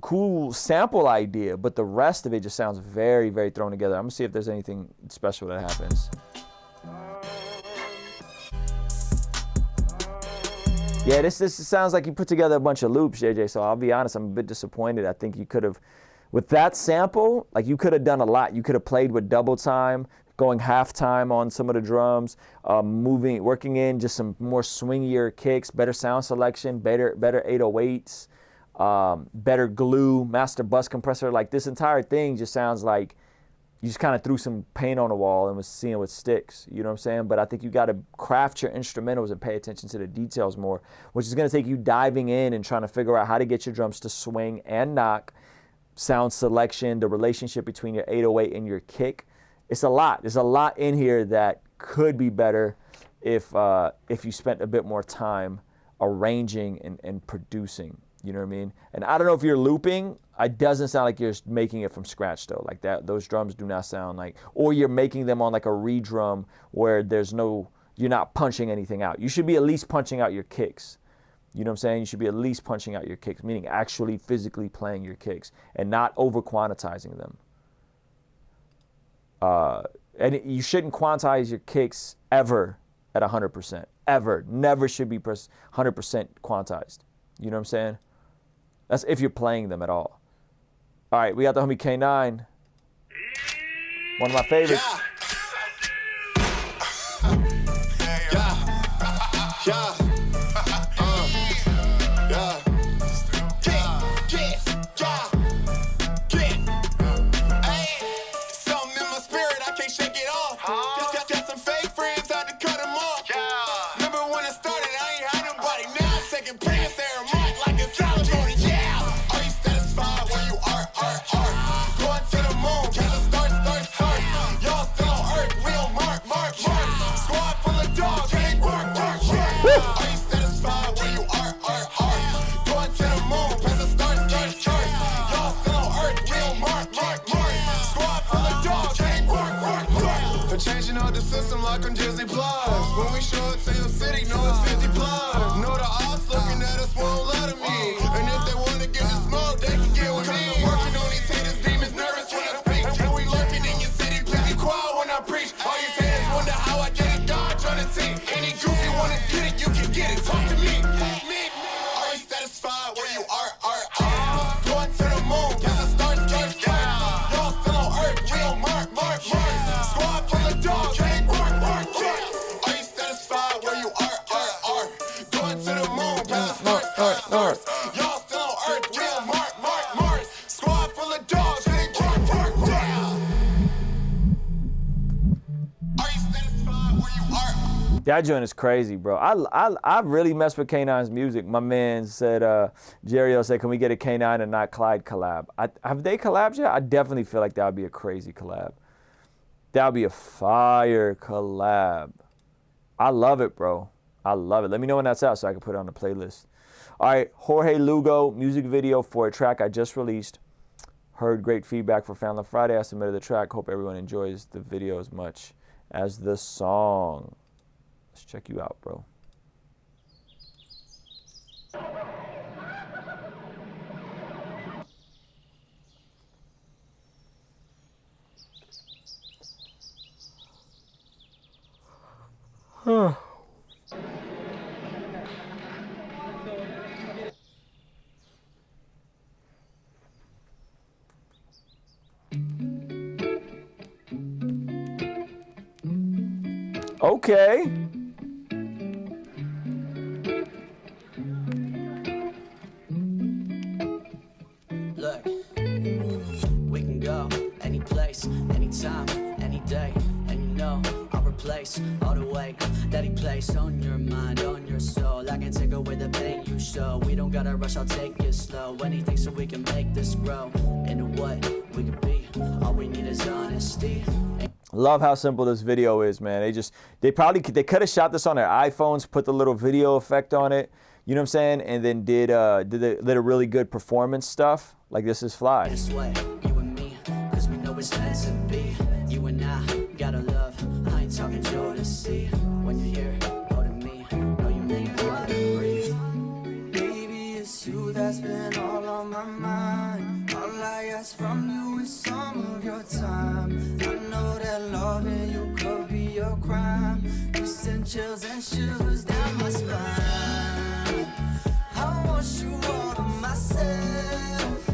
Cool sample idea, but the rest of it just sounds very, very thrown together. I'm gonna see if there's anything special that happens. Yeah, this sounds like you put together a bunch of loops, JJ, so I'll be honest, I'm a bit disappointed. I think you could have, with that sample, like you could have done a lot. You could have played with double time, going half time on some of the drums, working in just some more swingier kicks, better sound selection, better 808s, better glue, master bus compressor. Like this entire thing just sounds like you just kind of threw some paint on the wall and was seeing what sticks, you know what I'm saying? But I think you got to craft your instrumentals and pay attention to the details more, which is going to take you diving in and trying to figure out how to get your drums to swing and knock, sound selection, the relationship between your 808 and your kick. It's a lot. There's a lot in here that could be better if you spent a bit more time arranging and producing. You know what I mean? And I don't know if you're looping. It doesn't sound like you're making it from scratch though. Like that, those drums do not sound like, or you're making them on like a redrum where you're not punching anything out. You should be at least punching out your kicks. You know what I'm saying? You should be at least punching out your kicks, meaning actually physically playing your kicks and not over quantizing them. And you shouldn't quantize your kicks ever at 100%. Ever. Never should be 100% quantized. You know what I'm saying? That's if you're playing them at all. All right, we got the homie K9. One of my favorites. Changing all the system like on Disney Plus. When we show it to your city, know it's 50 plus. Know the odds looking at us won't let them in. And if they want to get the smoke, they can get with me. I'm working on these haters, demons nervous when I speak. And we lurking in your city, please be quiet when I preach. All you haters wonder how I get it, God trying to see. Any goofy wanna get it, you can get it. Talk to me. Are you satisfied where you are? Going to the moon, cause the stars. Y'all still on Earth, we on Mars. Squad full of dogs, ain't bark. Are you satisfied where you are? Going to the moon, past the stars. Y'all still on Earth, we on Mars. Squad full of dogs, ain't bark. Are you satisfied where you are? That joint is crazy, bro. I really mess with K9's music. My man said, Jerry said, can we get a K9 and Not Clyde collab? Have they collabed yet? I definitely feel like that would be a crazy collab. That would be a fire collab. I love it, bro. I love it. Let me know when that's out so I can put it on the playlist. All right, Jorge Lugo, music video for a track I just released. Heard great feedback for Family Friday. I submitted the track. Hope everyone enjoys the video as much as the song. Let's check you out, bro. Okay. Look, we can go any place, anytime, any day, and you know I'll replace all the weight that he placed on your mind, on your soul. I can take away the pain you show. We don't gotta rush, I'll take it slow. Anything so we can make this grow into what we could be. All we need is honesty. Love how simple this video is, man. They could have shot this on their iPhones, put the little video effect on it, you know what I'm saying, and then did a really good performance stuff. Like, this is fly. This way, you and me, cause we know it's meant to be. You and I gotta love. I ain't talking Jodeci. When you're here, holding me, know you make it hard to breathe. Baby, it's you that's been all on my mind. All I ask from you is some of your time. I know that loving you could be a crime. You send chills and shivers down my spine. I want you all to myself.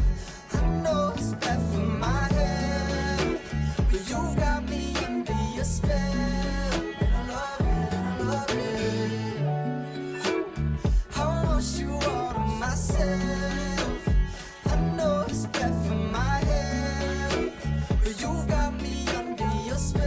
I know it's bad for my health, but you've got me under your spell. And I love it, and I love it. I want you all to myself. I know it's bad for my health, but you've got me under your spell.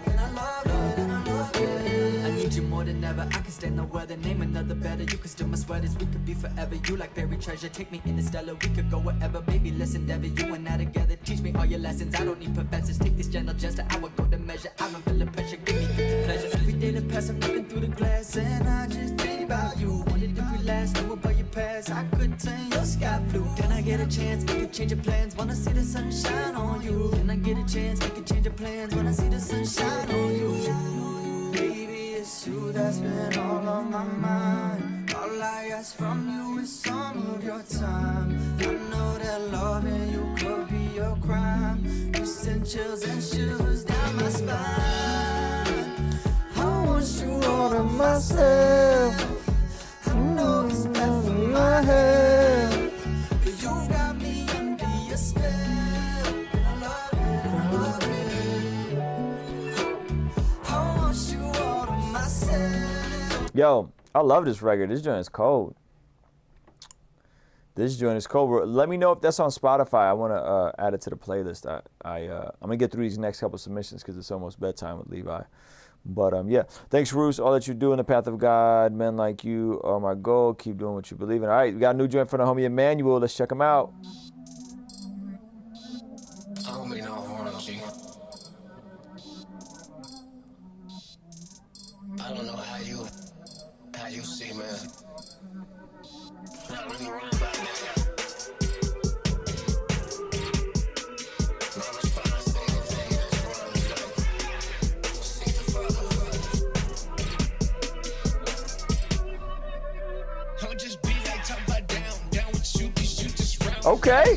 And I love it, and I love it. I need you more than ever. I can stand no other. Name another better. You can steal my sweaters. We could be forever. You like buried treasure. Take me interstellar. We could go wherever. Baby, let's endeavor. You and I together. Teach me all your lessons. I don't need professors. Take this gentle gesture. I will go to measure. I don't feel the pressure. Give me the pleasure. Every day that pass, I'm looking through the glass, and I just think about you. Wondered if we last, knew about your past. I could turn your sky blue. Then I get a chance, we could change your plans. Wanna see the sunshine on you. Then I get a chance, we could change your plans. Wanna see the sunshine on you. Baby, it's you that's been all on my mind. All I ask from you is some of your time. I know that loving you could be a crime. You send chills and shivers down my spine. I want you all to myself. I know it's bad for my health, but you've got me under your spell. And I love it, and I love it. I want you all to myself. Yo, I love this record. This joint is cold. This joint is cold. Let me know if that's on Spotify. I want to add it to the playlist. I'm going to get through these next couple submissions because it's almost bedtime with Levi. But yeah, thanks, Roos. All that you do in the path of God, men like you are my goal. Keep doing what you believe in. All right, we got a new joint from the homie Emmanuel. Let's check him out. I don't mean no harm, G. I don't know how you see, man. Not really worried about that. My response to anything that's wrong is like, seek the Father. I'll just be like, talk about down with you, cause you just round. Okay.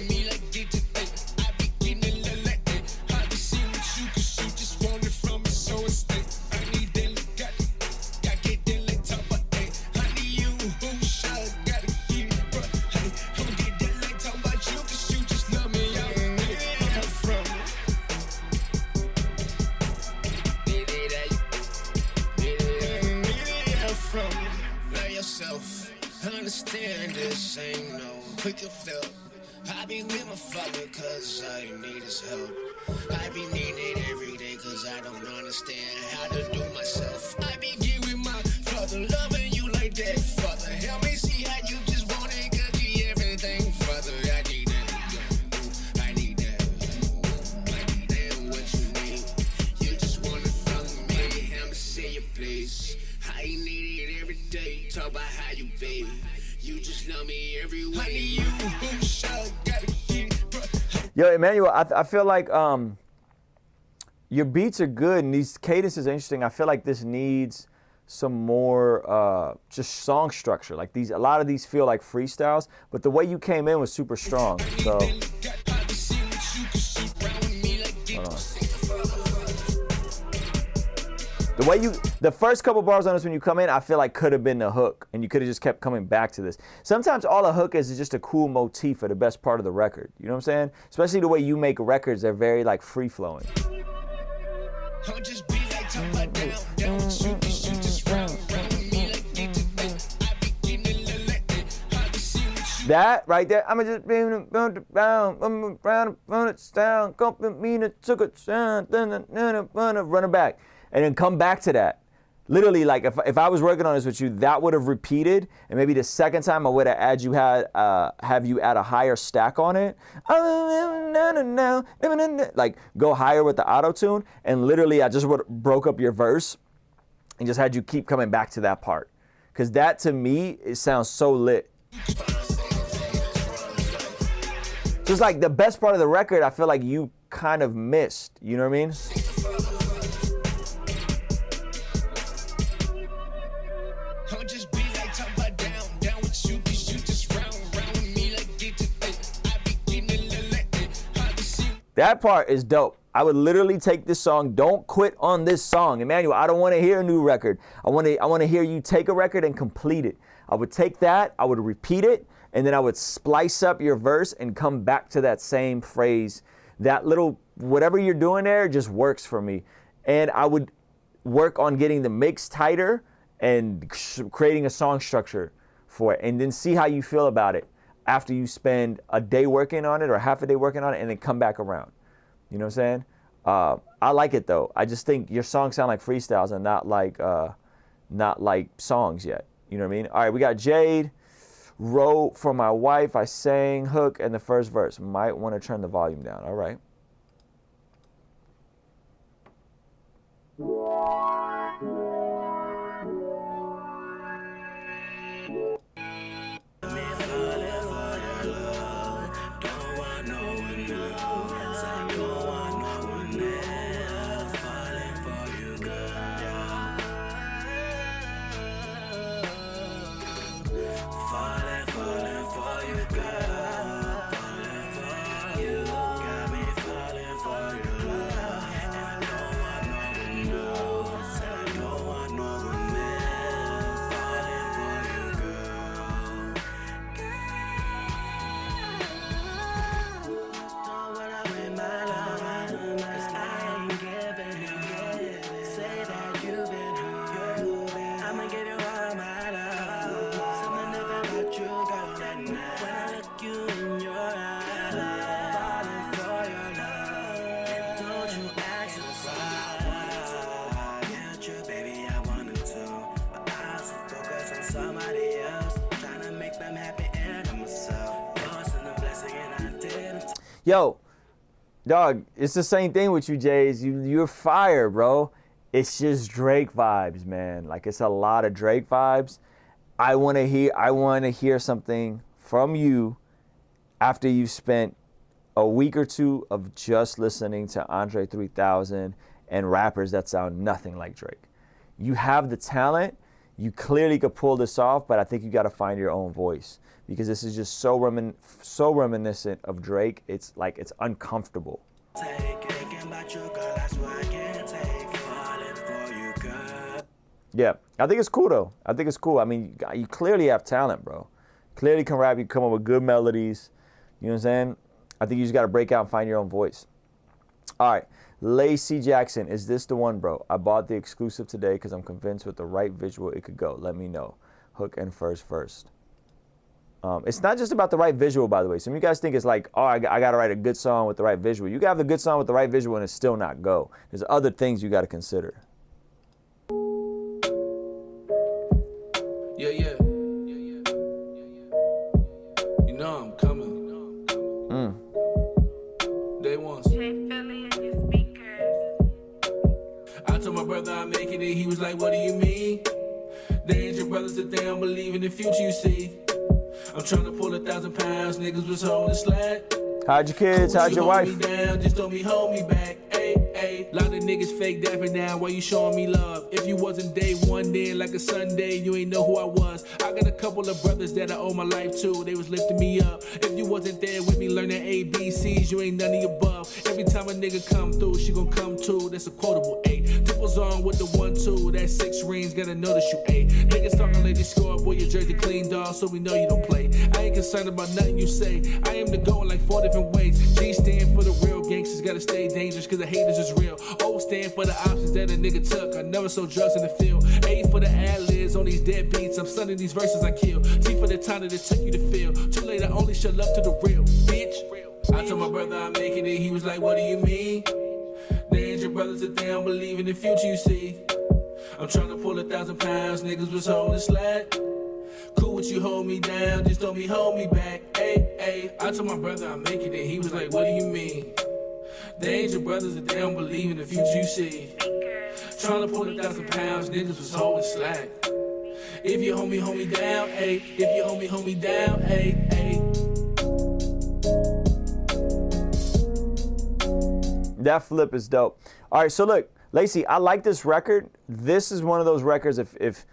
Understand this ain't no quick fill. I be with my father cause I need his help. I be needing it every day cause I don't understand how to do myself. I be here with my father, loving you like that. Father, help me see how you just want it, cause you everything. Father, I need that. I need that. I need that, what you need. You just want it from me. Help me see your place. I need it every day. Talk about how you be. You just love me every way. Honey, you gotta get it, bro. Yo, Emmanuel, I feel like your beats are good and these cadences are interesting. I feel like this needs some more just song structure. Like a lot of these feel like freestyles, but the way you came in was super strong. So hold on. The first couple bars on this when you come in, I feel like could have been the hook, and you could have just kept coming back to this. Sometimes all a hook is just a cool motif for the best part of the record. You know what I'm saying? Especially the way you make records, they're very like free flowing. That right there, I'ma just being around it down, took it down, run it back. And then come back to that. literally, like if I was working on this with you, that would have repeated, and maybe the second time I would have have you add a higher stack on it, like go higher with the auto tune, and literally I just would broke up your verse and just had you keep coming back to that part, because that to me it sounds so lit. Just like the best part of the record, I feel like you kind of missed. You know what I mean? That part is dope. I would literally take this song. Don't quit on this song, Emmanuel. I don't want to hear a new record. I want to hear you take a record and complete it. I would take that. I would repeat it. And then I would splice up your verse and come back to that same phrase. That little, whatever you're doing there just works for me. And I would work on getting the mix tighter and creating a song structure for it. And then see how you feel about it after you spend a day working on it or half a day working on it, and then come back around. You know what I'm saying? I like it though. I just think your songs sound like freestyles and not like songs yet. You know what I mean? All right, we got Jade. Wrote for my wife, I sang hook and the first verse. Might want to turn the volume down. All right. Yo, dog, it's the same thing with you, Jays. You're fire, bro. It's just Drake vibes, man. Like, it's a lot of Drake vibes. I want to hear something from you after you've spent a week or two of just listening to Andre 3000 and rappers that sound nothing like Drake. You have the talent. You clearly could pull this off, but I think you got to find your own voice, because this is just so reminiscent of Drake. It's like, it's uncomfortable. Yeah, I think it's cool though. I think it's cool. I mean, you clearly have talent, bro. Clearly can rap. You come up with good melodies. You know what I'm saying? I think you just got to break out and find your own voice. All right. Lacey Jackson, is this the one, bro? I bought the exclusive today because I'm convinced with the right visual it could go. Let me know. Hook and first. It's not just about the right visual, by the way. Some of you guys think it's like, oh, I got to write a good song with the right visual. You can have the good song with the right visual and it still not go. There's other things you got to consider. Yeah. You know I'm coming. Day one. I told my brother I'm making it. He was like, what do you mean? They ain't your brothers that they don't believe in the future, you see. I'm trying to pull 1,000 pounds. Niggas was holding slack. How'd your kids? How'd your wife? Me down, just told me hold me back. Ayy, lot of niggas fake dapping now. Why you showing me love? If you wasn't day one then like a Sunday, you ain't know who I was. I got a couple of brothers that I owe my life to. They was lifting me up. If you wasn't there with me learning ABCs, you ain't none of the above. Every time a nigga come through, she gon' come too. That's a quotable 8. Triples on with the 1-2. That 6 rings, gotta notice you 8. Niggas talking like they score, boy, your jersey clean, dog, so we know you don't play. I ain't concerned about nothing you say. I am the goal in like 4 different ways. G stand for the real gangsters, gotta stay dangerous, cause the haters is real. O stand for the options that a nigga took. I never sold drugs in the field. A for the ad-libs on these dead beats. I'm stunning these verses I kill. T for the time that it took you to feel. Too late, I only shut up to the real, bitch. I told my brother I'm making it. He was like, what do you mean? They ain't your brothers that they don't believe in the future, you see. I'm trying to pull 1,000 pounds, niggas was holding slack. Cool with you, hold me down, just don't be hold me back. Ay, ay. I told my brother I'm making it, he was like, what do you mean? They ain't your brothers if they don't believe in the future you see. Trying to pull 1,000 pounds, niggas was holding slack. If you hold me down, ay. If you hold me down, ay, ay. That flip is dope. All right, so look, Lacey, I like this record. This is one of those records, if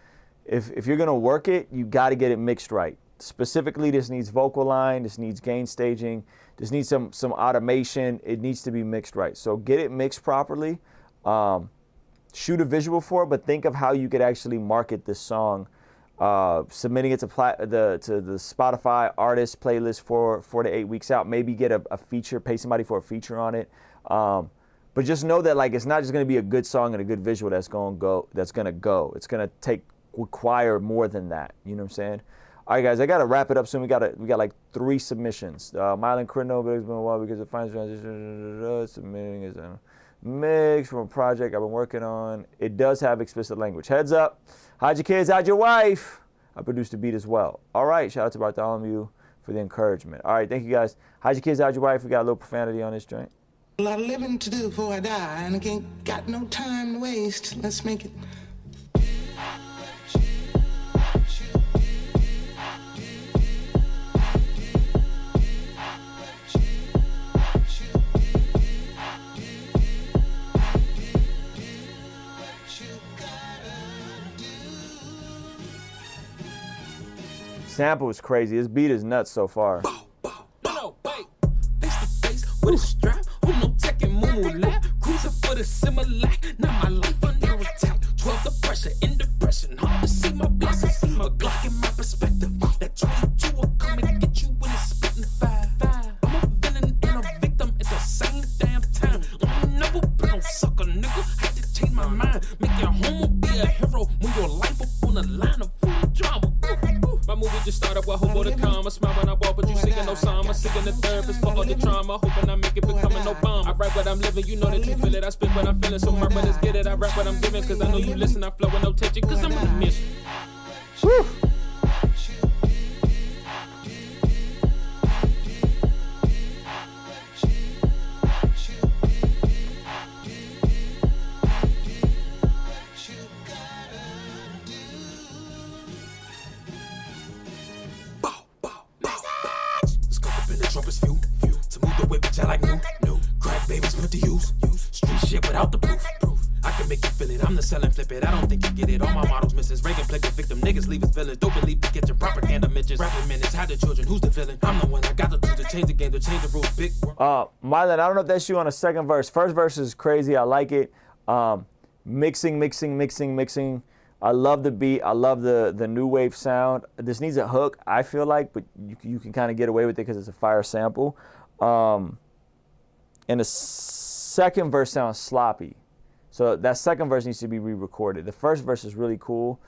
you're gonna work it, you gotta get it mixed right. Specifically, this needs vocal line, this needs gain staging, this needs some automation. It needs to be mixed right. So get it mixed properly. Shoot a visual for it, but think of how you could actually market this song. Submitting it to the Spotify artist playlist for 4 to 8 weeks out. Maybe get a feature, pay somebody for a feature on it. But just know that like it's not just gonna be a good song and a good visual that's gonna go. It's gonna require more than that. You know what I'm saying? All right, guys, I gotta wrap it up soon. We got like 3 submissions. Mylan Crino, but it's been a while because the finance transition submitting is a mix from a project I've been working on. It does have explicit language. Heads up. Hide your kids, hide your wife. I produced the beat as well. All right, shout out to Bartholomew for the encouragement. All right, thank you guys. Hide your kids, hide your wife. We got a little profanity on this joint. A lot of living to do before I die, and I ain't got no time to waste. Let's make it. Sample is crazy. This beat is nuts so far. With a strap, who no taking moo lap, cruising for the Similac. Now my life under attack. 12 the pressure, in depression. Hard to see my blessings. A Glock in my perspective. That 22 will come and get you when it's spitting 5. I'm a villain and a victim at the same damn time. I'm never been no sucker, nigga. Had to change my mind. Make your homo be a hero when your life up on the line of full drama. My movie just started with hobo to comma. Smile when I walk, but you singing no song. I'm singing the therapist for all the trauma. Hoping I make it becoming Obama. I write what I'm living, you know that you feel it. I spit what I'm feeling, so my brothers get it. I rap what I'm giving, cause I know you listen. I flow with no tension, cause I'm on a mission. Woo! Without the proof, I can make you feel it. I'm the sell and flip it. I don't think you get it. All my models misses. Reagan play the victim. Niggas leave his villains. Don't believe the kitchen. Propaganda mentions. Rapping minutes. Hide the children. Who's the villain? I'm the one. I got the tools to change the game. To change the rules. Big. Mylan, I don't know if that's you on the second verse. First verse is crazy. I like it. Mixing. I love the beat. I love the new wave sound. This needs a hook, I feel like, but you can kind of get away with it because it's a fire sample. And the second verse sounds sloppy. So that second verse needs to be re-recorded. The first verse is really cool,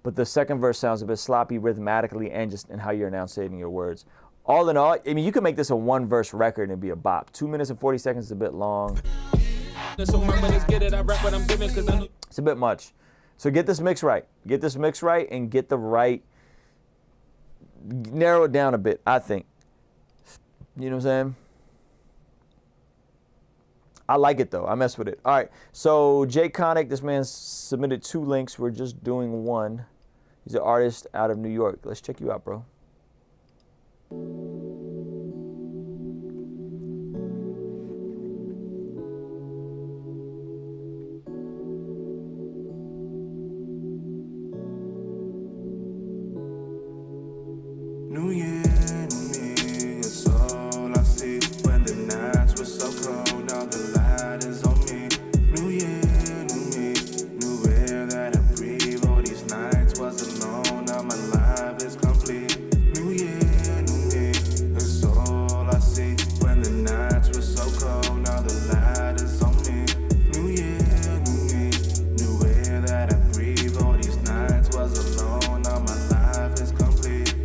but the second verse sounds a bit sloppy rhythmatically and just in how you're enunciating your words. All in all, I mean, you can make this a 1-verse record and it'd be a bop. 2 minutes and 40 seconds is a bit long. It's a bit much. So get this mix right. Get this mix right and get the right, narrow it down a bit, I think. You know what I'm saying? I like it though. I mess with it. All right. So Jay Connick, this man submitted 2 links. We're just doing 1. He's an artist out of New York. Let's check you out, bro. New Year, new me, it's all I see. When the nights were so cold, now the light is on me. New year, new me, new air that I breathe. All these nights was alone, now my life is complete. New year, new me, it's all I see. When the nights were so cold, now the light is on me. New year, new me, new air that I breathe. All these nights was alone, now my life is complete.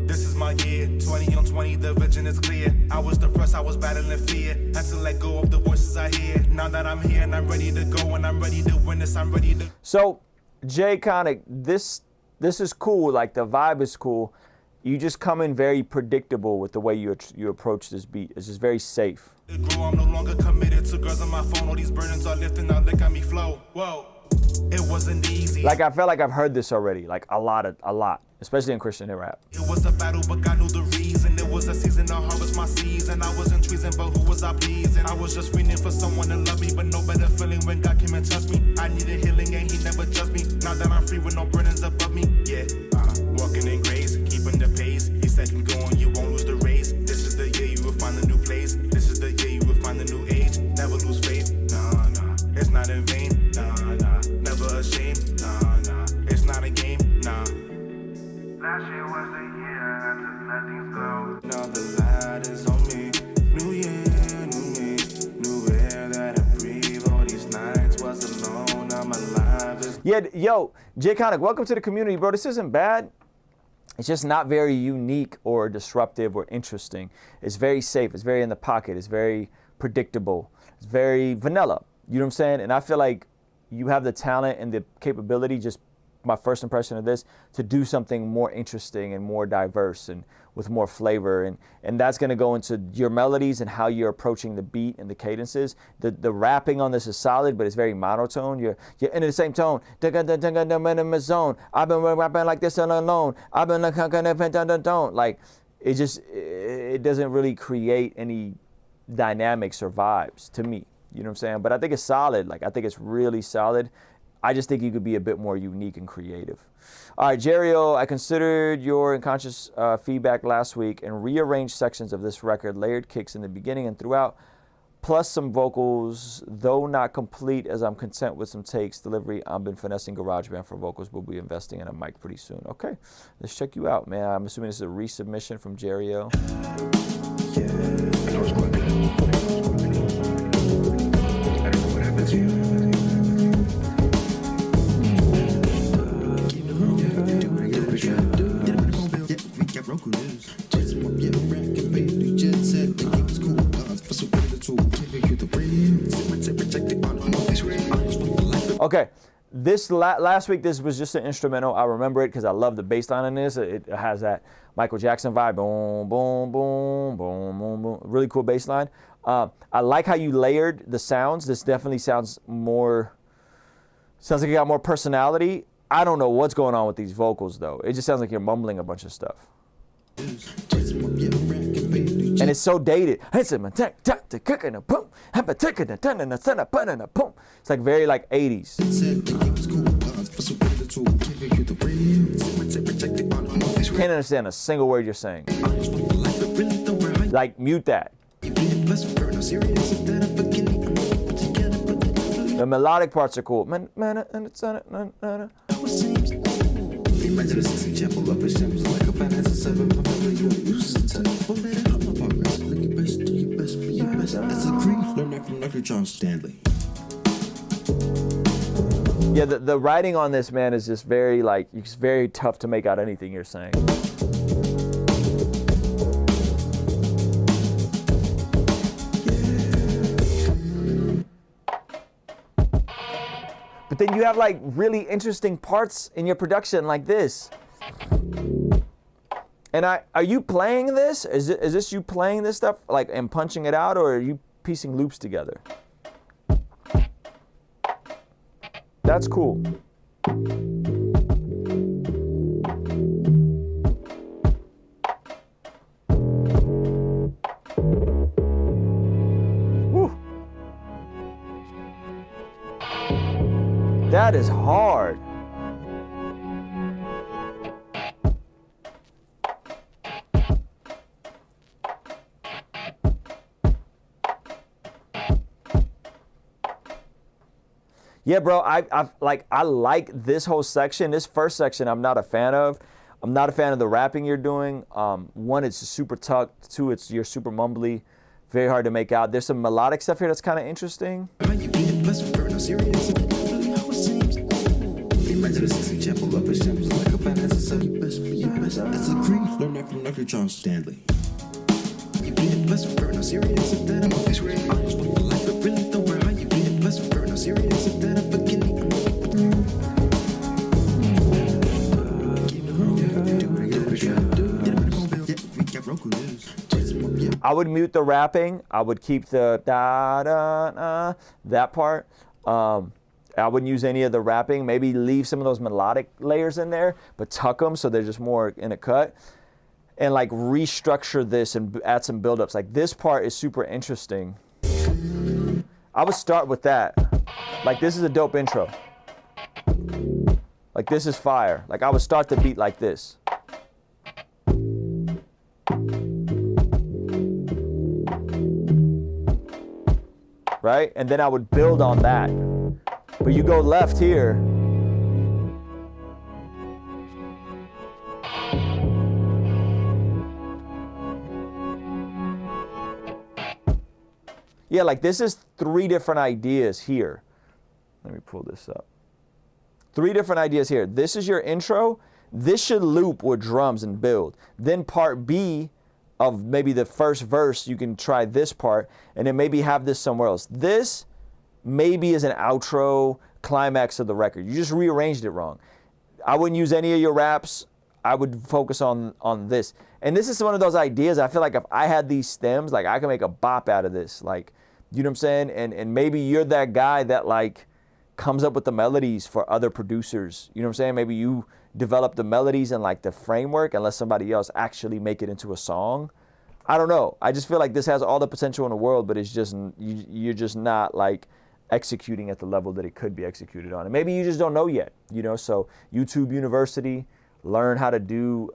This is my year, 20 on 20, the vision is clear. I was depressed, I was battling fear. Had to let go of the voices I hear. Now that I'm here and I'm ready to go and I'm ready to win this, I'm ready to... So, Jay Connick, this is cool. Like, the vibe is cool. You just come in very predictable with the way you approach this beat. It's just very safe. I'm no longer committed to girls on my phone. All these burdens are lifting, now look at me flow. Whoa, it wasn't easy. Like, I feel like I've heard this already, like a lot, especially in Christian hip rap. It was a battle, but God knew the reason. It was a season to harvest my season. I wasn't treason, but who was I pleasing? I was just waiting for someone to love me, but no better feeling when God came and touched me. I needed healing and he never judged me. Now that I'm free with no burdens above me. Yeah, walking in grace, keeping the pace. He said, keep going, you won't lose the race. This is the year you will find a new place. This is the year you will find a new age. Never lose faith, nah, it's not in vain, nah, never ashamed, nah, it's not a game, nah. Last year was the year I took nothing's gold. Now the light is on me. New year, new me. New air that I breathe. All these nights was alone. I'm alive. Yeah, yo, Jay Connick, welcome to the community, bro. This isn't bad. It's just not very unique or disruptive or interesting. It's very safe. It's very in the pocket. It's very predictable. It's very vanilla. You know what I'm saying? And I feel like you have the talent and the capability, just my first impression of this, to do something more interesting and more diverse and with more flavor. And that's going to go into your melodies and how you're approaching the beat and the cadences. The rapping on this is solid, but it's very monotone. You're in the same tone. I've been rapping like this alone. I've been like, like, it doesn't really create any dynamics or vibes to me. You know what I'm saying? But I think it's solid. Like, I think it's really solid. I just think you could be a bit more unique and creative. All right, Jerio, I considered your unconscious feedback last week and rearranged sections of this record, layered kicks in the beginning and throughout, plus some vocals, though not complete, as I'm content with some takes, delivery. I've been finessing GarageBand for vocals. We'll be investing in a mic pretty soon. Okay, let's check you out, man. I'm assuming this is a resubmission from Jerio. Okay, this last week, this was just an instrumental. I remember it because I love the bass line in this. It has that Michael Jackson vibe. Boom, boom, boom, boom, boom, boom. Really cool bass line. I like how you layered the sounds. This definitely sounds like it got more personality. I don't know what's going on with these vocals, though. It just sounds like you're mumbling a bunch of stuff. And it's so dated. It's like very like 80s. Can't understand a single word you're saying. Like, mute that. The melodic parts are cool. Yeah, the writing on this, man, is just very like, it's very tough to make out anything you're saying. But then you have like really interesting parts in your production like this. And are you playing this? Is this you playing this stuff like and punching it out, or are you piecing loops together? That's cool. Woo. That is hard. Yeah, bro, I like this whole section. This first section I'm not a fan of. I'm not a fan of the rapping you're doing. One, it's super tucked. Two, you're super mumbly. Very hard to make out. There's some melodic stuff here that's kind of interesting. I would mute the rapping. I would keep the da da da, that part. I wouldn't use any of the rapping. Maybe leave some of those melodic layers in there, but tuck them so they're just more in a cut. And like restructure this and add some buildups. Like this part is super interesting. I would start with that. Like this is a dope intro. Like this is fire. Like I would start the beat like this. Right? And then I would build on that. But you go left here. Yeah, like this is 3 different ideas here. Let me pull this up. 3 different ideas here. This is your intro. This should loop with drums and build. Then part B of maybe the first verse, you can try this part and then maybe have this somewhere else. This maybe is an outro climax of the record. You just rearranged it wrong. I wouldn't use any of your raps. I would focus on this. And this is one of those ideas. I feel like if I had these stems, like I can make a bop out of this. Like, you know what I'm saying? And maybe you're that guy that like comes up with the melodies for other producers. You know what I'm saying? Maybe you develop the melodies and like the framework and let somebody else actually make it into a song. I don't know. I just feel like this has all the potential in the world, but it's just, you're just not like executing at the level that it could be executed on. And maybe you just don't know yet, you know? So YouTube University, learn how to do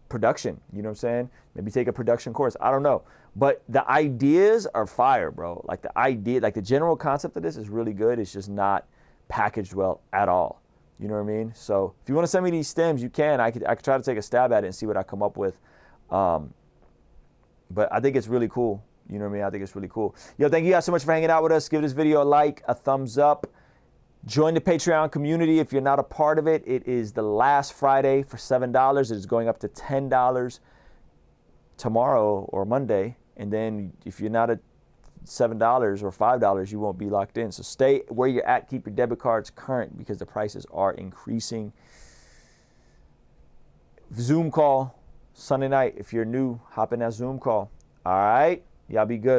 production, you know what I'm saying? Maybe take a production course, I don't know. But the ideas are fire, bro. Like the idea, like the general concept of this is really good. It's just not packaged well at all. You know what I mean? So if you want to send me these stems, you can. I could try to take a stab at it and see what I come up with. But I think it's really cool. You know what I mean? I think it's really cool. Yo, thank you guys so much for hanging out with us. Give this video a like, a thumbs up. Join the Patreon community if you're not a part of it. It is the last Friday for $7. It is going up to $10 tomorrow or Monday. And then if you're not at $7 or $5, you won't be locked in. So stay where you're at. Keep your debit cards current because the prices are increasing. Zoom call Sunday night. If you're new, hop in that Zoom call. All right? Y'all be good.